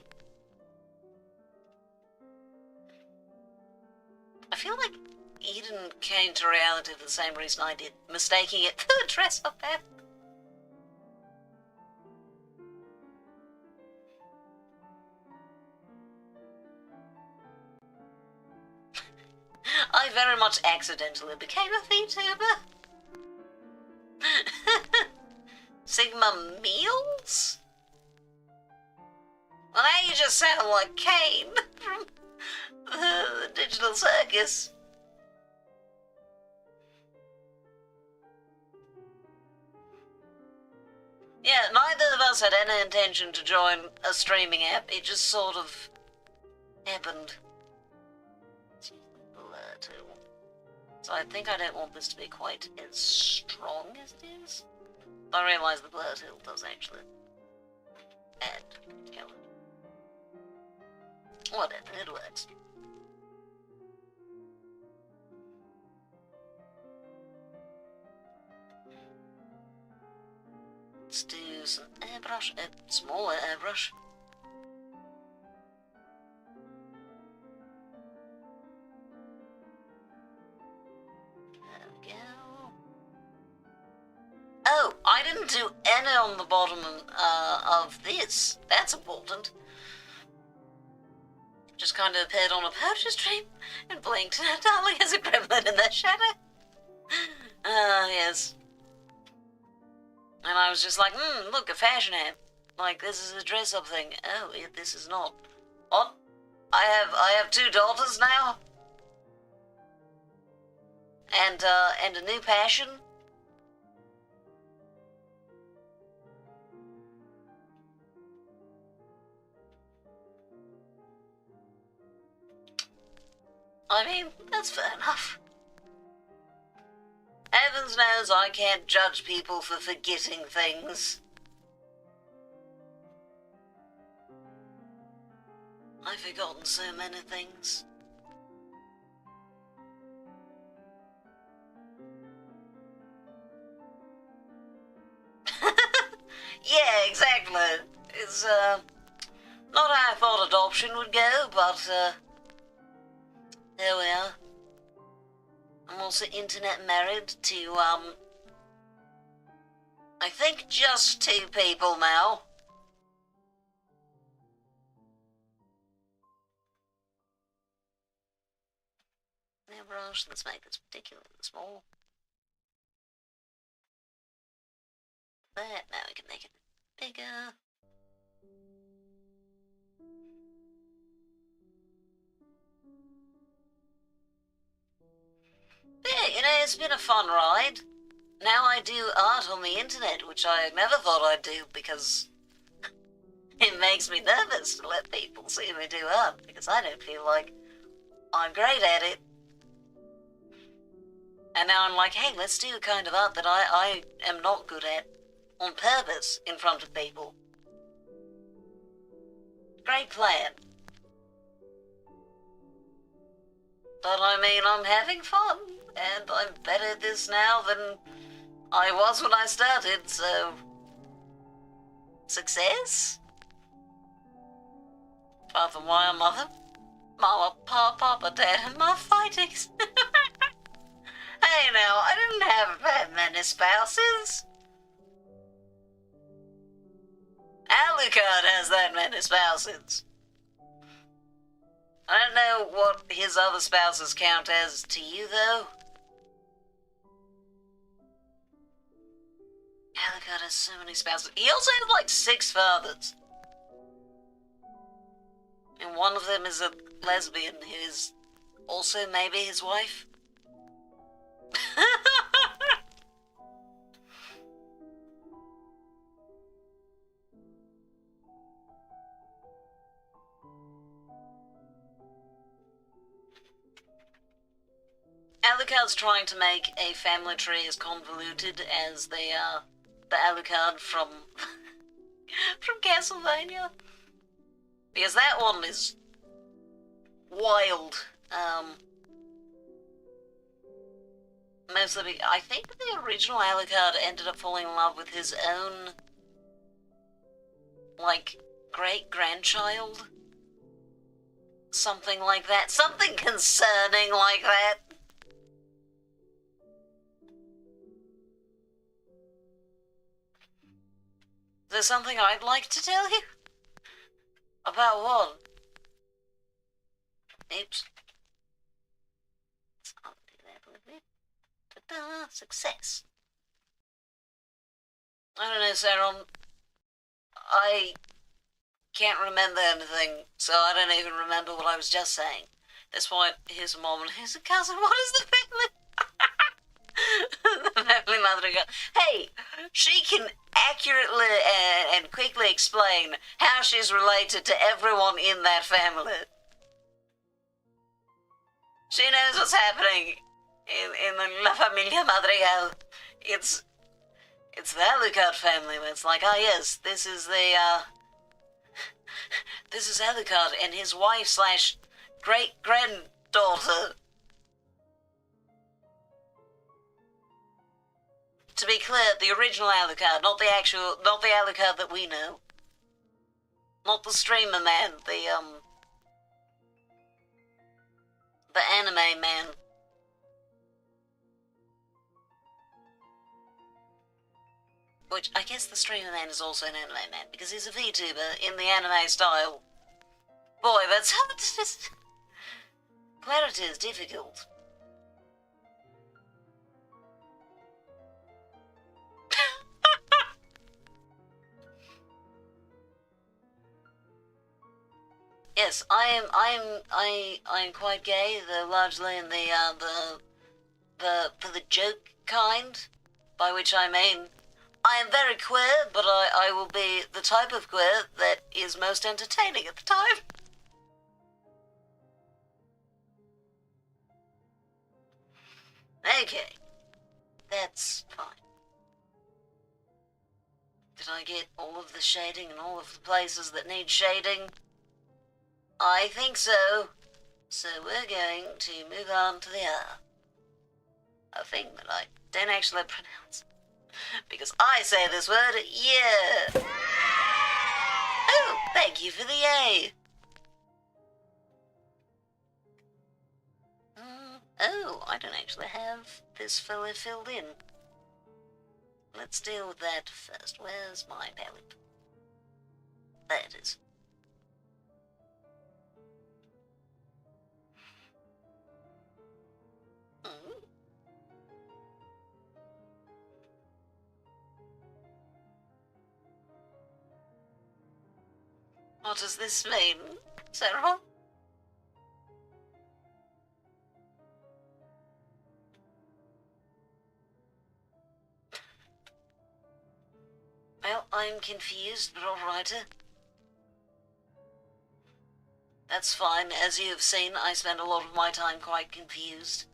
I feel like Eden came to reality for the same reason I did, mistaking it for a dress-up app. I very much accidentally became a VTuber. Sigma Meals? Well, now you just sound like Kane from the Digital Circus. Yeah, neither of us had any intention to join a streaming app. It just sort of happened. So I think I don't want this to be quite as strong as it is. I realise the blur tool does actually add colour. Whatever, it works. Let's do some airbrush, smaller airbrush. There we go. Oh, I didn't do any on the bottom of this. That's important. Just kind of appeared on a purchase stream and blinked, darling, as a gremlin in the shadow. Yes. And I was just like, look, a fashion app. Like, this is a dress-up thing. Oh, this is not. What? I have 2 daughters now? And a new passion? I mean, that's fair enough. Heavens knows I can't judge people for forgetting things. I've forgotten so many things. Yeah, exactly. It's, not how I thought adoption would go, but, there we are. I'm also internet married to, I think just 2 people now. Now, brush, let's make this particularly small. That, now we can make it bigger. Yeah, you know, it's been a fun ride. Now I do art on the internet, which I never thought I'd do because it makes me nervous to let people see me do art because I don't feel like I'm great at it. And now I'm like, hey, let's do a kind of art that I am not good at on purpose in front of people. Great plan. But I mean, I'm having fun, and I'm better at this now than I was when I started, so... Success? Father, why are mother, mama, papa, dad, and my fightings? Hey now, I didn't have that many spouses. Alucard has that many spouses. I don't know what his other spouses count as to you, though. Alucard has so many spouses. He also has like 6 fathers. And one of them is a lesbian who is also maybe his wife. Alucard's trying to make a family tree as convoluted as the Alucard from from Castlevania. Because that one is wild. Mostly, I think the original Alucard ended up falling in love with his own, like, great-grandchild? Something like that. Something concerning like that. Is there something I'd like to tell you? About what? Oops. I'll do that with it. Ta-da! Success. I don't know, Sarah. I can't remember anything, so I don't even remember what I was just saying. At this point, here's a mom and here's a cousin. What is the family? The family mother again. Hey, she can accurately and quickly explain how she's related to everyone in that family. She knows what's happening in the La Familia Madrigal. It's the Alucard family. It's like, ah, yes, this is Alucard and his wife / great-granddaughter. To be clear, the original Alucard, not the Alucard that we know. Not the streamer man, the anime man. Which, I guess the streamer man is also an anime man, because he's a VTuber in the anime style. Boy, that's just... Clarity is difficult. Yes, I'm quite gay, though largely in the joke kind, by which I mean I am very queer, but I will be the type of queer that is most entertaining at the time. Okay, that's fine. Did I get all of the shading and all of the places that need shading? I think so. So we're going to move on to the R. A thing that I don't actually pronounce. Because I say this word, yeah. Oh, thank you for the A. Oh, I don't actually have this fella filled in. Let's deal with that first. Where's my palette? There it is. What does this mean, Sarah? Well, I'm confused, but alright. That's fine. As you have seen, I spend a lot of my time quite confused.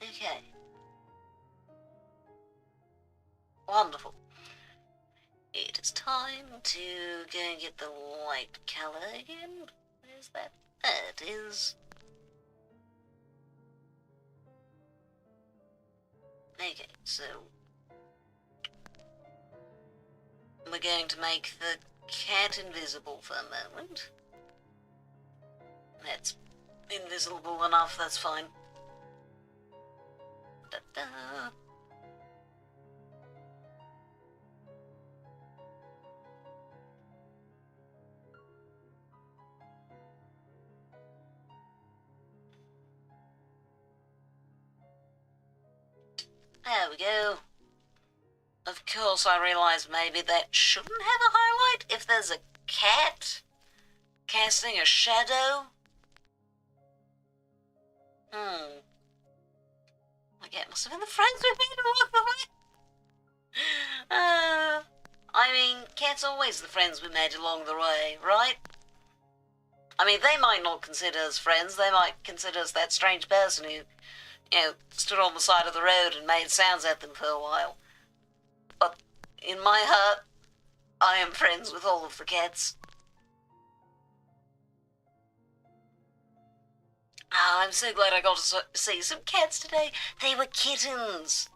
Okay. Wonderful. It is time to go and get the light colour again. Where's that? There it is. Okay, so we're going to make the cat invisible for a moment. That's invisible enough, that's fine. Da-da-da. There we go. Of course, I realise maybe that shouldn't have a highlight if there's a cat casting a shadow. The cat must have been the friends we made along the way. I mean, cats are always the friends we made along the way, right? I mean, they might not consider us friends. They might consider us that strange person who, stood on the side of the road and made sounds at them for a while. But in my heart, I am friends with all of the cats. Oh, I'm so glad I got to see some cats today. They were kittens.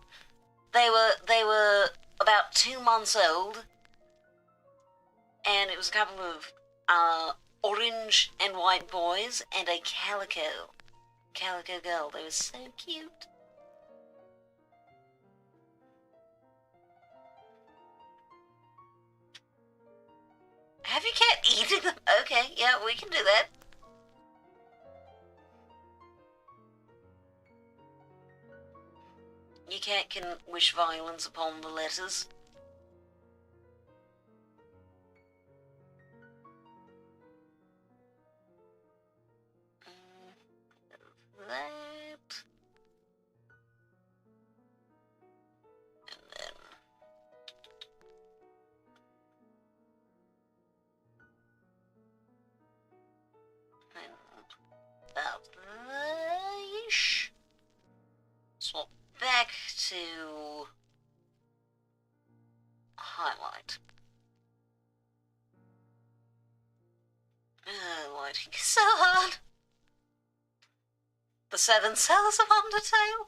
They were about 2 months old, and it was a couple of orange and white boys and a calico girl. They were so cute. Have your cat eating them? Okay, yeah, we can do that. Your cat can wish violence upon the letters. That. And then about there-ish. Swap back to highlight. Lighting is so hard. The 7 cells of Undertale?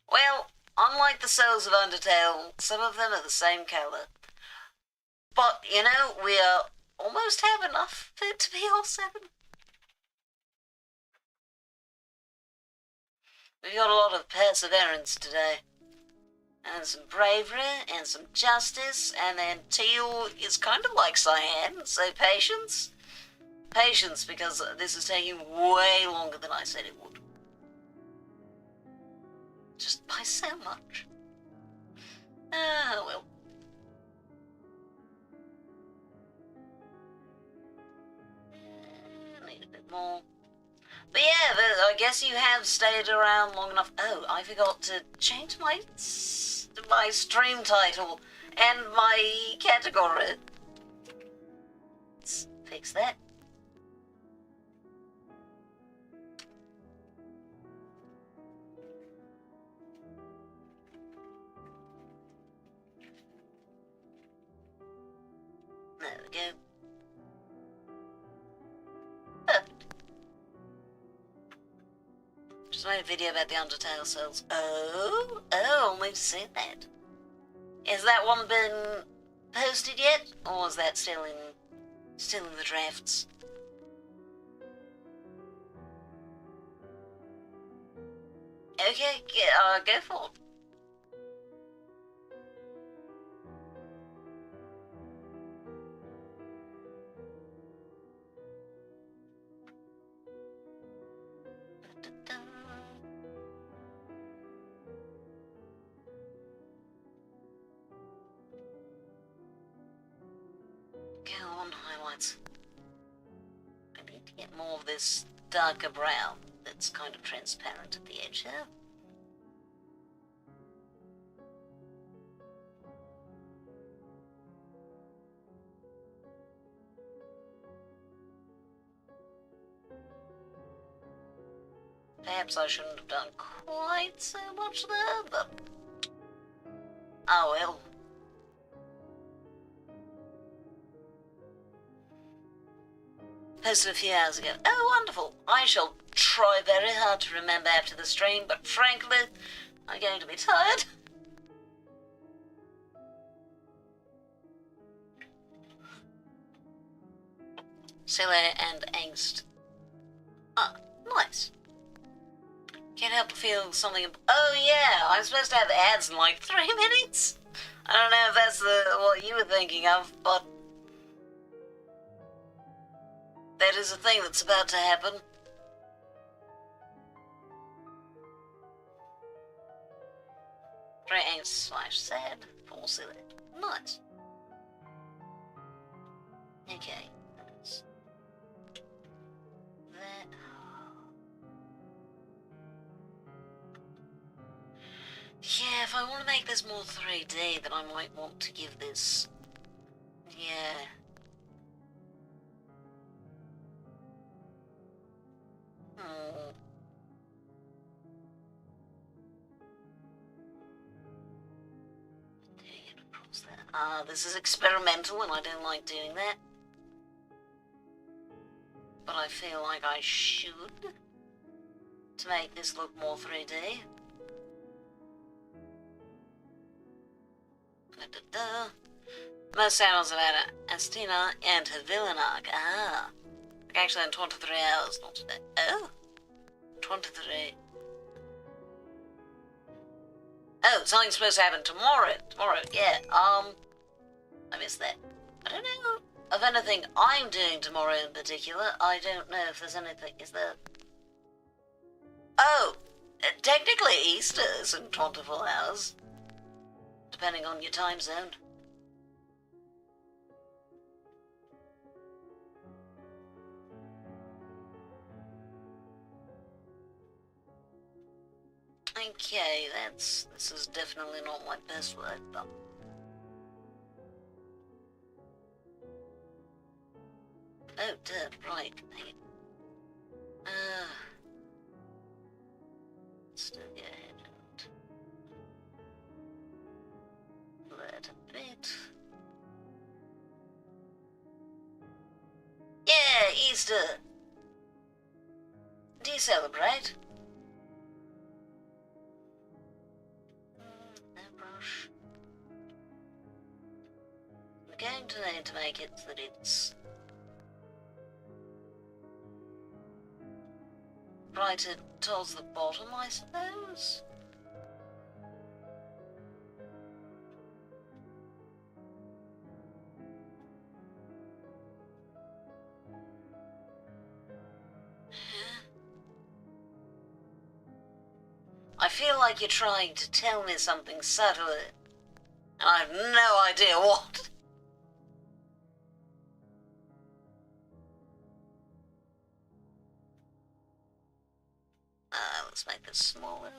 Well, unlike the cells of Undertale, some of them are the same colour. But, we almost have enough for it to be all 7. We've got a lot of perseverance today. And some bravery, and some justice, and then teal is kind of like cyan, so patience. Patience, because this is taking way longer than I said it would. Just by so much. Well. Need a bit more. But yeah, I guess you have stayed around long enough. Oh, I forgot to change my stream title and my category. Let's fix that. There we go. Perfect. Just made a video about the Undertale cells. Oh, we've seen that. Has that one been posted yet, or is that still in the drafts? Okay, go for it. Go on, highlights. I need to get more of this darker brown that's kind of transparent at the edge here. Perhaps I shouldn't have done quite so much there, but oh well. Posted a few hours ago. Oh, wonderful. I shall try very hard to remember after the stream, but frankly, I'm going to be tired. Silly and angst. Ah, nice. Can't help but feel something. Oh yeah, I'm supposed to have ads in like 3 minutes. I don't know if that's what you were thinking of, but that is a thing that's about to happen. Very anxious / sad. Full silly. Nice. Okay. That's that. Yeah, if I want to make this more 3D, then I might want to give this... Yeah. This is experimental and I don't like doing that. But I feel like I should to make this look more 3D. Most sounds about Astina and her villain arc. Actually in 23 hours, not today. Oh! 23. Oh, something's supposed to happen tomorrow. Tomorrow, yeah. I missed that. I don't know of anything I'm doing tomorrow in particular. I don't know if there's anything. Is there? Oh! Technically Easter is in 24 hours. Depending on your time zone. Okay, this is definitely not my best work, but... Oh, dirt, right. Still go ahead and... let a bit... Yeah, Easter! Do you celebrate? No brush. We're going to need to make it so that it's brighter towards the bottom, I suppose. I feel like you're trying to tell me something subtle, and I have no idea what. Let's make this smaller.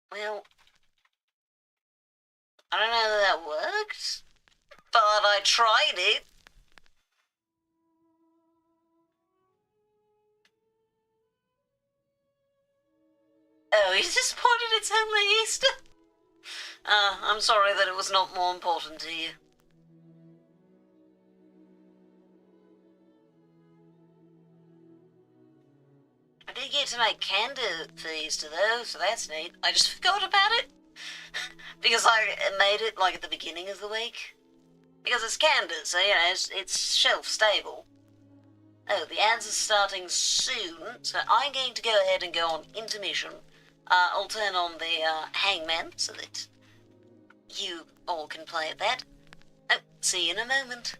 Well, I don't know that that worked, but I tried it. Oh, you disappointed it's only Easter? I'm sorry that it was not more important to you. I did get to make candy for Easter though, so that's neat. I just forgot about it. Because I made it like at the beginning of the week. Because it's candy, so you know, it's shelf stable. Oh, the ads are starting soon, so I'm going to go ahead and go on intermission. I'll turn on the hangman so that you all can play at that. Oh, see you in a moment.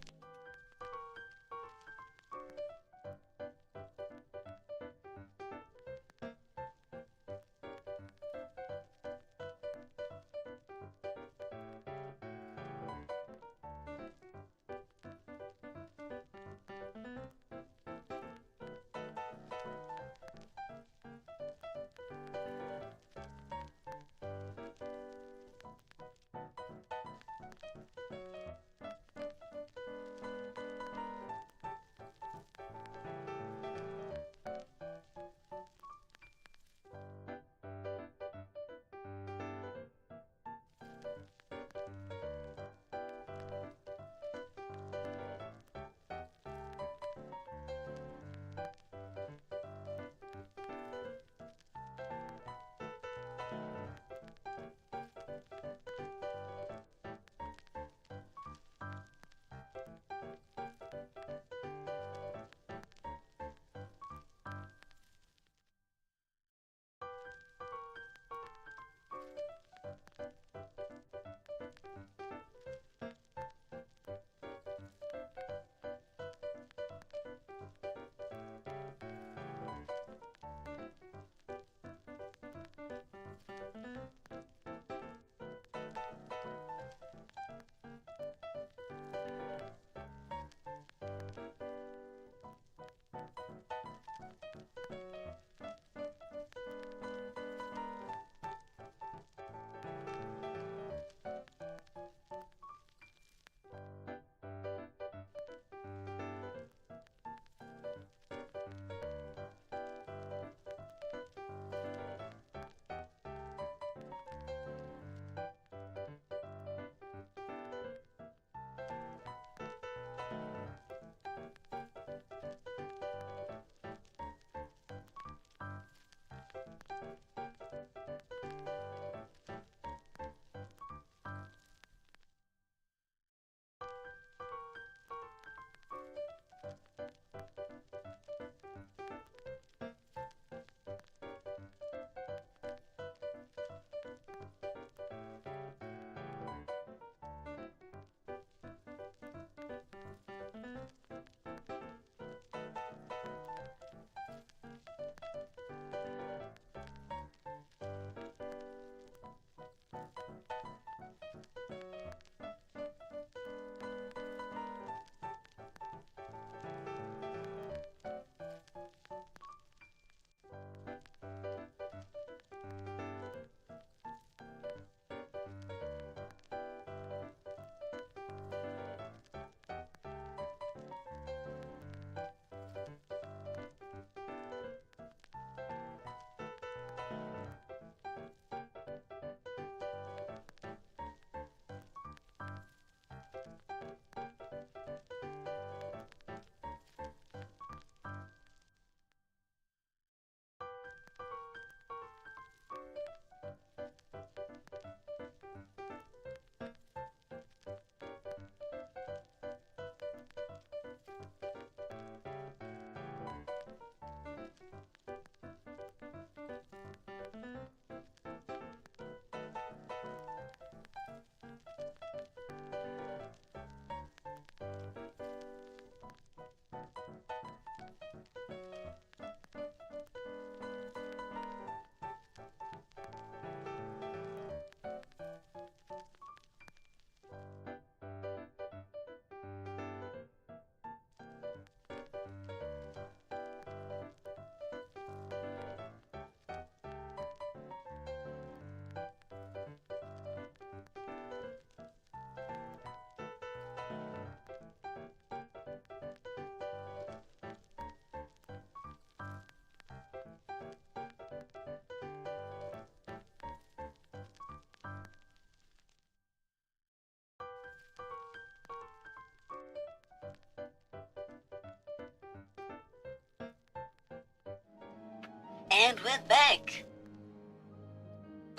And we're back.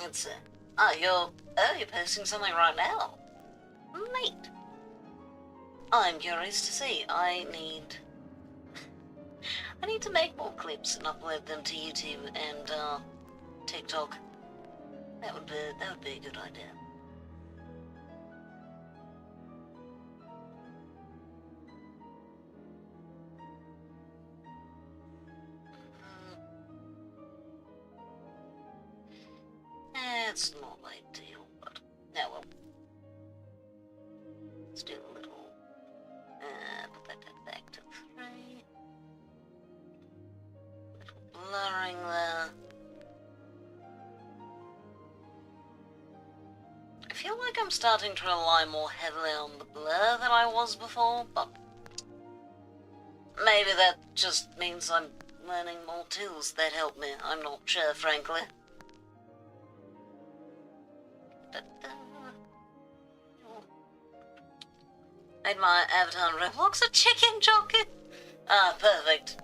Let's you're posting something right now. Neat. I'm curious to see. I need to make more clips and upload them to YouTube and TikTok. That would be a good idea. It's not ideal, but no, well. Let's do a little. Put that back to 3. Little blurring there. I feel like I'm starting to rely more heavily on the blur than I was before, but maybe that just means I'm learning more tools that help me. I'm not sure, frankly. Made my avatar in Roblox a chicken jockey. Ah, perfect.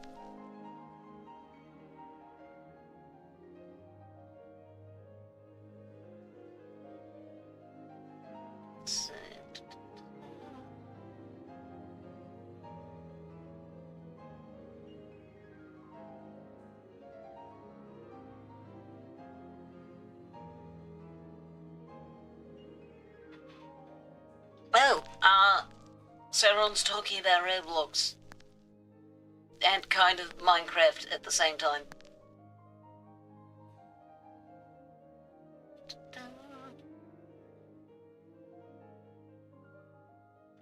So, so everyone's talking about Roblox and kind of Minecraft at the same time.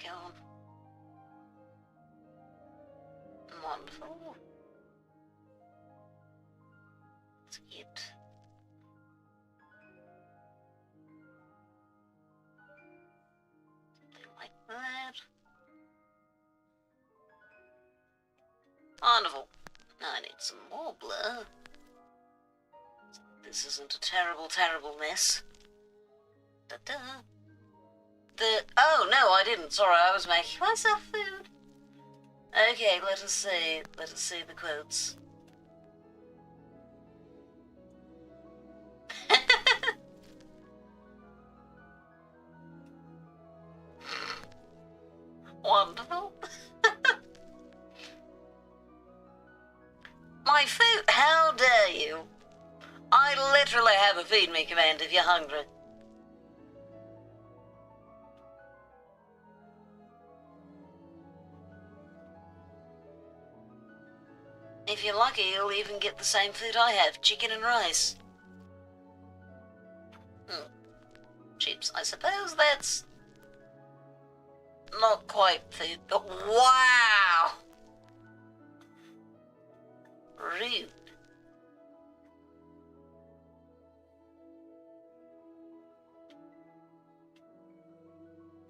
Go on. Wonderful. Let's get something like that. Wonderful. Now I need some more blur. This isn't a terrible, terrible mess. Da-da. Oh, no, I didn't. Sorry, I was making myself food. Okay, let us see. Let us see the quotes. Wonderful. My food? How dare you? I literally have a feed me command if you're hungry. If you're lucky, you'll even get the same food I have, chicken and rice. Chips, I suppose that's not quite food, but wow! Rude.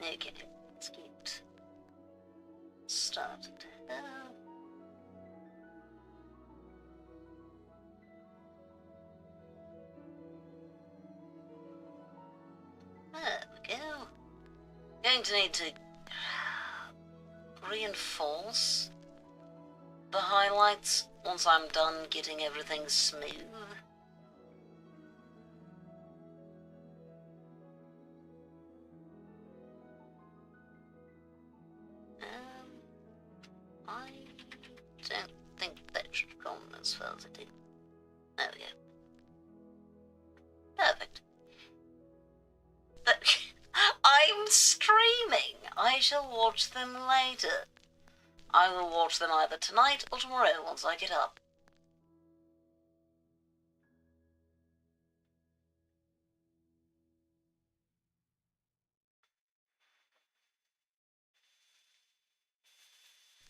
Okay, let's get started. There we go. Going to need to reinforce the highlights once I'm done getting everything smooth. I don't think that should have gone as far as it did. There we go. Perfect. I'm streaming! I shall watch them later. I will watch them either tonight or tomorrow once I get up.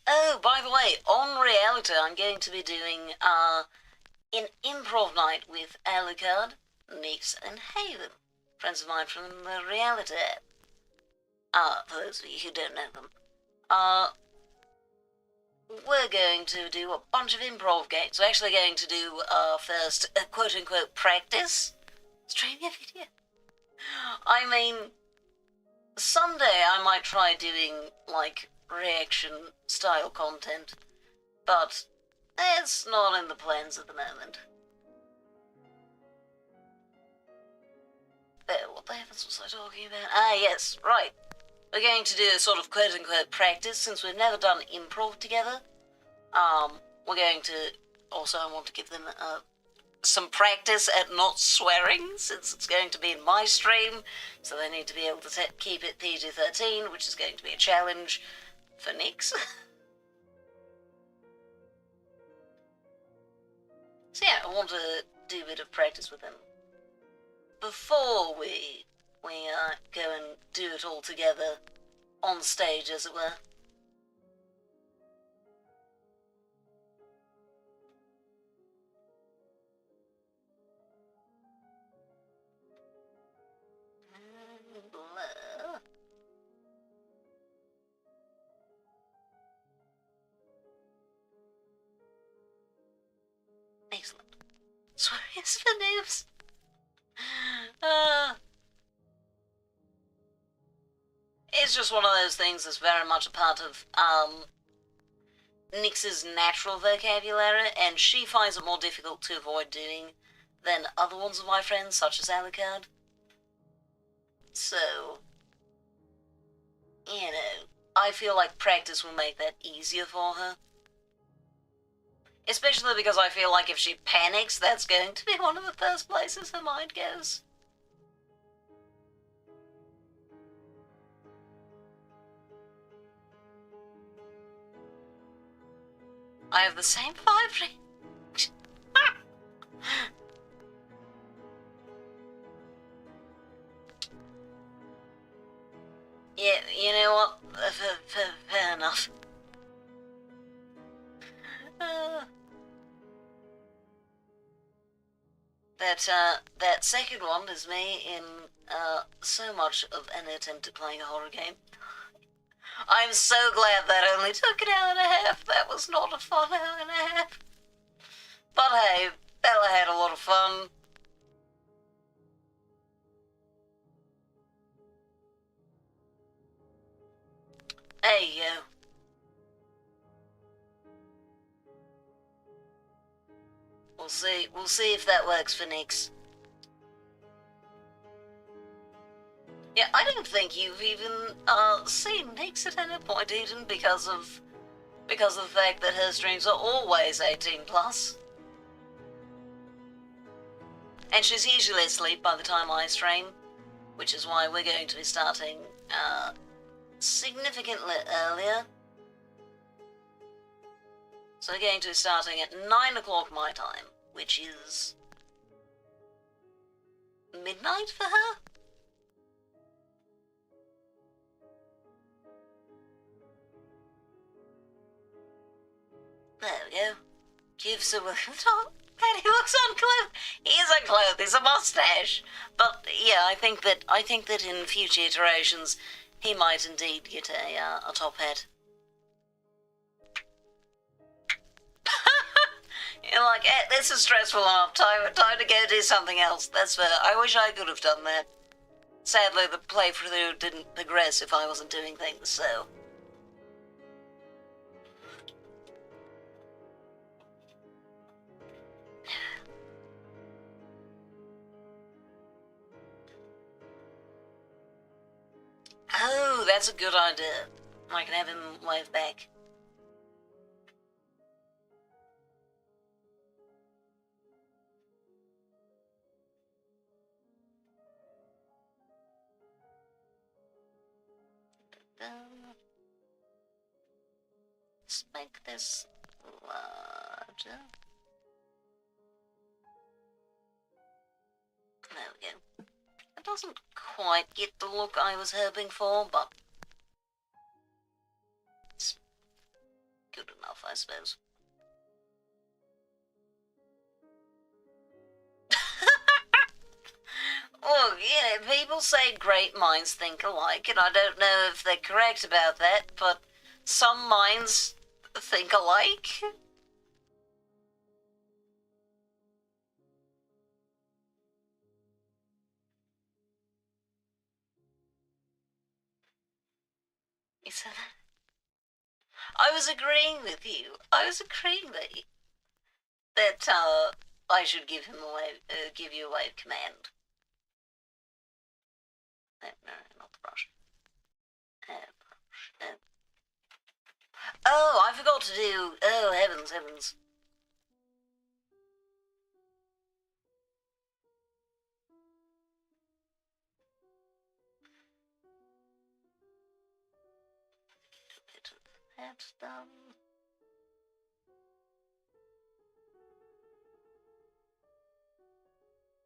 Oh, by the way, on Reality I'm going to be doing an improv night with Alucard, Nix and Haven, friends of mine from the Reality app. For those of you who don't know them. We're going to do a bunch of improv games. We're actually going to do first quote-unquote practice. Streaming a video. I mean, someday I might try doing, like, reaction-style content, but it's not in the plans at the moment. what the heavens was I talking about? Ah, yes, right. We're going to do a sort of quote-unquote practice, since we've never done improv together. We're going to... Also, I want to give them some practice at not swearing, since it's going to be in my stream, so they need to be able to keep it PG-13, which is going to be a challenge for Nix. So yeah, I want to do a bit of practice with them before we go and do it all together on stage, as it were. Excellent. Sorry, it's for noobs. It's just one of those things that's very much a part of Nix's natural vocabulary, and she finds it more difficult to avoid doing than other ones of my friends, such as Alucard. So, you know, I feel like practice will make that easier for her. Especially because I feel like if she panics, that's going to be one of the first places her mind goes. I have the same vibe range. Yeah, you know what? Fair enough. That second one is me in so much of an attempt at playing a horror game. I'm so glad that only took an hour and a half. That was not a fun hour and a half. But hey, Bella had a lot of fun. There you go. We'll see if that works for Nix. Yeah, I don't think you've even seen Nix at any point, even because of the fact that her streams are always 18+. And she's usually asleep by the time I stream, which is why we're going to be starting significantly earlier. So we're going to be starting at 9 o'clock my time, which is midnight for her? There we go. Gives her a top. And he looks unclothed. He is unclothed. He's a mustache. But yeah, I think that in future iterations, he might indeed get a top hat. You're like, this is stressful enough. Time to go do something else. That's fair. I wish I could have done that. Sadly, the playthrough didn't progress if I wasn't doing things, so. Oh, that's a good idea. I can have him wave back. Let's make this larger. There we go. It doesn't quite get the look I was hoping for, but it's good enough, I suppose. Well, you know, people say great minds think alike, and I don't know if they're correct about that, but some minds think alike. I was agreeing with you. I was agreeing that I should give him give you a wave command. No, not the brush. Oh, I forgot to do... Oh, heavens, heavens. That's done.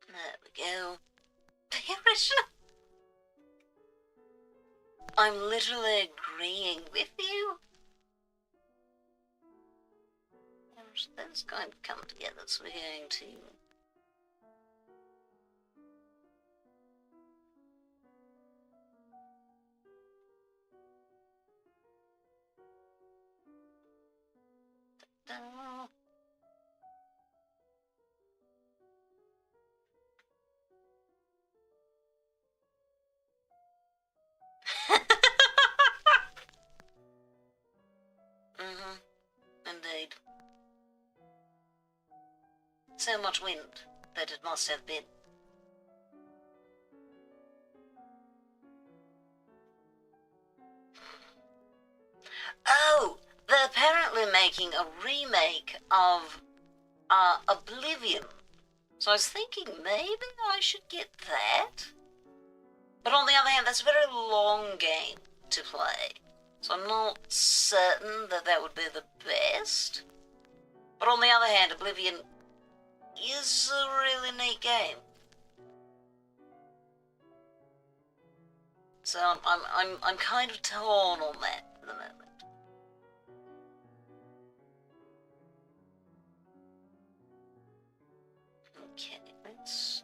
There we go. The original. I'm literally agreeing with you. Those going to come together, so we're going to... Da-da. Indeed. So much wind that it must have been. Oh, they're apparently making a remake of Oblivion. So I was thinking maybe I should get that. But on the other hand, that's a very long game to play. So I'm not certain that that would be the best. But on the other hand, Oblivion is a really neat game. So I'm kind of torn on that at the moment. Okay, let's...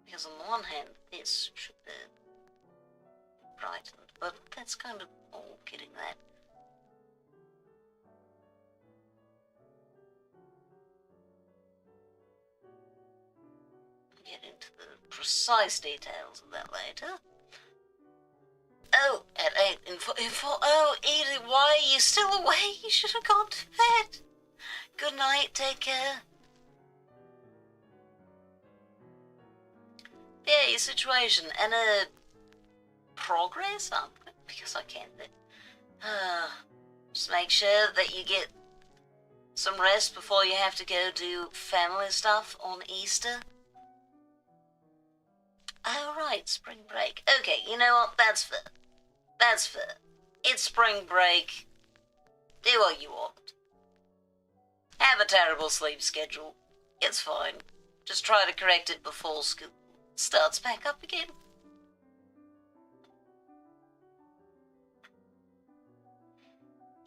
Because on the one hand, this should be brightened, but that's kind of all getting that. Get into the precise details of that later. Oh, at 8 in 4, oh, Edith, why are you still awake? You should have gone to bed. Good night, take care. Yeah, your situation, and progress up, because I can't do. Just make sure that you get some rest before you have to go do family stuff on Easter. Oh, right, spring break. Okay, you know what? That's fair. That's fair. It's spring break. Do what you want. Have a terrible sleep schedule. It's fine. Just try to correct it before school starts back up again.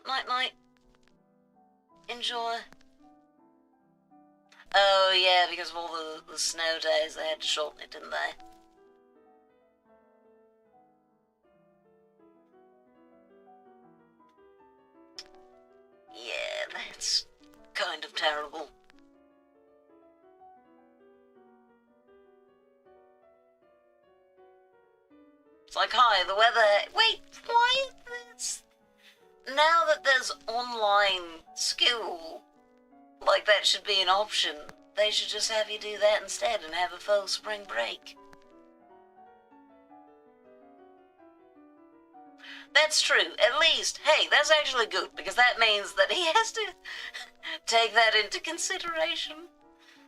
Night-night. Enjoy. Oh, yeah, because of all the snow days, they had to shorten it, didn't they? Yeah, that's kind of terrible. It's like, hi, the weather... Wait, why? Now that there's online school, like that should be an option. They should just have you do that instead and have a full spring break. That's true. At least, hey, that's actually good, because that means that he has to take that into consideration.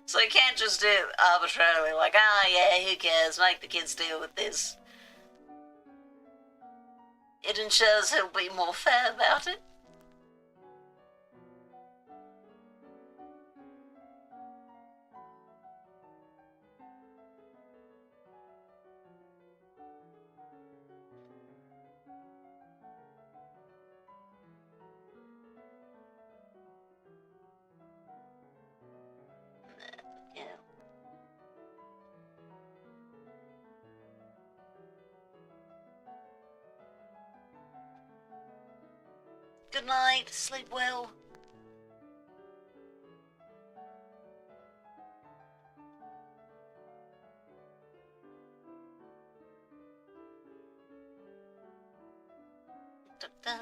So he can't just do it arbitrarily, like, yeah, who cares, make the kids deal with this. It ensures he'll be more fair about it. Yeah. Good night, sleep well. Da-da.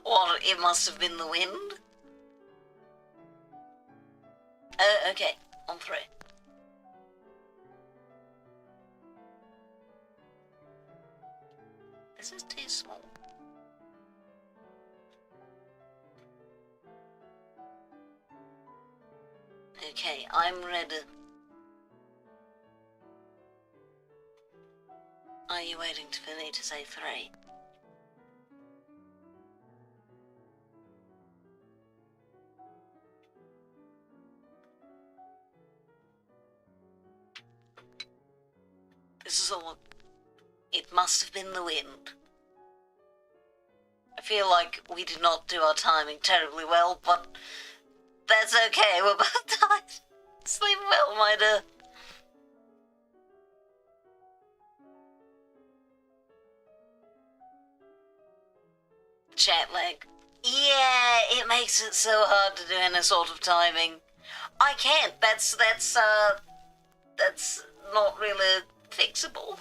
What, it must have been the wind? Okay, on 3. This is too small. Okay, I'm ready. Are you waiting for me to say 3? This is all. It must have been the wind. I feel like we did not do our timing terribly well, but that's okay. We're both tired. Sleep well, my dear. Jet lag. Yeah, it makes it so hard to do any sort of timing. I can't. That's not really fixable.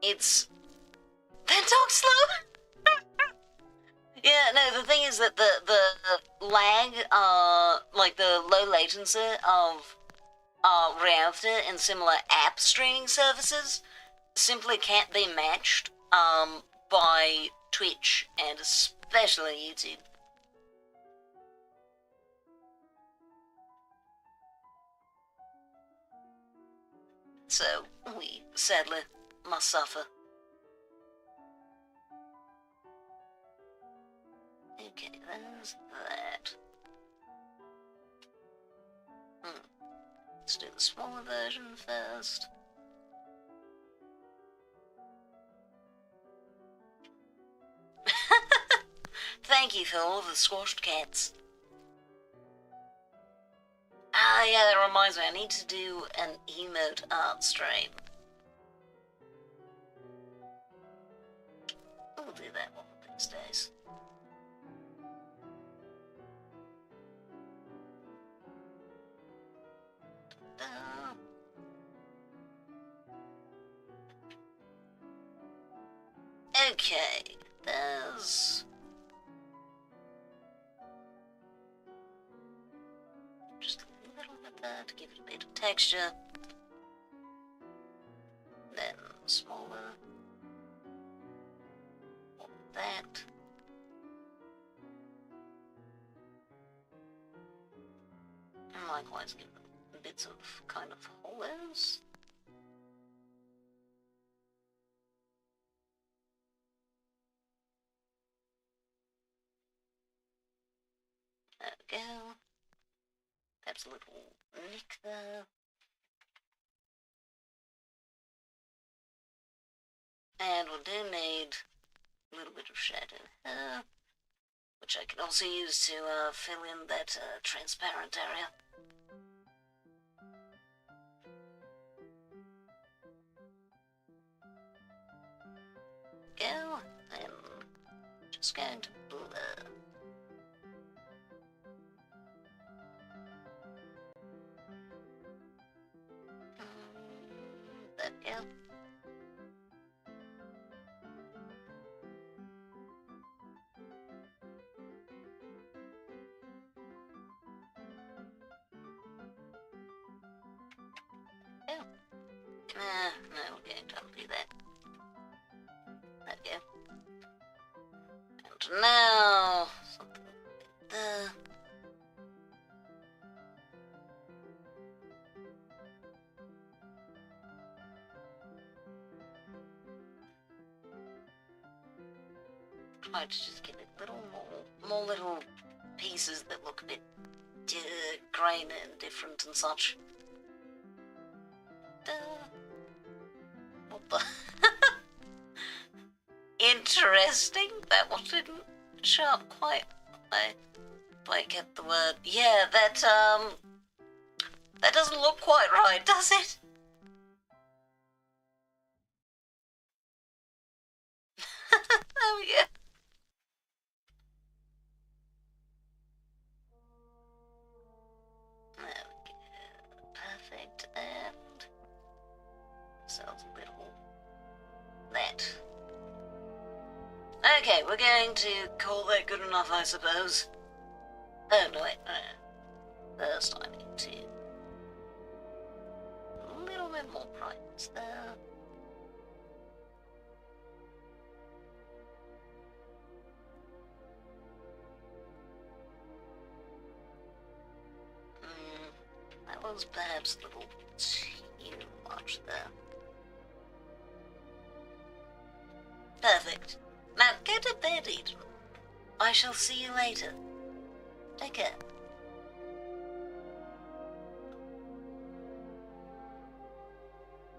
It's... Then talk slow! Yeah, no, the thing is that the lag, like the low latency of Reactor and similar app streaming services simply can't be matched, by Twitch and especially YouTube. So, we sadly must suffer. Okay, there's that. Let's do the smaller version first. Thank you for all the squashed cats. Ah, yeah, that reminds me, I need to do an emote art stream. We'll do that one of these days. Okay, there's... just a little bit there to give it a bit of texture. Then smaller. Like that. And likewise give them bits of kind of hollows. There we go. Perhaps a little nick there. And we do need a little bit of shadow here, which I can also use to fill in that transparent area. Go, and just going to blur. There we go. No, okay, don't do that. There we go. And now, something there. Try to just give it little more little pieces that look a bit grainy and different and such. What the? Interesting. That one didn't show up quite. If I get the word. Yeah, that doesn't look quite right, does it? Oh yeah. There we go. Perfect. And ourselves a Okay, we're going to call that good enough, I suppose. Oh, no, wait, no. First I need to... a little bit more brightness there. That was perhaps a little too much there. Perfect. Now go to bed, Eden. I shall see you later. Take care.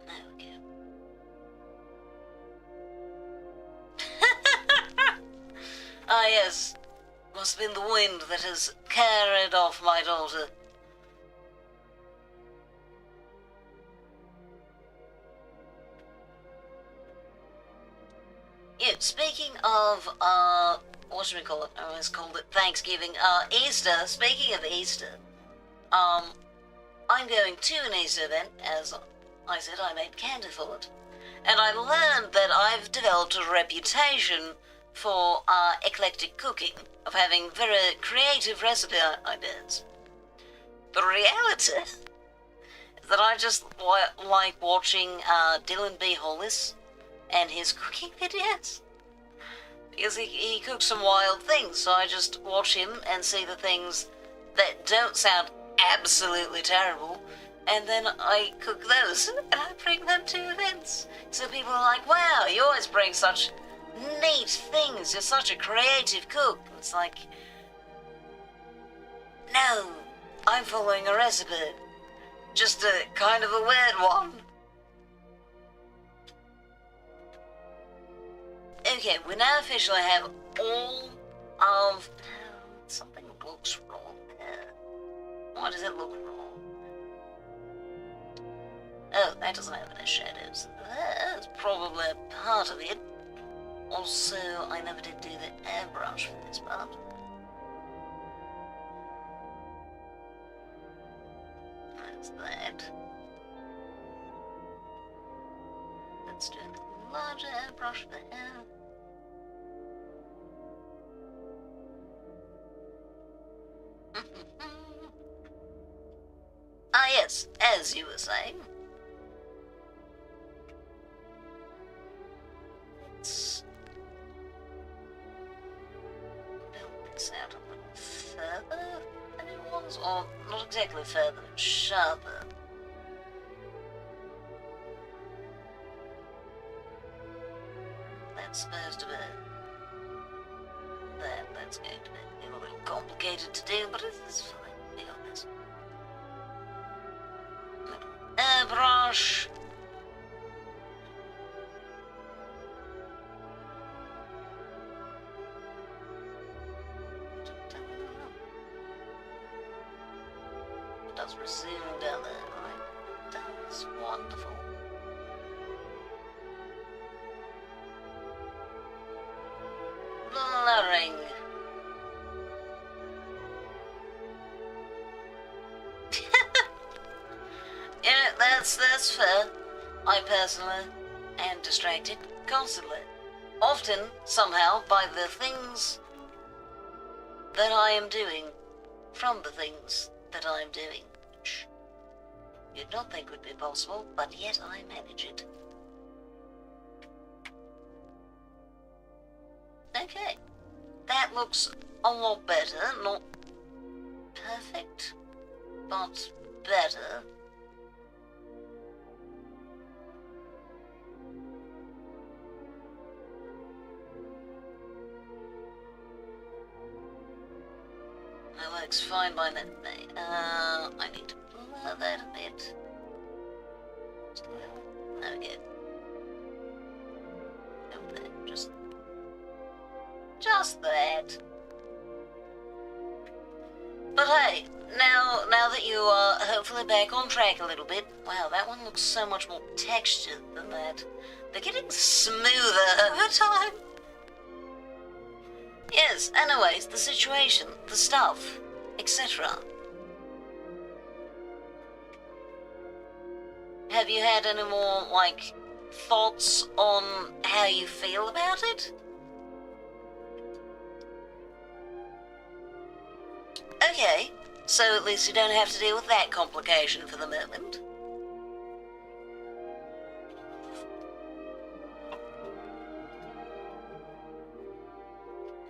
There we go. Ah yes, must have been the wind that has carried off my daughter. Yeah, speaking of, what should we call it? I always called it Thanksgiving. Easter, speaking of Easter, I'm going to an Easter event, as I said, I made candy for it. And I learned that I've developed a reputation for, eclectic cooking, of having very creative recipe ideas. The reality is that I just like watching, Dylan B. Hollis and his cooking videos, because he cooks some wild things, so I just watch him and see the things that don't sound absolutely terrible, and then I cook those, and I bring them to events. So people are like, wow, you always bring such neat things, you're such a creative cook. It's like, no, I'm following a recipe, just a kind of a weird one. Okay, we now officially have all of... something looks wrong there. Why does it look wrong? Oh, that doesn't have any shadows. That's probably a part of it. Also, I never did do the airbrush for this part. That's that. Let's do a larger airbrush there. Ah yes, as you were saying. Let's build this out a little further than it was, or not exactly further, but sharper. That's supposed to be that. That's going to be a little complicated to do, but it's fine, to be honest. Airbrush. It does resume down there, right? That's wonderful. Blurring. Yeah, that's fair. I personally am distracted constantly. Often, somehow, by the things that I am doing, from the things that I am doing, which you'd not think would be possible, but yet I manage it. Okay, that looks a lot better, not perfect, but better. That looks fine by that. I need to blur that a bit. Okay. Okay, just that. But hey, now that you are hopefully back on track a little bit, wow, that one looks so much more textured than that. They're getting smoother over time. Yes, anyways, the situation, the stuff, etc. Have you had any more, like, thoughts on how you feel about it? Okay, so at least you don't have to deal with that complication for the moment.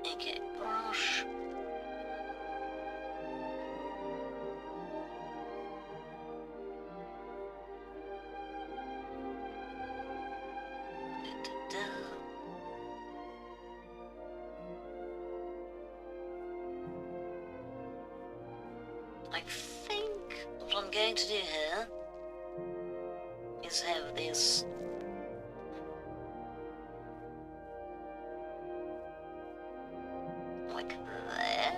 Okay, brush. I think what I'm going to do here is have this like that.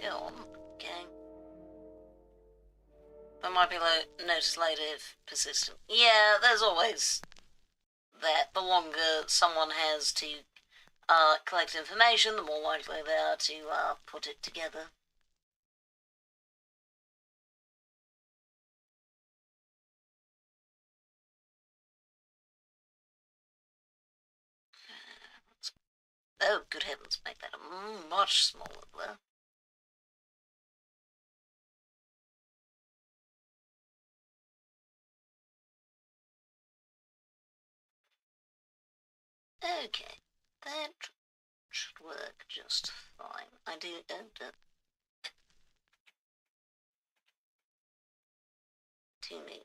Go on. Okay. That might be noticed later if persistent. Yeah, there's always that. The longer someone has to collect information, the more likely they are to put it together. Oh, good heavens, make that much smaller there. Okay, that should work just fine. I do need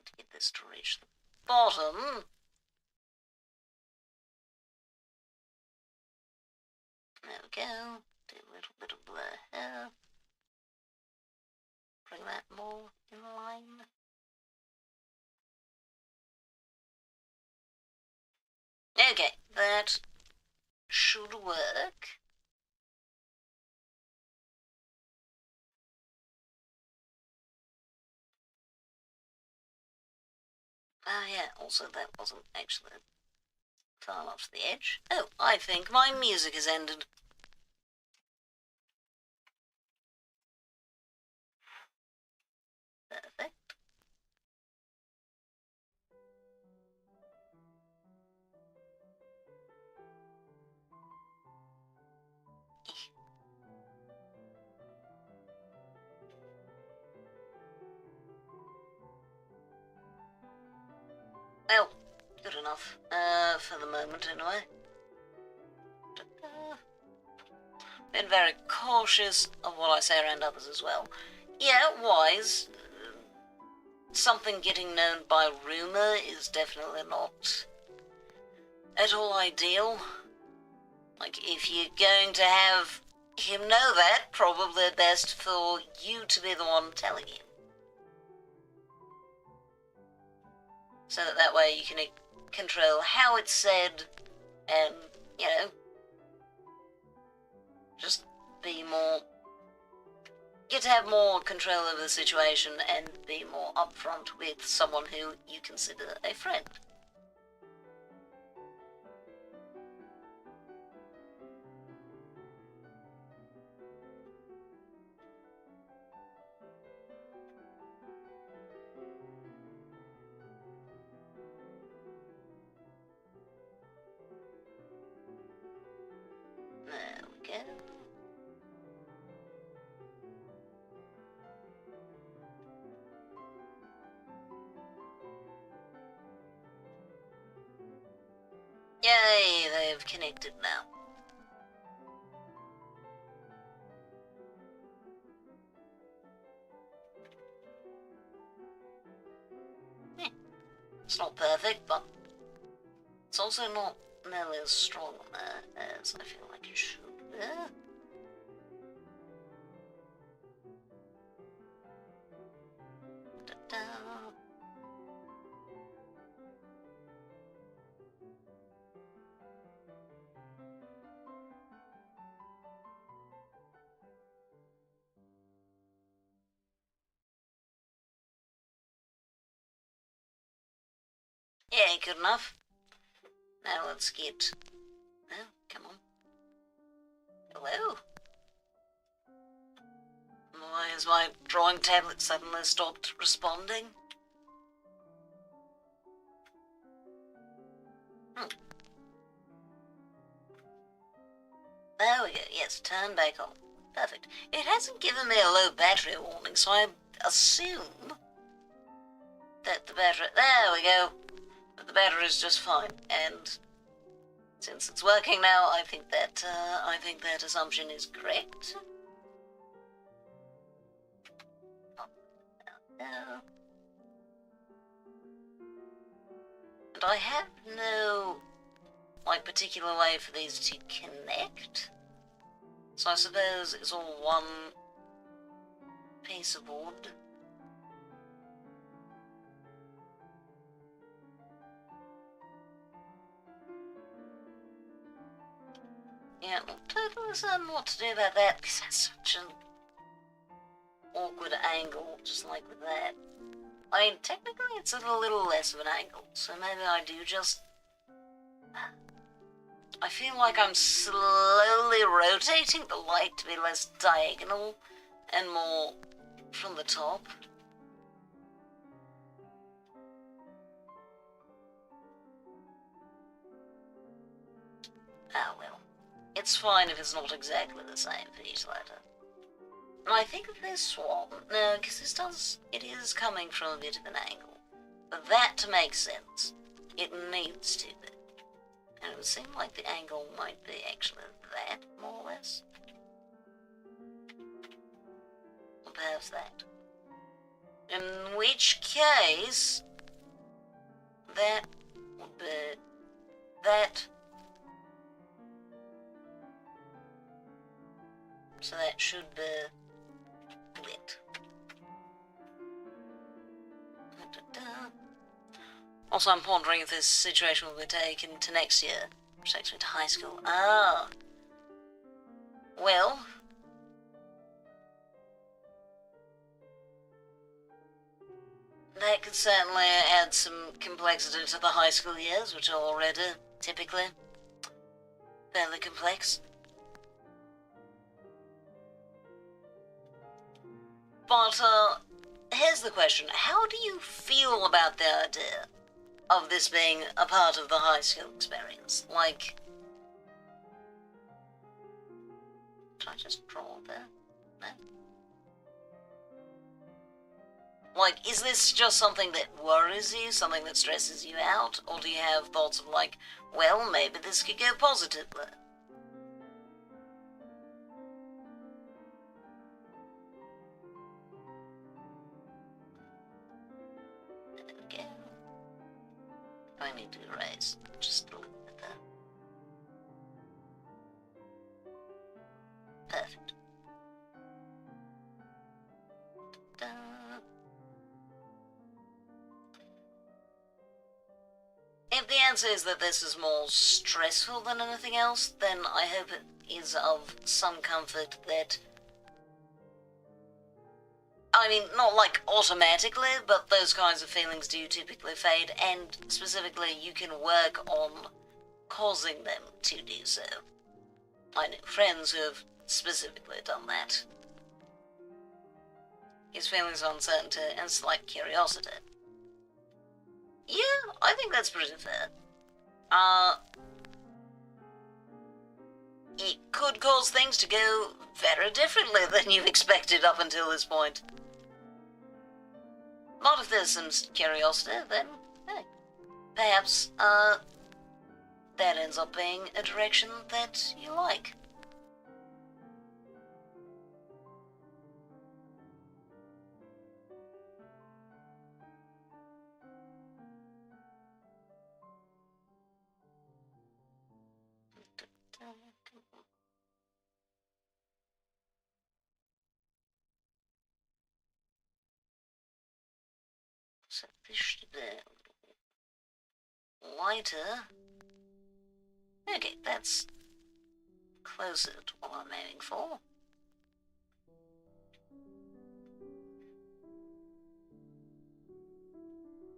to get this to reach the bottom. There we go. Do a little bit of blur here. Bring that more in line. Okay, that should work. Oh yeah, also that wasn't actually far off the edge. Oh, I think my music has ended. Perfect. Well, good enough. For the moment anyway. Been very cautious of what I say around others as well. Yeah, wise. Something getting known by rumour is definitely not at all ideal. Like, if you're going to have him know that, probably best for you to be the one telling him. So that way you can control how it's said and, you know, just be more... get to have more control over the situation and be more upfront with someone who you consider a friend. There we go. Yay, they've connected now. It's not perfect, but it's also not nearly as strong there as I feel like it should be. Da-da. Yeah, good enough. Now let's get... oh, come on. Hello? Has my drawing tablet suddenly stopped responding? There we go, yes, turn back on. Perfect. It hasn't given me a low battery warning, so I assume that the battery... There we go. That the battery is just fine, and since it's working now, I think that assumption is correct. No. And I have no, like, particular way for these to connect. So I suppose it's all one piece of wood. Yeah, not totally certain what to do about that, because that's such an awkward angle, just like with that. I mean, technically it's at a little less of an angle, so maybe I do just... I feel like I'm slowly rotating the light to be less diagonal and more from the top. Ah, well. It's fine if it's not exactly the same for each letter. And I think of this one, no, because it is coming from a bit of an angle. For that to make sense, it needs to be. And it would seem like the angle might be actually that, more or less. Or perhaps that. In which case, that would be that. So that should be lit. Also, I'm pondering if this situation will be taken to next year, which takes me to high school. Ah. Well. That could certainly add some complexity to the high school years, which are already, typically, fairly complex. But, here's the question. How do you feel about the idea of this being a part of the high school experience? Like... Did I just draw there? No? Like, is this just something that worries you, something that stresses you out? Or do you have thoughts of like, well, maybe this could go positively? I need to erase just a little bit there. Perfect. Da. If the answer is that this is more stressful than anything else, then I hope it is of some comfort that... I mean, not like automatically, but those kinds of feelings do typically fade, and specifically you can work on causing them to do so. I know friends who have specifically done that. His feelings of uncertainty and slight curiosity. Yeah, I think that's pretty fair. It could cause things to go very differently than you've expected up until this point. But if there's some curiosity, then, hey, perhaps, that ends up being a direction that you like. So this should be lighter. Okay, that's closer to what I'm aiming for.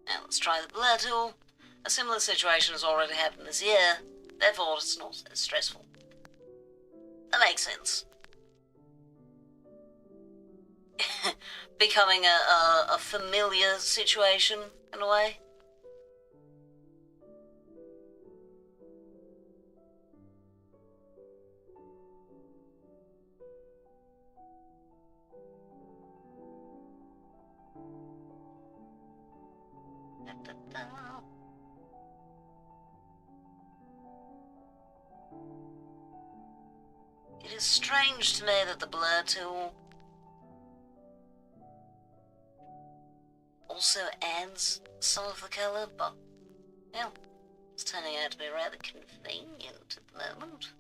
Now let's try the blur tool. A similar situation has already happened this year, therefore it's not as stressful. That makes sense. becoming a familiar situation, in a way. It is strange to me that the blur tool also adds some of the colour, but, well, it's turning out to be rather convenient at the moment.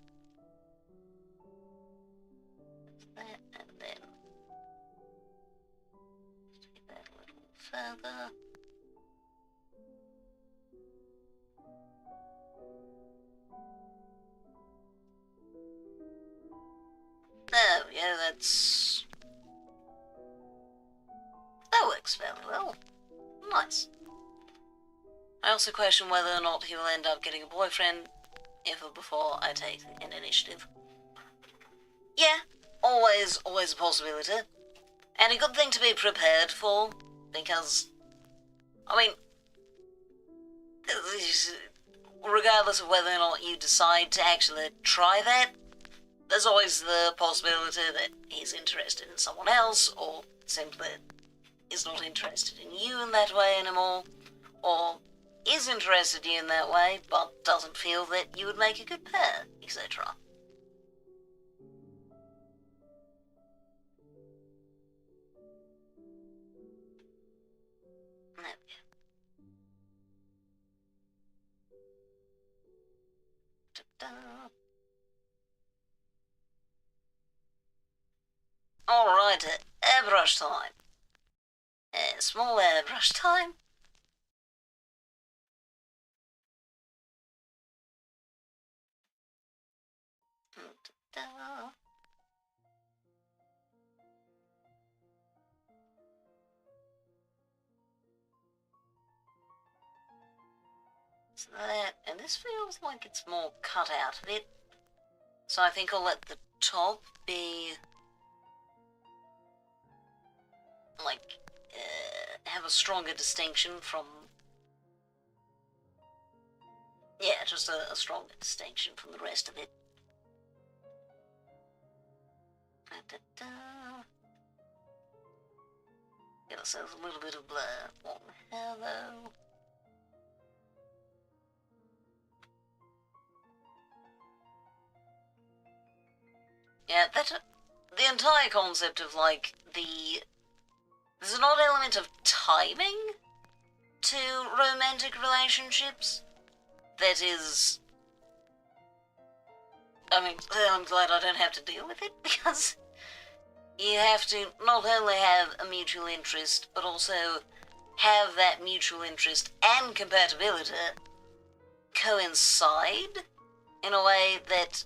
That, and then take that a little further. There we go, that works fairly well. Nice. I also question whether or not he will end up getting a boyfriend if or before I take an initiative. Yeah, always a possibility. And a good thing to be prepared for, because, I mean, regardless of whether or not you decide to actually try that, there's always the possibility that he's interested in someone else, or simply is not interested in you in that way anymore, or is interested in you in that way, but doesn't feel that you would make a good pair, etc. There we go. Ta-da. Alright, airbrush time. Small airbrush time. Ta-da. So that, and this feels like it's more cut out of it. So I think I'll let the top be like have a stronger distinction from, yeah, just a stronger distinction from the rest of it. Da-da-da. Get ourselves a little bit of blur on the hair though. Yeah, the entire concept of like there's an odd element of timing to romantic relationships that is, I mean, I'm glad I don't have to deal with it, because you have to not only have a mutual interest, but also have that mutual interest and compatibility coincide in a way that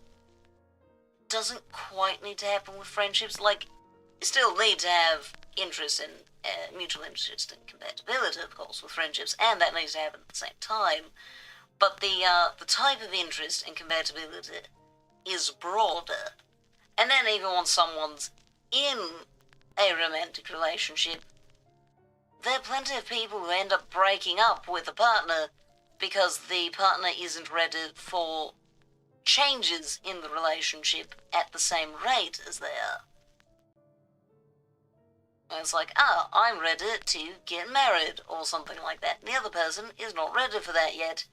doesn't quite need to happen with friendships. Like, you still need to have interest in mutual interest and compatibility, of course, with friendships, and that needs to happen at the same time. But the type of interest and compatibility is broader. And then even when someone's in a romantic relationship, there are plenty of people who end up breaking up with a partner because the partner isn't ready for changes in the relationship at the same rate as they are. And it's like, I'm ready to get married, or something like that. And the other person is not ready for that yet.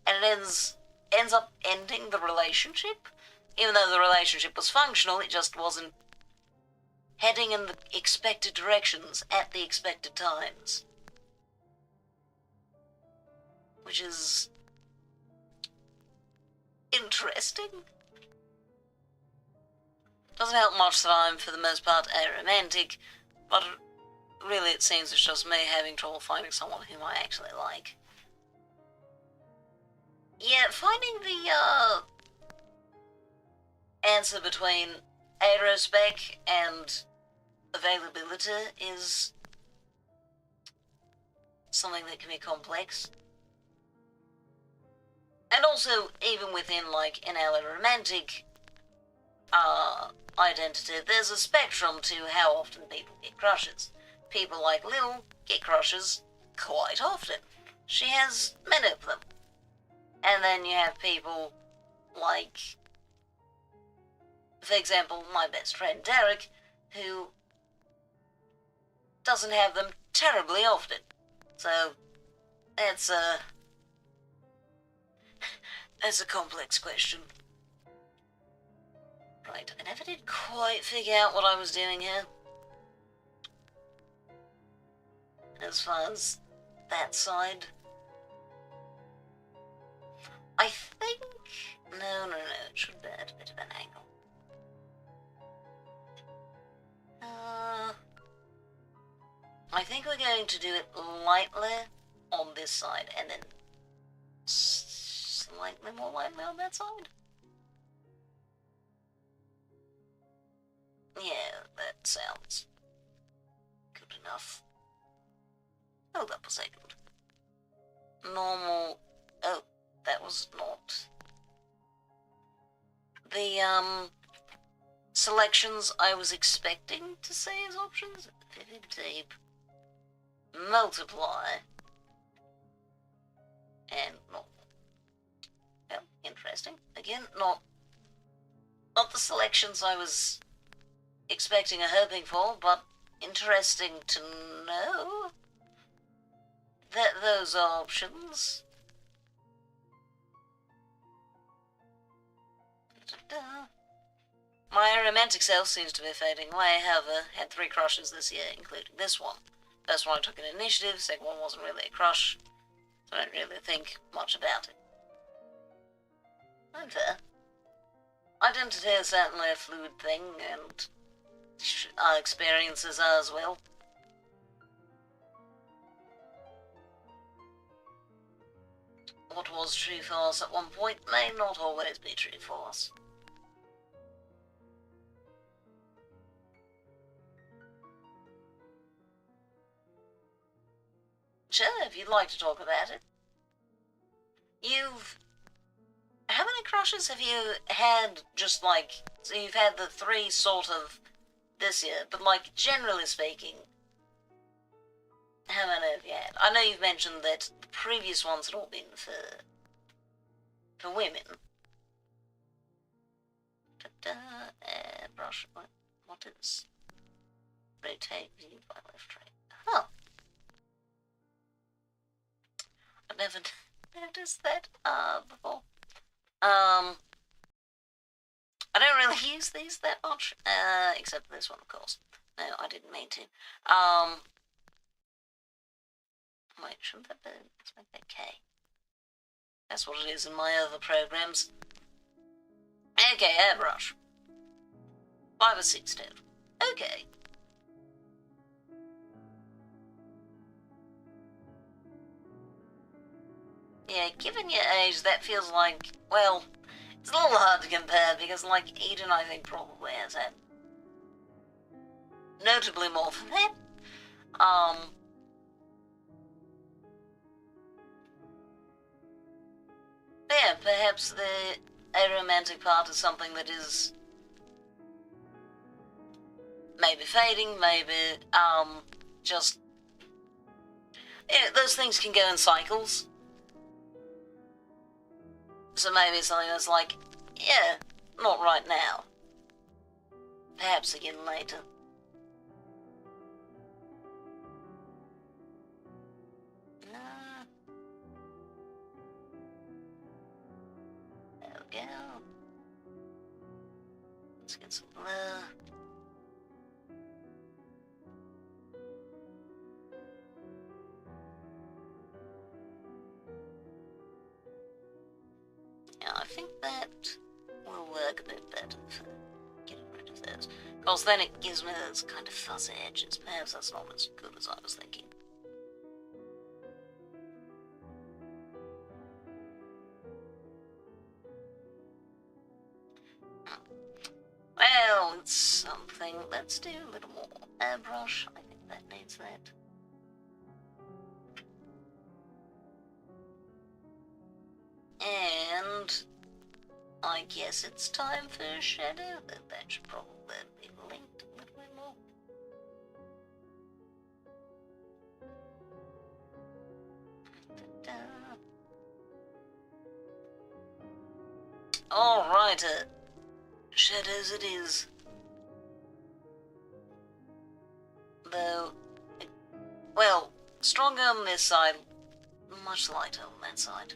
And it ends up ending the relationship. Even though the relationship was functional, it just wasn't heading in the expected directions at the expected times. Which is interesting. Doesn't help much that I'm, for the most part, aromantic, but really it seems it's just me having trouble finding someone whom I actually like. Yeah, finding the answer between aerospec and availability is something that can be complex. And also, even within, like, an romantic, identity, there's a spectrum to how often people get crushes. People like Lil get crushes quite often. She has many of them. And then you have people like, for example, my best friend Derek, who doesn't have them terribly often. So, that's a complex question. Right, I never did quite figure out what I was doing here. As far as that side. I think... No, it should be at a bit of an angle. I think we're going to do it lightly on this side, and then slightly more lightly on that side. Yeah, that sounds good enough. Hold up a second. Normal... Oh, that was not... The, selections I was expecting to see as options. Vivid tape. Multiply. And normal. Well, interesting. Again, not the selections I was expecting or hoping for, but interesting to know that those are options. My romantic self seems to be fading away. I have had 3 crushes this year, including this one. First one I took an initiative, second one wasn't really a crush, so I don't really think much about it. Unfair. Identity is certainly a fluid thing, and our experiences are as well. What was true for us at one point may not always be true for us. Sure, if you'd like to talk about it. How many crushes have you had, just like... So you've had the 3 sort of this year, but like, generally speaking, how many have you had? I know you've mentioned that the previous ones had all been for women. Airbrush, what is... Rotate view by left right. Huh. I've never noticed that before. I don't really use these that much, except this one, of course. No, I didn't mean to. Wait, shouldn't that be? Let's make that K. That's what it is in my other programs. Okay, airbrush. 5 or 6 total. Okay. Yeah, given your age, that feels like, well, it's a little hard to compare because, like, Eden, I think, probably has had notably more than that. Yeah, perhaps the aromantic part is something that is maybe fading, maybe, just... Yeah, those things can go in cycles. So maybe something that's like, yeah, not right now. Perhaps again later. There we go. Let's get some blur. Yeah, I think that will work a bit better for getting rid of those. Because then it gives me those kind of fuzzy edges. Perhaps that's not as good as I was thinking. Well, it's something. Let's do a little more airbrush. I think that needs that. And I I guess it's time for a shadow. That should probably be linked a little bit more. Alright, shadows it is. Though, well, stronger on this side, much lighter on that side.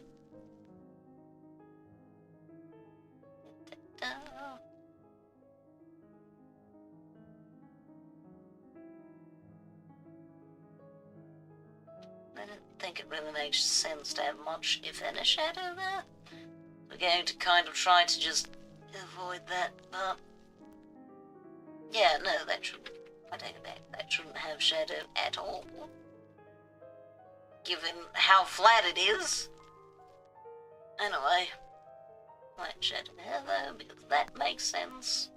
I don't think it really makes sense to have much, if any, shadow there. We're going to kind of try to just avoid that, but yeah, no, that shouldn't. I take it back. That shouldn't have shadow at all, given how flat it is. Anyway, light shadow there though, because that makes sense.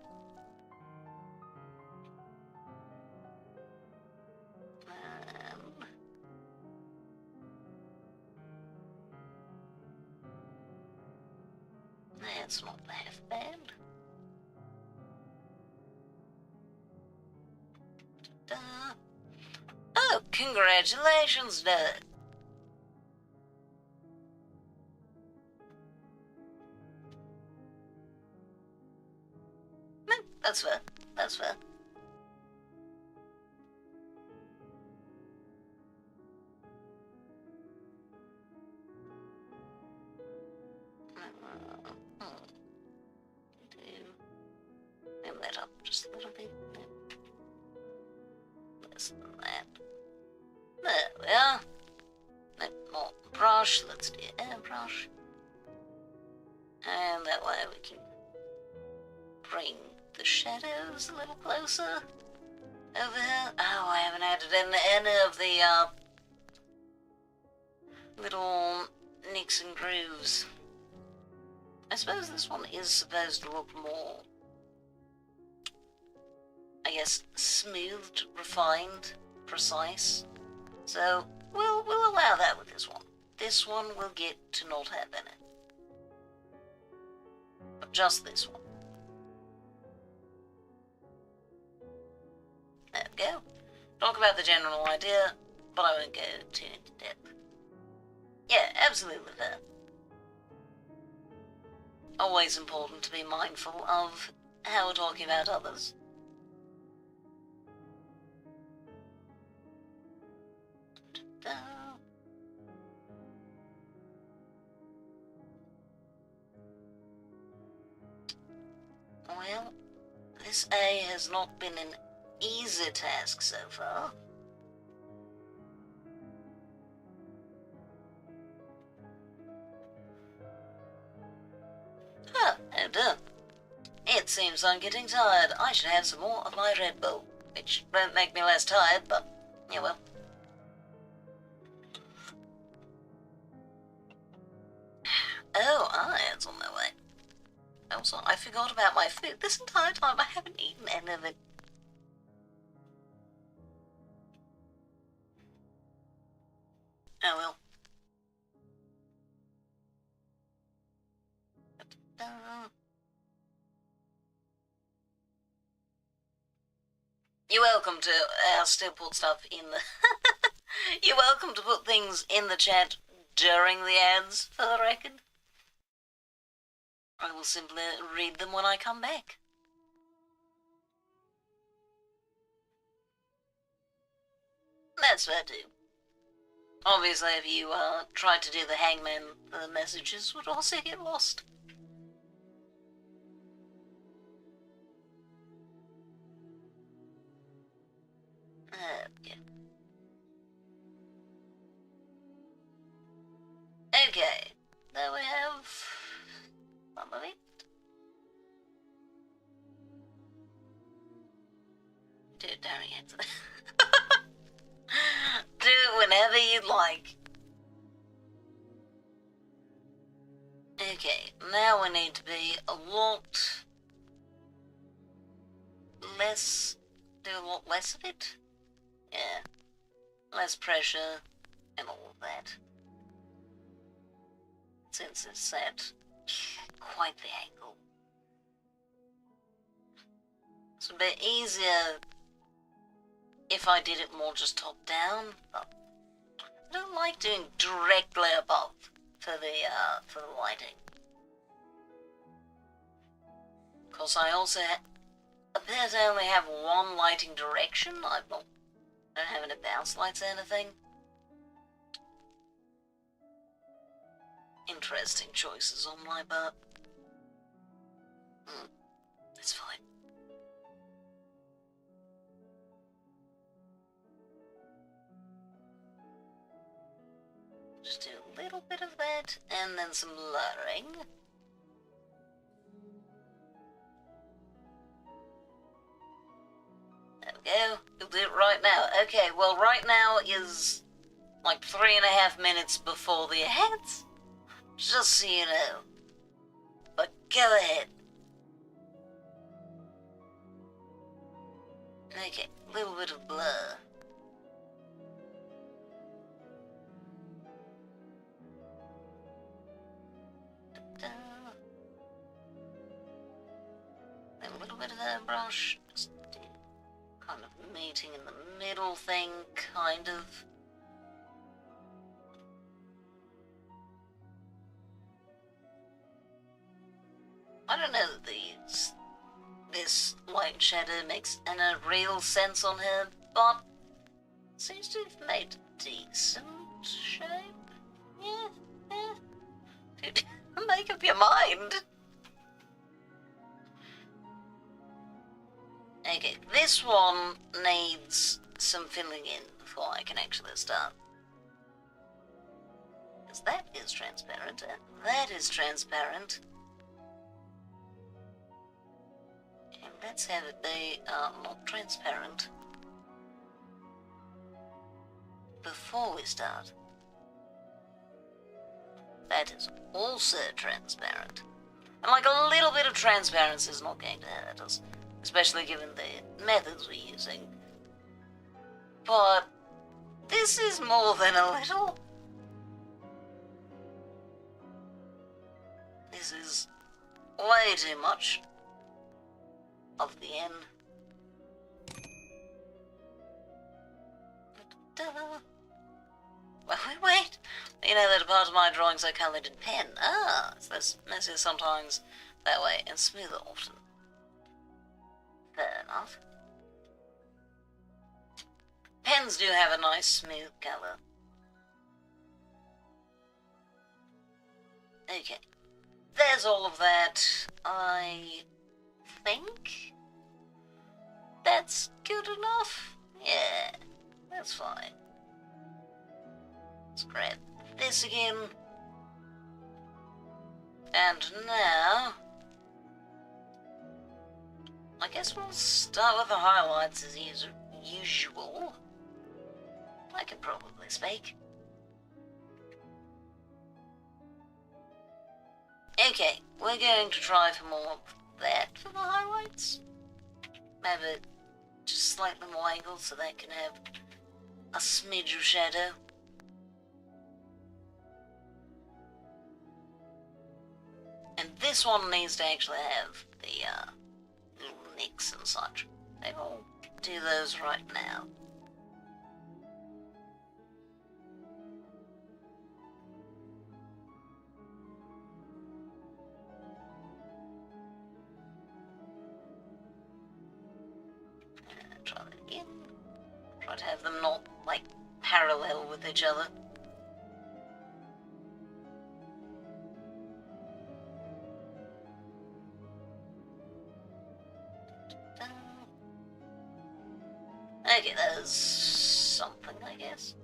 That's not half bad. Oh, congratulations, nerd. That's fair. That's fair. Bring that up just a little bit. Less than that. There we are. More brush. Let's do airbrush. And that way we can bring the shadows a little closer over here. Oh, I haven't added in any of the little nicks and grooves. I suppose this one is supposed to look more, I guess, smoothed, refined, precise. So we'll allow that with this one. This one will get to not have any. But just this one. There we go. Talk about the general idea, but I won't go too into depth. Yeah, absolutely fair. Always important to be mindful of how we're talking about others. Well, this A has not been an easy task so far. Ah, how done. It seems I'm getting tired. I should have some more of my Red Bull, which won't make me less tired, but yeah, well. Oh, irons on their way. Also, I forgot about my food. This entire time I haven't eaten any of it. Oh well. You're welcome to still put stuff in the... You're welcome to put things in the chat during the ads, for the record. I will simply read them when I come back. That's fair too. Obviously, if you tried to do the hangman, the messages would also get lost. Okay. Okay, there we have some of it. Do it, Darian. Do it whenever you'd like. Okay, now we need to be a lot less, do a lot less of it. Yeah, less pressure and all of that. Since it's set, quite the angle. It's a bit easier if I did it more just top down, but I don't like doing directly above for the lighting. Because I also appear to only have one lighting direction. I don't have any bounce lights or anything. Interesting choices on my part. It's fine. Just do a little bit of that, and then some layering. There we go. We'll do it right now. Okay, well, right now is like 3.5 minutes before the ads. Just so you know. But go ahead. Okay, a little bit of blur. And a little bit of airbrush. Just kind of meeting in the middle thing, kind of. I don't know that this light and shadow makes any real sense on her, but seems to have made a decent shape. Yeah. Make up your mind. Okay, this one needs some filling in before I can actually start. Because that is transparent, and that is transparent. And let's have it be not transparent before we start. That is also transparent. And like a little bit of transparency is not going to hurt us, especially given the methods we're using. But this is more than a little. This is way too much of the end. Wait. You know that a part of my drawings are coloured in pen. Ah, so that's messier sometimes that way and smoother often. Fair enough. Pens do have a nice smooth colour. Okay. There's all of that. I think that's good enough. Yeah, that's fine. Let's grab this again. And now, I guess we'll start with the highlights as usual. I can probably speak. Okay, we're going to try for more of that for the highlights. Maybe just slightly more angled so they can have a smidge of shadow. And this one needs to actually have the little nicks and such. Maybe I'll do those right now. Try that again. Try to have them not, like, parallel with each other. Okay, there's something, I guess,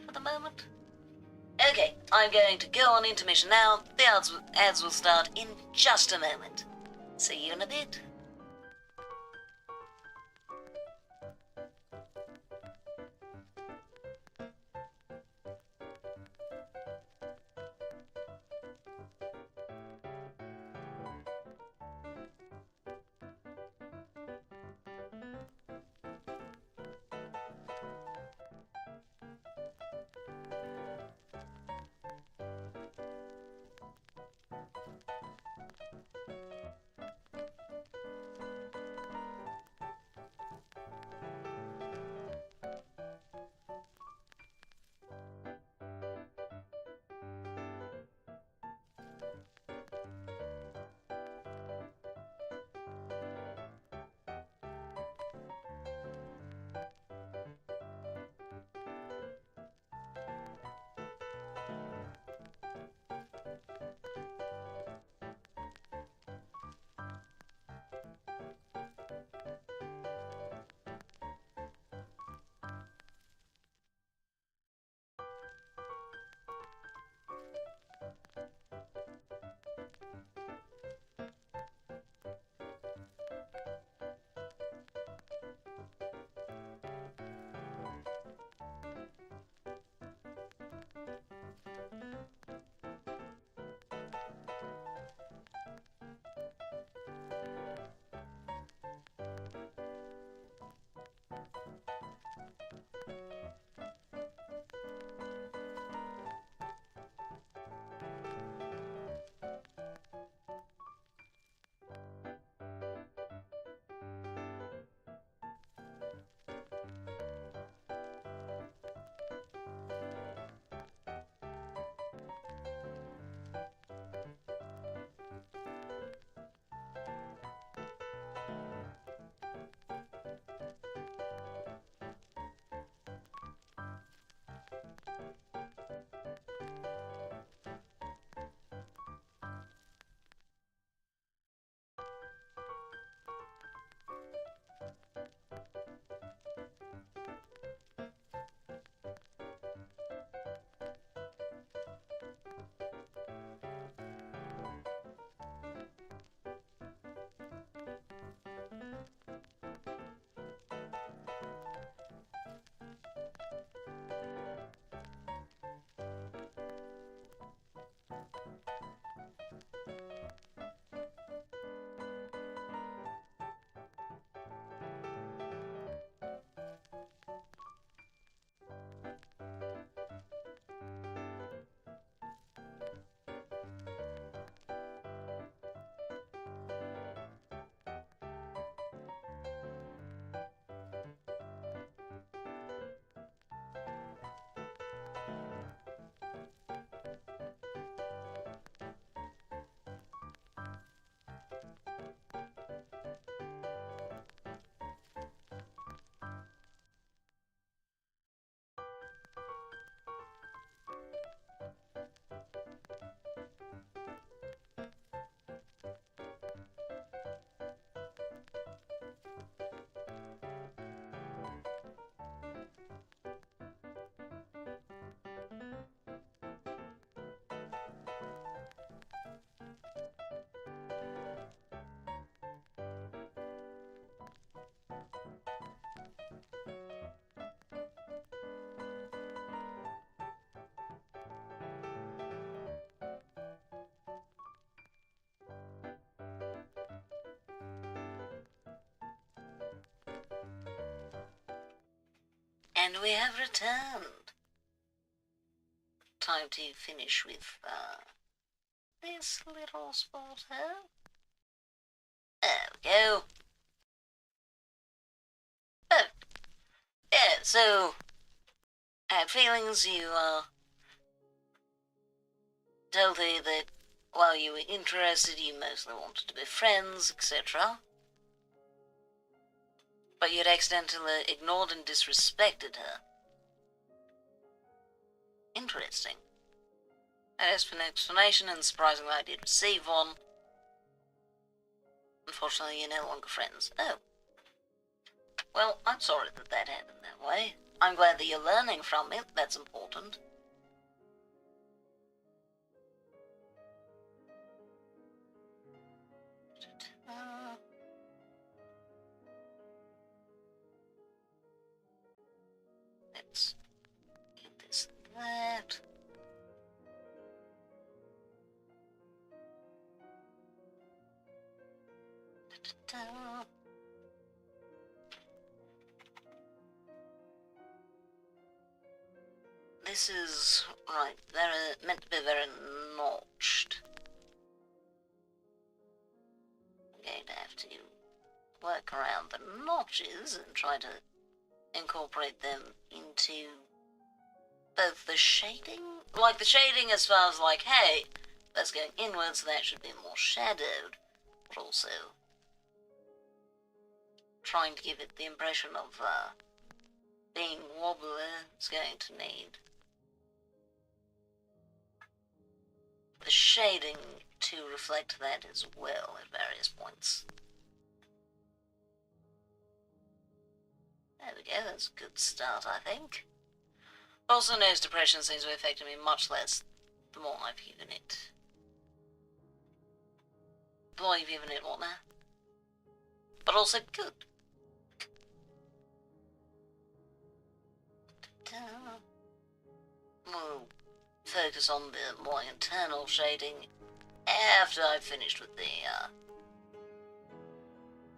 for the moment. Okay, I'm going to go on intermission now. The ads will start in just a moment. See you in a bit. And we have returned. Time to finish with, this little spot here. There we go. Oh, yeah, so, I have feelings you, told her that while you were interested, you mostly wanted to be friends, etc. But you'd accidentally ignored and disrespected her. Interesting. I asked for an explanation, and surprisingly I did receive one. Unfortunately, you're no longer friends. Oh. Well, I'm sorry that that happened that way. I'm glad that you're learning from it. That's important. Let's get this and that. This is, right, they're meant to be very notched. I'm going to have to work around the notches and try to incorporate them into both the shading, like the shading as far as like, hey, that's going inwards, so that should be more shadowed, but also trying to give it the impression of being wobbly. It's going to need the shading to reflect that as well at various points. There we go, that's a good start, I think. Also, nose depression seems to be affecting me much less the more I've given it. The more you've given it, what now? But also good. We'll focus on the more internal shading after I've finished with the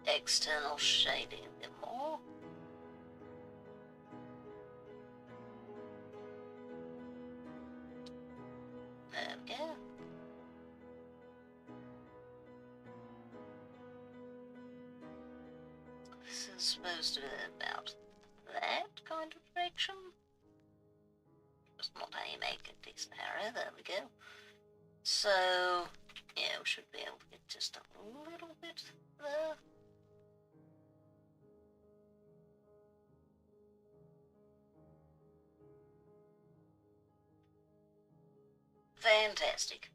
external shading a bit more. There we go. This is supposed to be about that kind of direction. Just not how you make a decent arrow. There we go. So, yeah, we should be able to get just a little bit there. Fantastic.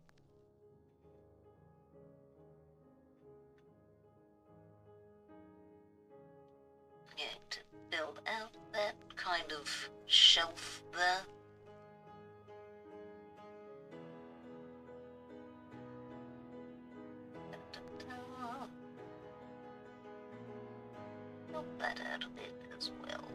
I'm going to build out that kind of shelf there. Help that out a bit as well.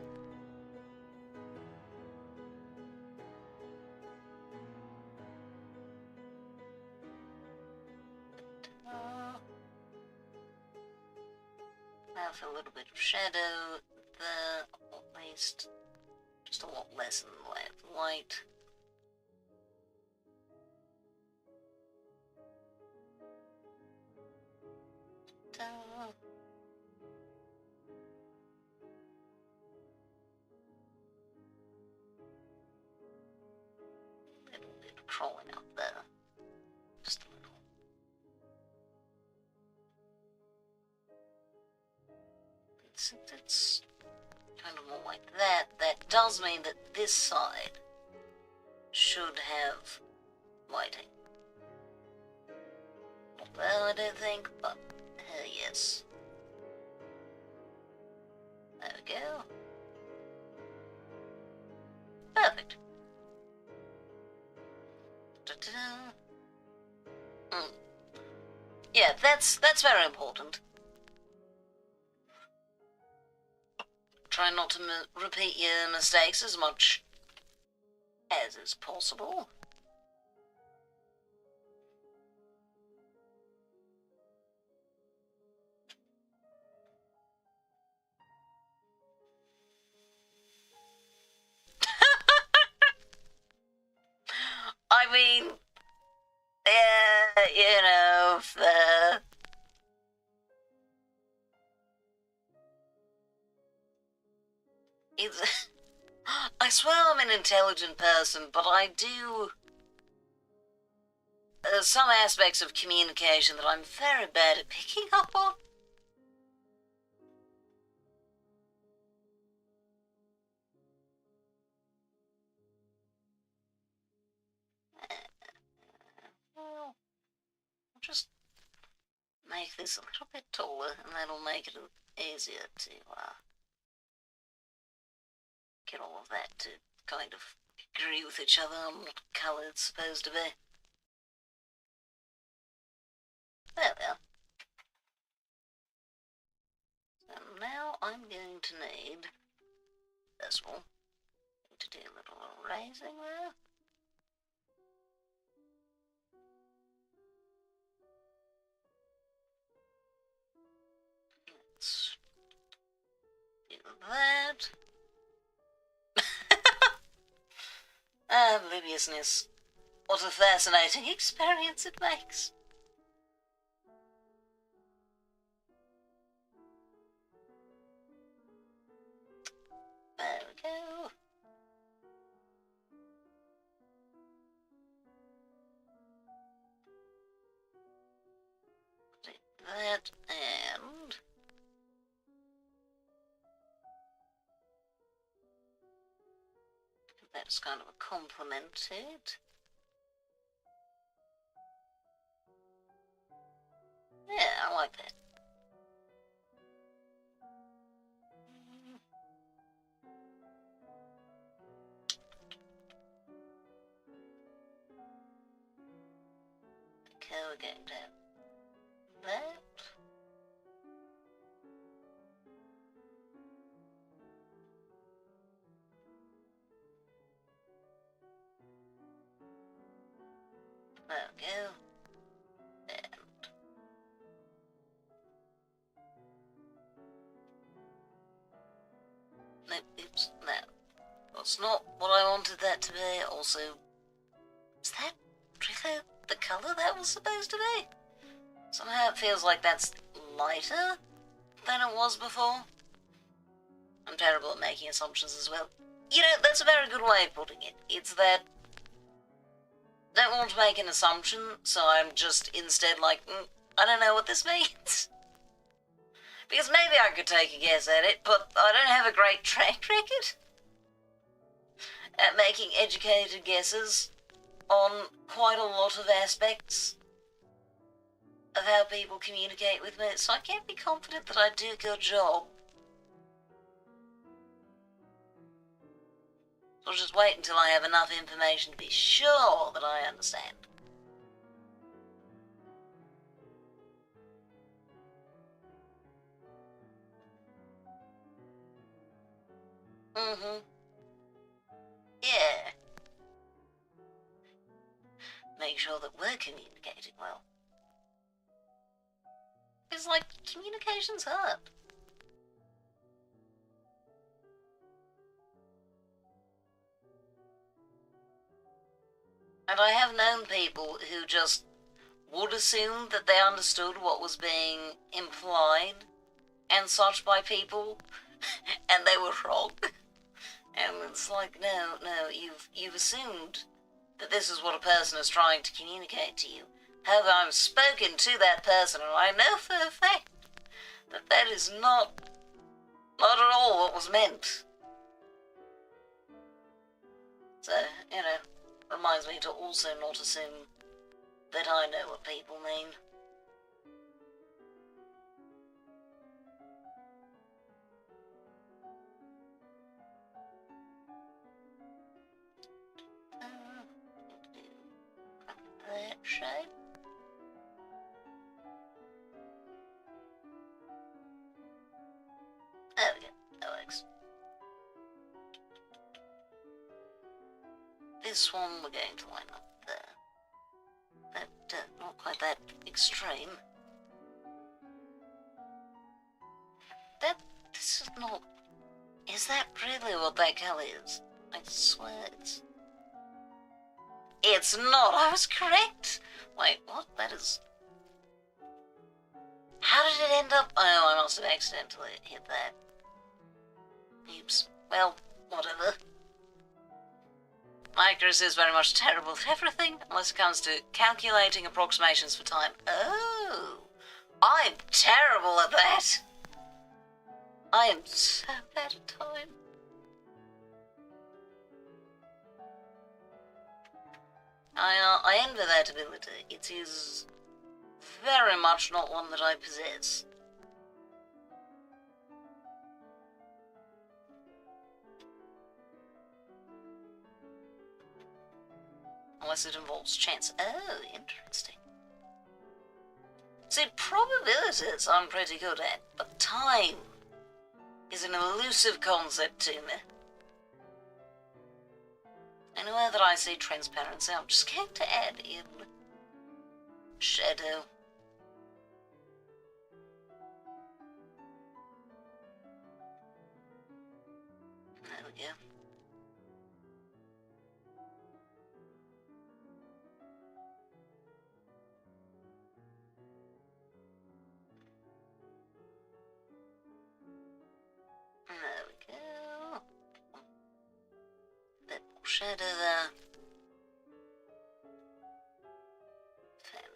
Now for a little bit of shadow there, at least. Just a lot less in the way of light. A little bit of crawling up there. Just a little. It's kind of more like that. That does mean that this side should have lighting. Not well, I don't think, but yes. There we go. Perfect. Yeah, that's very important. Try not to repeat your mistakes as much as is possible. you know, it's... I swear I'm an intelligent person, but I do... some aspects of communication that I'm very bad at picking up on. Well, I'll just make this a little bit taller, and that'll make it easier to get all of that to kind of agree with each other on what colour it's supposed to be. There we are. So now I'm going to need, first of all, to do a little raising there. Let's do that. Obliviousness. What a fascinating experience it makes. There we go. Take that and... that's kind of a compliment to it. Yeah, I like that. Okay, we're going down that. There we go. And nope, oops, no. That's not what I wanted that to be. Also, is that really the colour that was supposed to be? Somehow it feels like that's lighter than it was before. I'm terrible at making assumptions as well. You know, that's a very good way of putting it. It's that I don't want to make an assumption, so I'm just instead like, I don't know what this means. Because maybe I could take a guess at it, but I don't have a great track record at making educated guesses on quite a lot of aspects of how people communicate with me, so I can't be confident that I do a good job. I'll just wait until I have enough information to be sure that I understand. Yeah. Make sure that we're communicating well. It's like, communication's hard. And I have known people who just would assume that they understood what was being implied and such by people, and they were wrong. And it's like, no, you've assumed that this is what a person is trying to communicate to you. However, I've spoken to that person, and I know for a fact that that is not at all what was meant. So, you know, reminds me to also not assume that I know what people mean. That shape. There we go. That works. This one we're going to line up there. But not quite that extreme. This is not... Is that really what that colour is? I swear it's... It's not! I was correct! Wait, what? That is... How did it end up? Oh, I must have accidentally hit that. Oops. Well, whatever. My accuracy is very much terrible at everything, unless it comes to calculating approximations for time. Oh! I'm terrible at that! I am so bad at time. I envy that ability. It is very much not one that I possess. Unless it involves chance. Oh, interesting. See, probabilities I'm pretty good at, but time is an elusive concept to me. Anywhere that I see transparency, I'm just going to add in shadow. There we go. There we go. Bit more shadow there.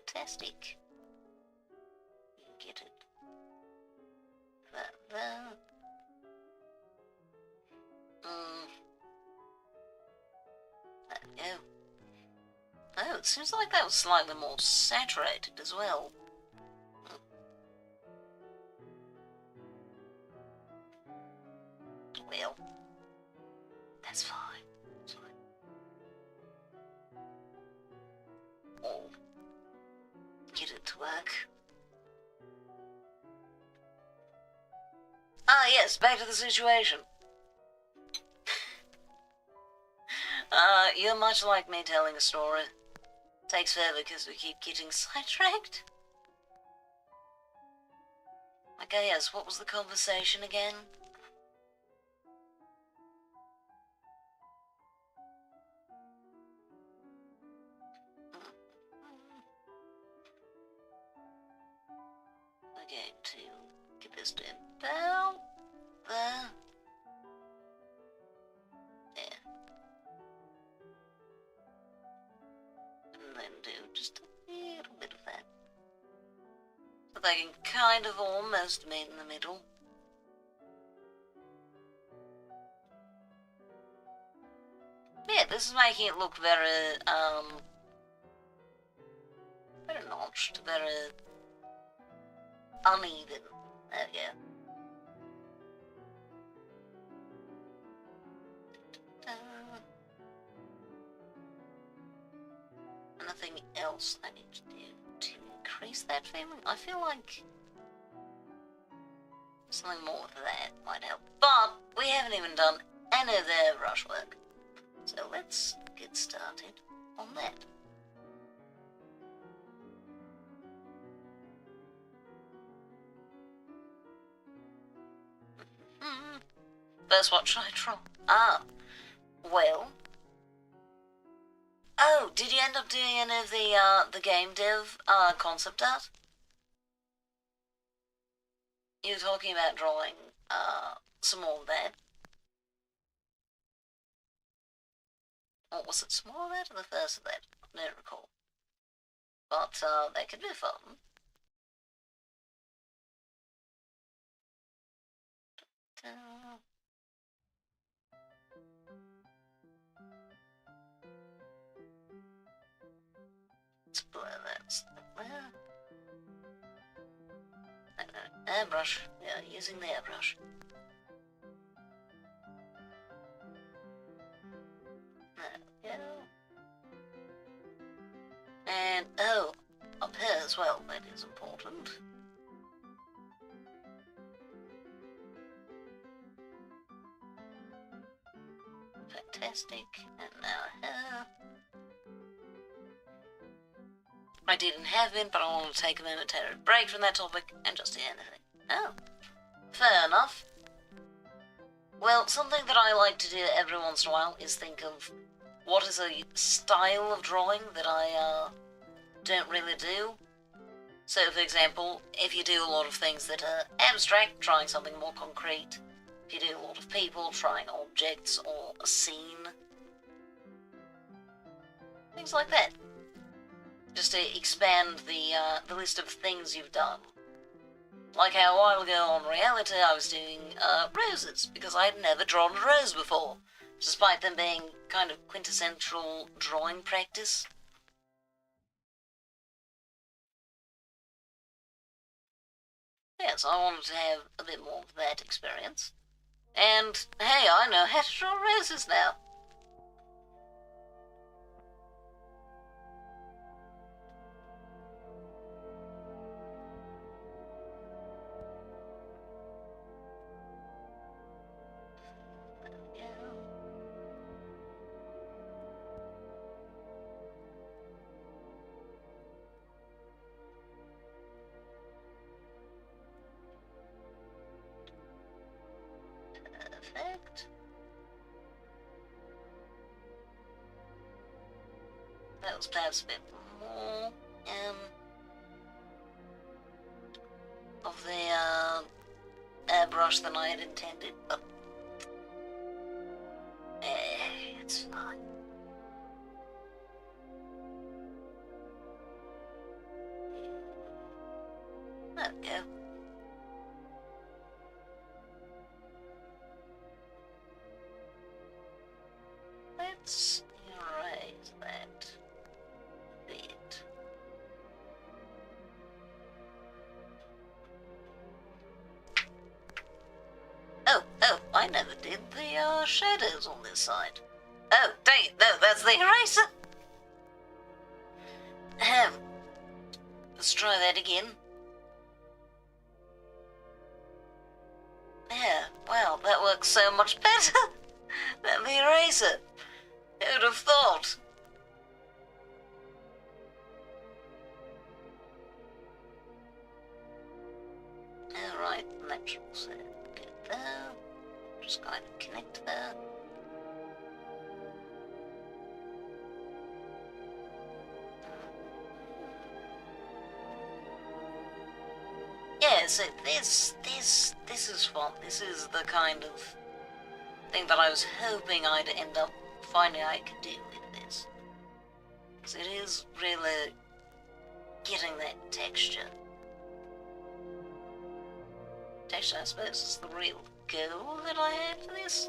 Fantastic. You get it. That there. There we go. Oh, it seems like that was slightly more saturated as well. Well, that's fine. That's fine. Oh, get it to work. Ah, yes, back to the situation. You're much like me telling a story. Takes forever because we keep getting sidetracked. Okay, yes, what was the conversation again? We're going to get this to about there. There. And then do just a little bit of that. So they can kind of almost meet in the middle. Yeah, this is making it look very, very notched, very uneven. There we go. Anything else I need to do to increase that feeling? I feel like something more of that might help. But we haven't even done any of their brushwork. So let's get started on that. First, what should I draw? Ah, well. Oh, did you end up doing any of the game dev concept art? You were talking about drawing some more of that. Or was it some more of that or the first of that? I don't recall. But that could be fun. Let's blur that there. Airbrush. Yeah, using the airbrush. There we go. And, oh, up here as well, that is important. Fantastic. And now here. I didn't have been, but I want to take a momentary break from that topic and just do anything. Oh, fair enough. Well, something that I like to do every once in a while is think of what is a style of drawing that I don't really do. So, for example, if you do a lot of things that are abstract, trying something more concrete. If you do a lot of people, trying objects or a scene. Things like that. Just to expand the list of things you've done. Like how a while ago on Reality I was doing roses, because I had never drawn a rose before, despite them being kind of quintessential drawing practice. Yes, I wanted to have a bit more of that experience. And, hey, I know how to draw roses now. Perfect. That was perhaps a bit more of the airbrush than I had intended, but it's fine. There we go. Let's erase that bit. Oh, I never did the shadows on this side. Oh, dang it, no, that's the eraser. Let's try that again. Yeah, wow, that works so much better than the eraser. Who'd have thought? Alright, natural set. Get there. Just going to connect there. Yeah, so this is fun. This is the kind of thing that I was hoping I'd end up finding I could do with this. Because it is really getting that texture. Texture, I suppose, is the real goal that I had for this.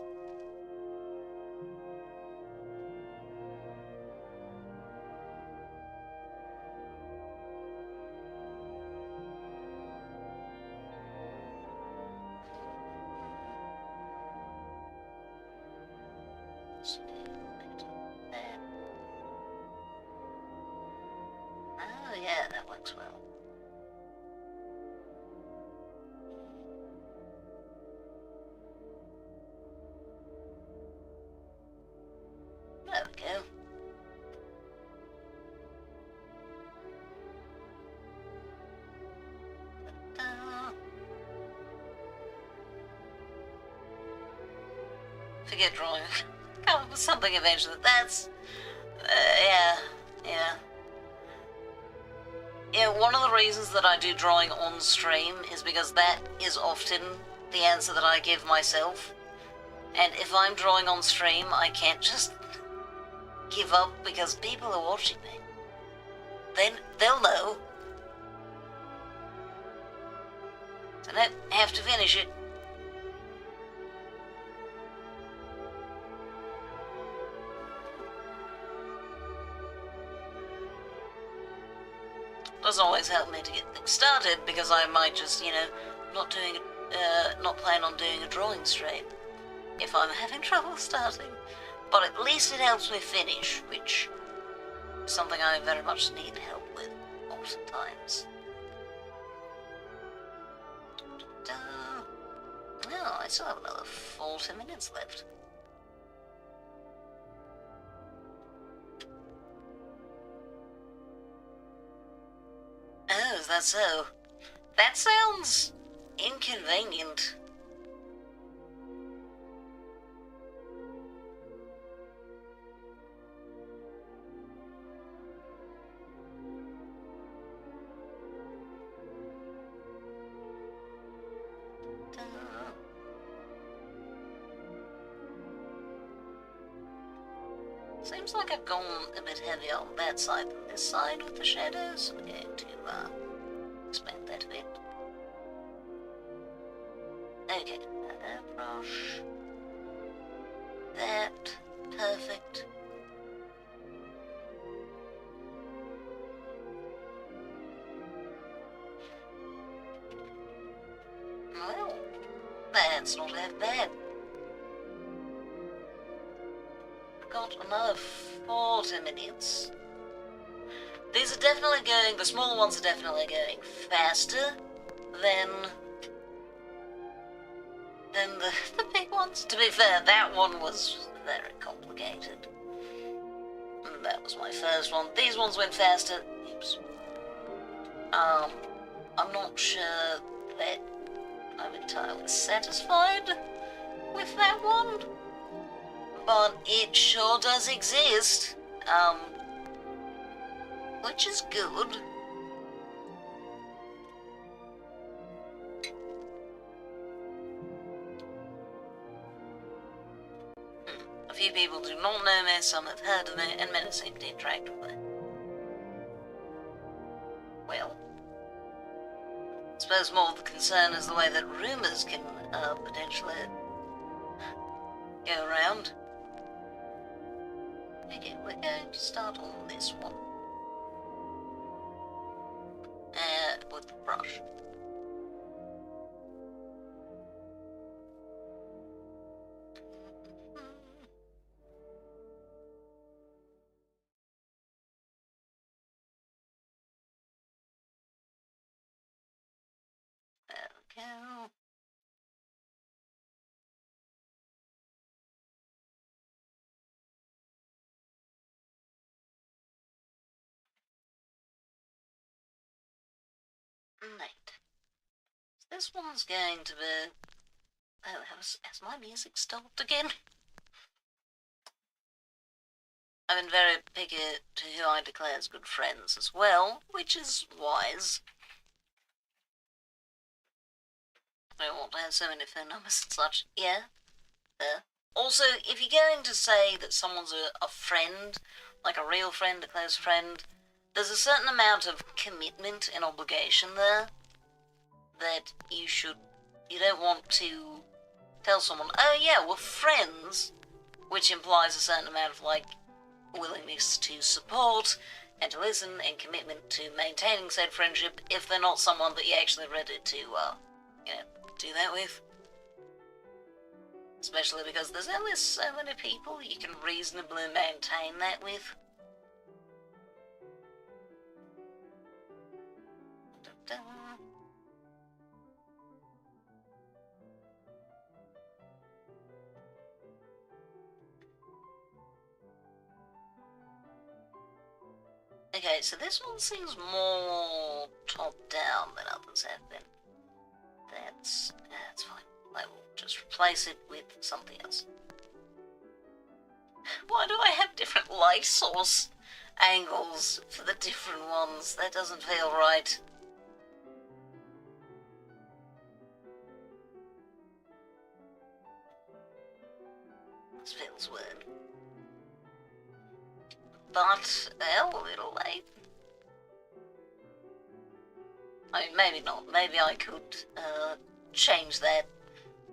Oh yeah, that works well. There we go. Forget drawing. Come up with something eventually. That's... yeah. Yeah, one of the reasons that I do drawing on stream is because that is often the answer that I give myself. And if I'm drawing on stream, I can't just give up because people are watching me. Then they'll know. So I don't have to finish it. Doesn't always help me to get things started because I might just, not plan on doing a drawing stream if I'm having trouble starting. But at least it helps me finish, which is something I very much need help with oftentimes. No, I still have another 40 minutes left. Oh, is that so? That sounds inconvenient. Seems like I've gone a bit heavier on that side than this side with the shadows. I'm going to expand that a bit. Okay, brush. That. Perfect. Well, that's not half bad. Got another 40 minutes. These are definitely going, the smaller ones are definitely going faster than the big ones. To be fair, that one was very complicated. That was my first one. These ones went faster. Oops. I'm not sure that I'm entirely satisfied with that one, but it sure does exist, which is good. A few people do not know me, some have heard of me, and many seem to interact with me. Well, I suppose more of the concern is the way that rumours can potentially go around. Okay, we're going to start on this one. With the brush. There we go. Right. This one's going to be... Oh, has my music stopped again? I've been very picky to who I declare as good friends as well, which is wise. I don't want to have so many phone numbers and such. Yeah. Also, if you're going to say that someone's a friend, like a real friend, a close friend, there's a certain amount of commitment and obligation there that you don't want to tell someone, oh yeah, we're friends, which implies a certain amount of, like, willingness to support and to listen and commitment to maintaining said friendship if they're not someone that you're actually ready to, do that with. Especially because there's only so many people you can reasonably maintain that with. Da-da. Okay, so this one seems more top-down than others have been. That's fine. I will just replace it with something else. Why do I have different light source angles for the different ones? That doesn't feel right. This feels weird. But, well, a little late. I mean, maybe not. Maybe I could change that.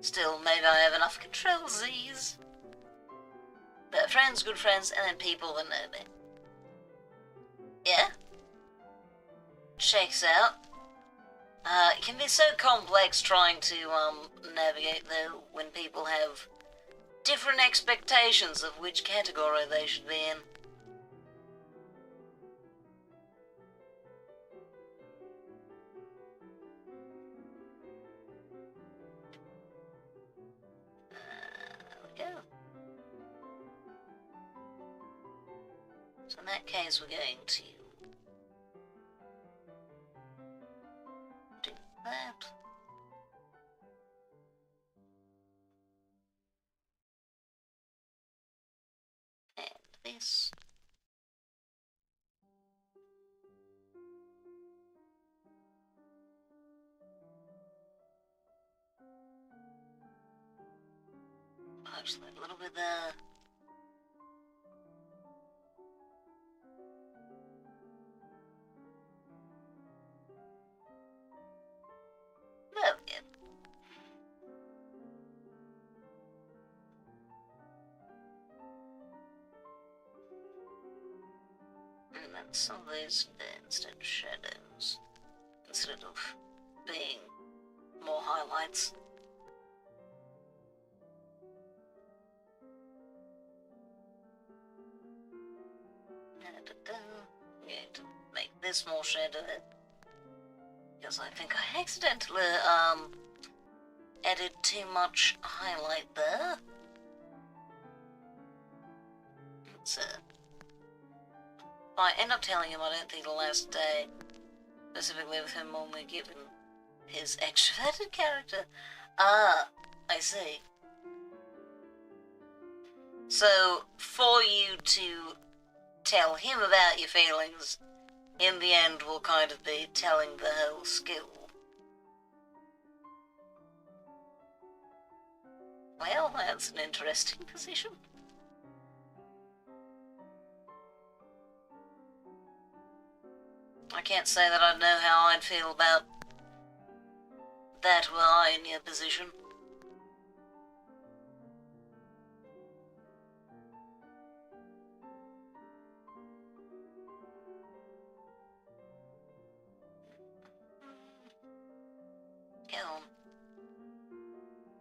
Still, maybe I have enough control Z's. But friends, good friends, and then people that know me. Yeah? Checks out. It can be so complex trying to navigate though when people have different expectations of which category they should be in. There we go. So in that case, we're going to do that. And this. Actually, a little bit there. some of these instead of shadows, instead of being more highlights. I'm going to make this more shadowed, because I think I accidentally added too much highlight there. So, I end up telling him I don't think the last day, specifically with him only given his extroverted character. Ah, I see. So, for you to tell him about your feelings, in the end will kind of be telling the whole skill. Well, that's an interesting position. I can't say that I know how I'd feel about that were I in your position. Go on.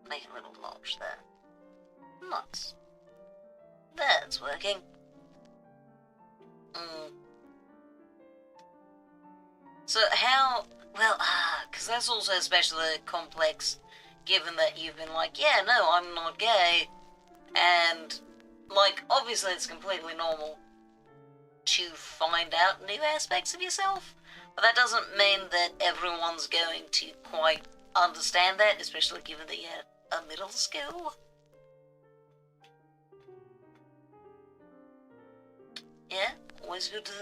Make a little notch there. Nice. That's working. So how, well, because that's also especially complex, given that you've been like, yeah, no, I'm not gay, and, like, obviously it's completely normal to find out new aspects of yourself, but that doesn't mean that everyone's going to quite understand that, especially given that you're a middle school. Yeah, always good to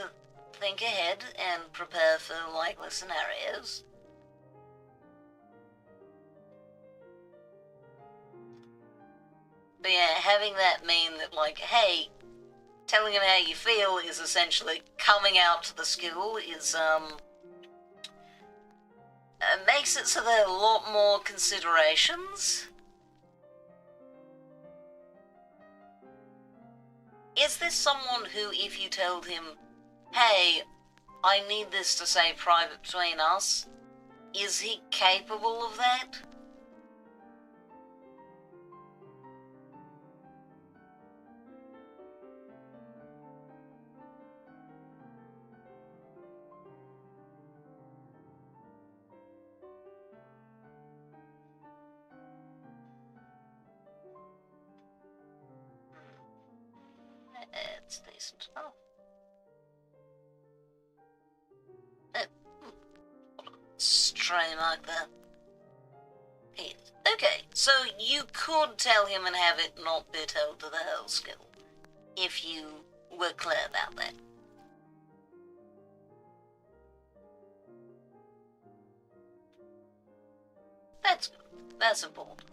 think ahead and prepare for likely scenarios. But yeah, having that mean that, like, hey, telling him how you feel is essentially coming out to the school is, makes it so there are a lot more considerations. Is this someone who, if you told him, hey, I need this to stay private between us, is he capable of that? It's decent enough. Stray mark there. Yes. Okay, so you could tell him and have it not be told to the whole school, if you were clear about that. That's good. That's important.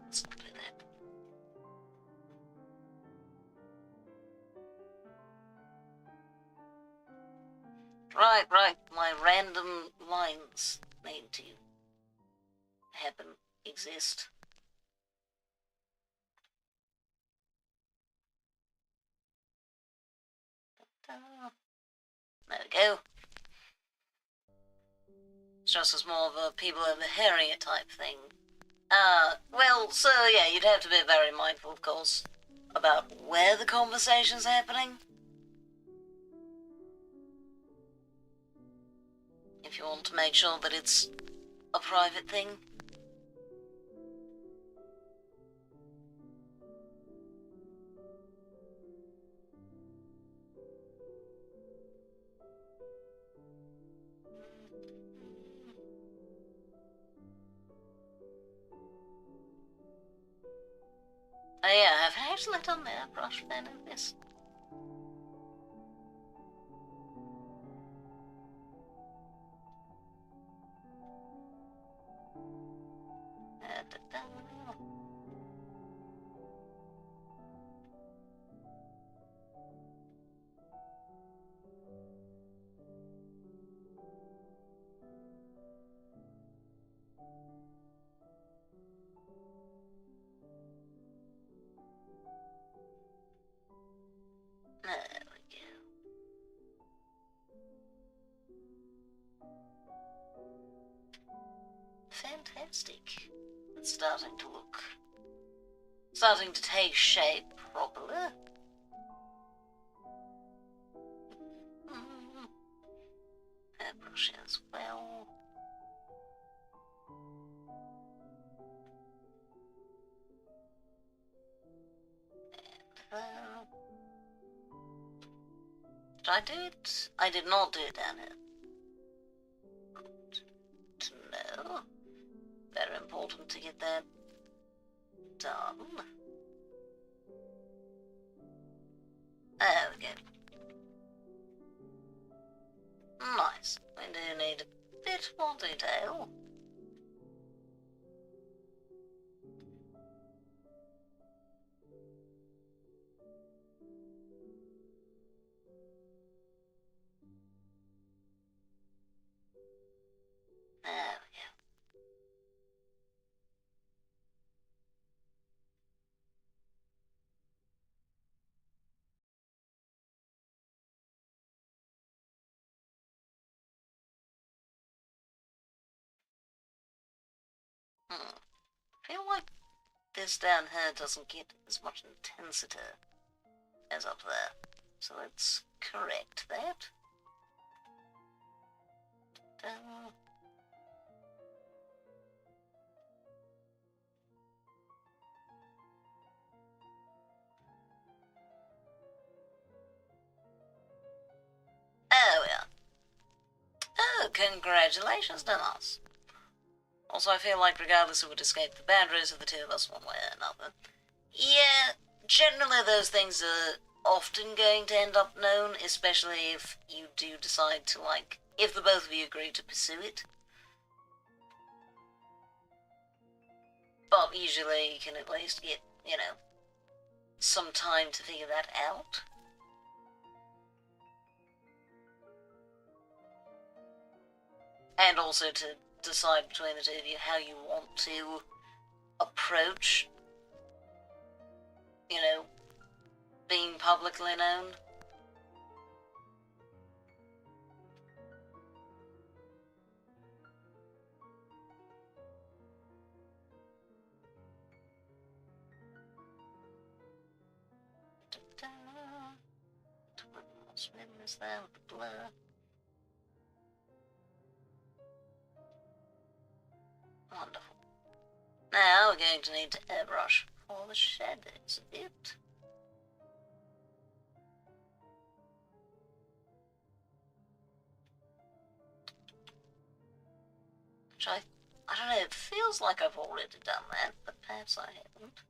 Let's do that. Right. My random lines need to happen, exist. There we go. It's just as more of a people overhearing it type thing. Well, so yeah, you'd have to be very mindful, of course, about where the conversation's happening. If you want to make sure that it's a private thing. Oh yeah, I've actually done the airbrush then in this. fantastic. It's starting to take shape properly. Hairbrush as well. And did I do it? I did not do it down here. Good to know. Very important to get that done. There we go. Nice. We do need a bit more detail. There we go. I feel like this down here doesn't get as much intensity as up there. So let's correct that. There we are. Oh, congratulations to us. Also, I feel like regardless who would escape the boundaries of the two of us one way or another, yeah, generally those things are often going to end up known, especially if you do decide to, like, if the both of you agree to pursue it. But usually you can at least get, you know, some time to figure that out. And also to decide between the two of you how you want to approach, you know, being publicly known. Swim is there with the blur. Wonderful. Now we're going to need to airbrush for the shadows a bit. Which I don't know, it feels like I've already done that, but perhaps I haven't.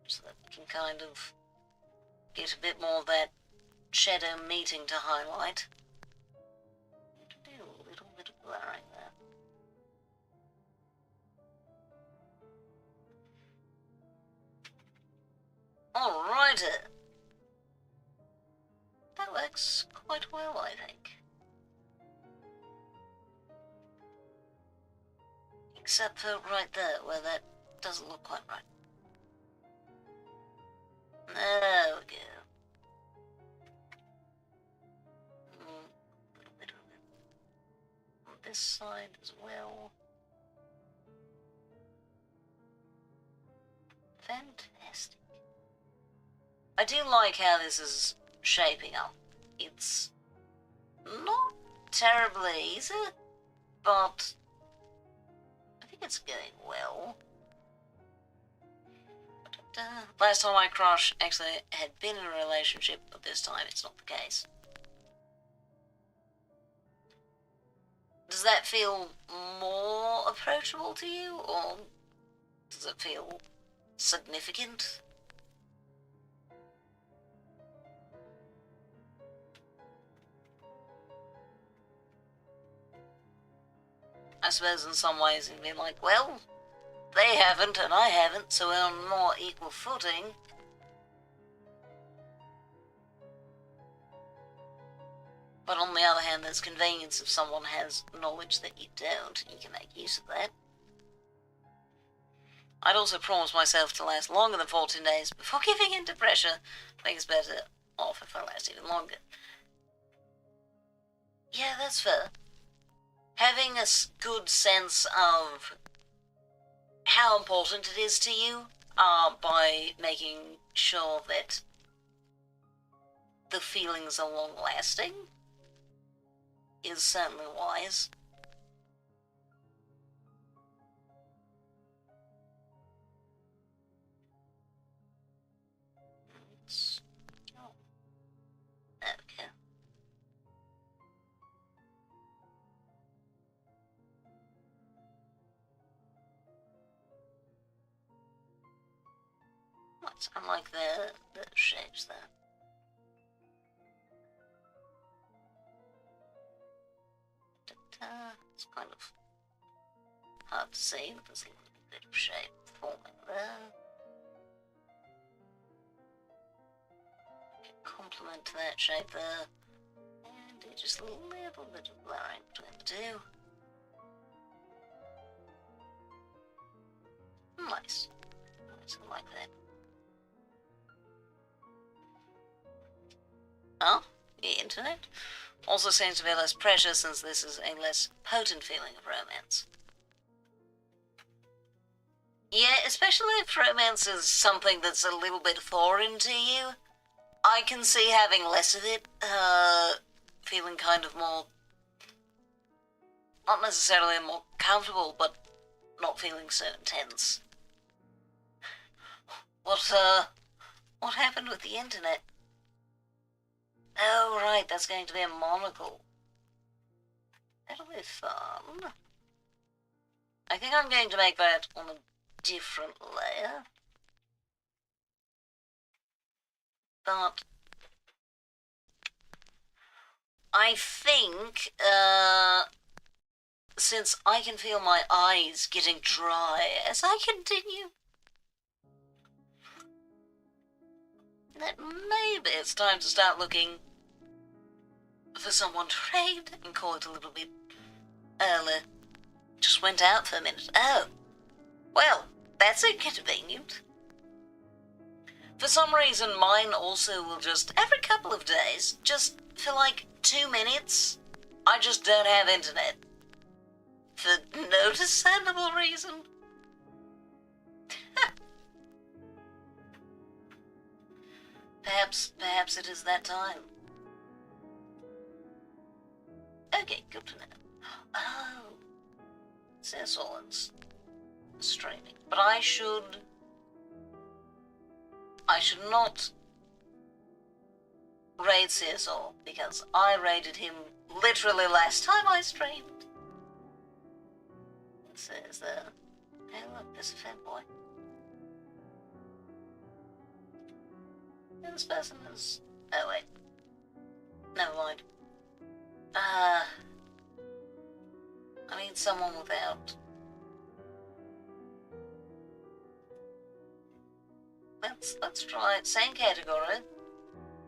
So that we can kind of get a bit more of that shadow meeting to highlight. Do a little bit of blurring there. Alrighty. That works quite well, I think. Except for right there, where that doesn't look quite right. There we go. A little bit of it on this side as well. Fantastic. I do like how this is shaping up. It's not terribly easy, but I think it's going well. Last time my crush actually had been in a relationship, but this time it's not the case. Does that feel more approachable to you, or does it feel significant? I suppose in some ways it'd be like, well, they haven't and I haven't, so we're on more equal footing. But on the other hand, there's convenience if someone has knowledge that you don't, and you can make use of that. I'd also promised myself to last longer than 14 days before giving in to pressure. I think it's better off if I last even longer. Yeah, that's fair. Having a good sense of how important it is to you, by making sure that the feelings are long-lasting, is certainly wise. Okay. Let's unlike the shapes there. It's kind of hard to see, but there's a little bit of shape forming there. Complement to that shape there. And do just a little bit of blurring between the two. Nice. Nice, I like that. Oh, the internet also seems to be less pressure since this is a less potent feeling of romance. Yeah, especially if romance is something that's a little bit foreign to you. I can see having less of it, feeling kind of more, not necessarily more comfortable, but not feeling so intense. What happened with the internet? Oh, right, that's going to be a monocle. That'll be fun. I think I'm going to make that on a different layer. But I think, since I can feel my eyes getting dry as I continue, that maybe it's time to start looking for someone to raid and call it a little bit early. Just went out for a minute. Oh, well, that's inconvenient. For some reason, mine also will just, every couple of days, just for like 2 minutes, I just don't have internet. For no discernible reason. Perhaps it is that time. Okay, good to know. Oh, Cecil's streaming. But I should not raid Cecil, because I raided him literally last time I streamed. It says there, hey look, there's a fanboy. Yeah, this person is, oh wait, never mind. I need someone without. Let's try it. Same category.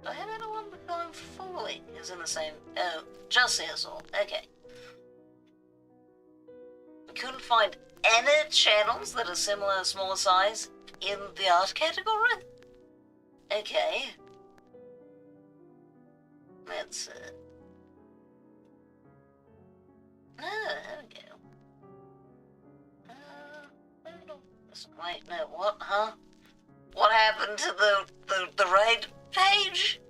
Do I have anyone that I'm following who's in the same? Oh, just Cecil. Okay. We couldn't find any channels that are similar, smaller size in the art category. Okay. Let's. Oh, there we go. Wait, no, what? Huh? What happened to the raid page?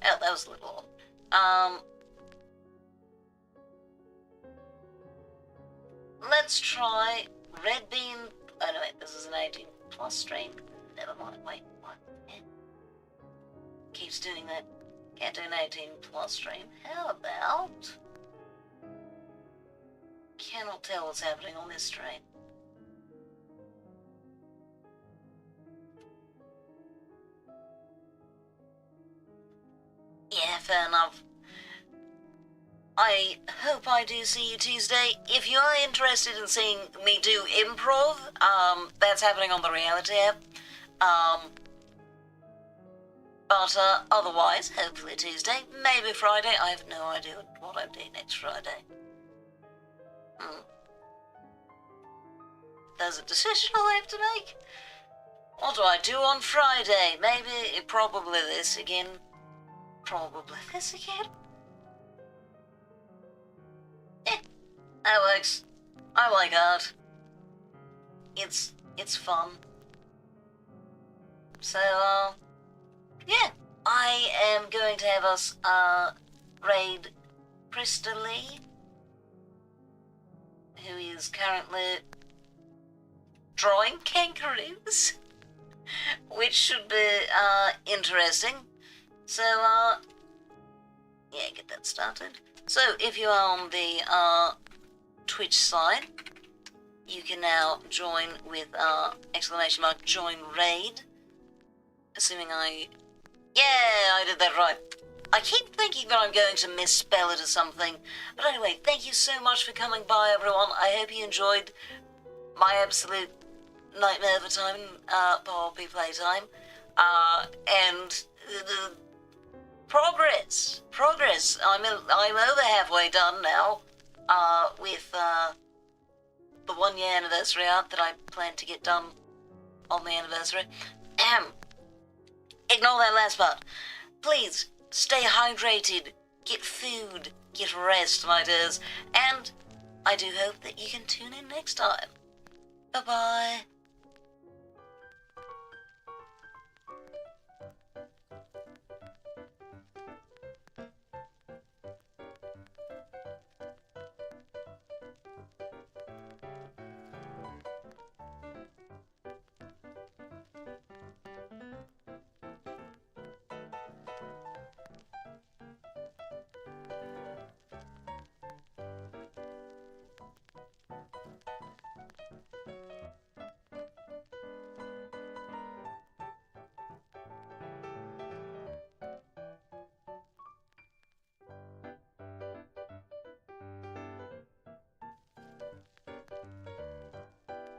Oh, that was a little odd. Let's try Red Bean. Oh no, wait, this is an 18+ stream. Never mind. Wait, what? Keeps doing that. Can't do an 18+ stream. How about? Cannot tell what's happening on this stream. Yeah, fair enough. I hope I do see you Tuesday. If you are interested in seeing me do improv, that's happening on the Reality app. But otherwise, hopefully Tuesday, maybe Friday. I have no idea what I'm doing next Friday. there's a decision I'll have to make. What do I do on Friday? Maybe, probably this again. Probably this again. That works. I like art. It's fun. So, yeah. I am going to have us, raid Krista Lee, who is currently drawing kangaroos, which should be, interesting. So, yeah, get that started. So, if you are on the, Twitch side, you can now join with, !join raid, assuming yeah, I did that right. I keep thinking that I'm going to misspell it or something. But anyway, thank you so much for coming by, everyone. I hope you enjoyed my absolute nightmare of a time, Poppy Playtime. And progress. I'm over halfway done now, with, the 1 year anniversary art that I plan to get done on the anniversary. Ignore that last part. Please, stay hydrated, get food, get rest, my dears, and I do hope that you can tune in next time. Bye-bye.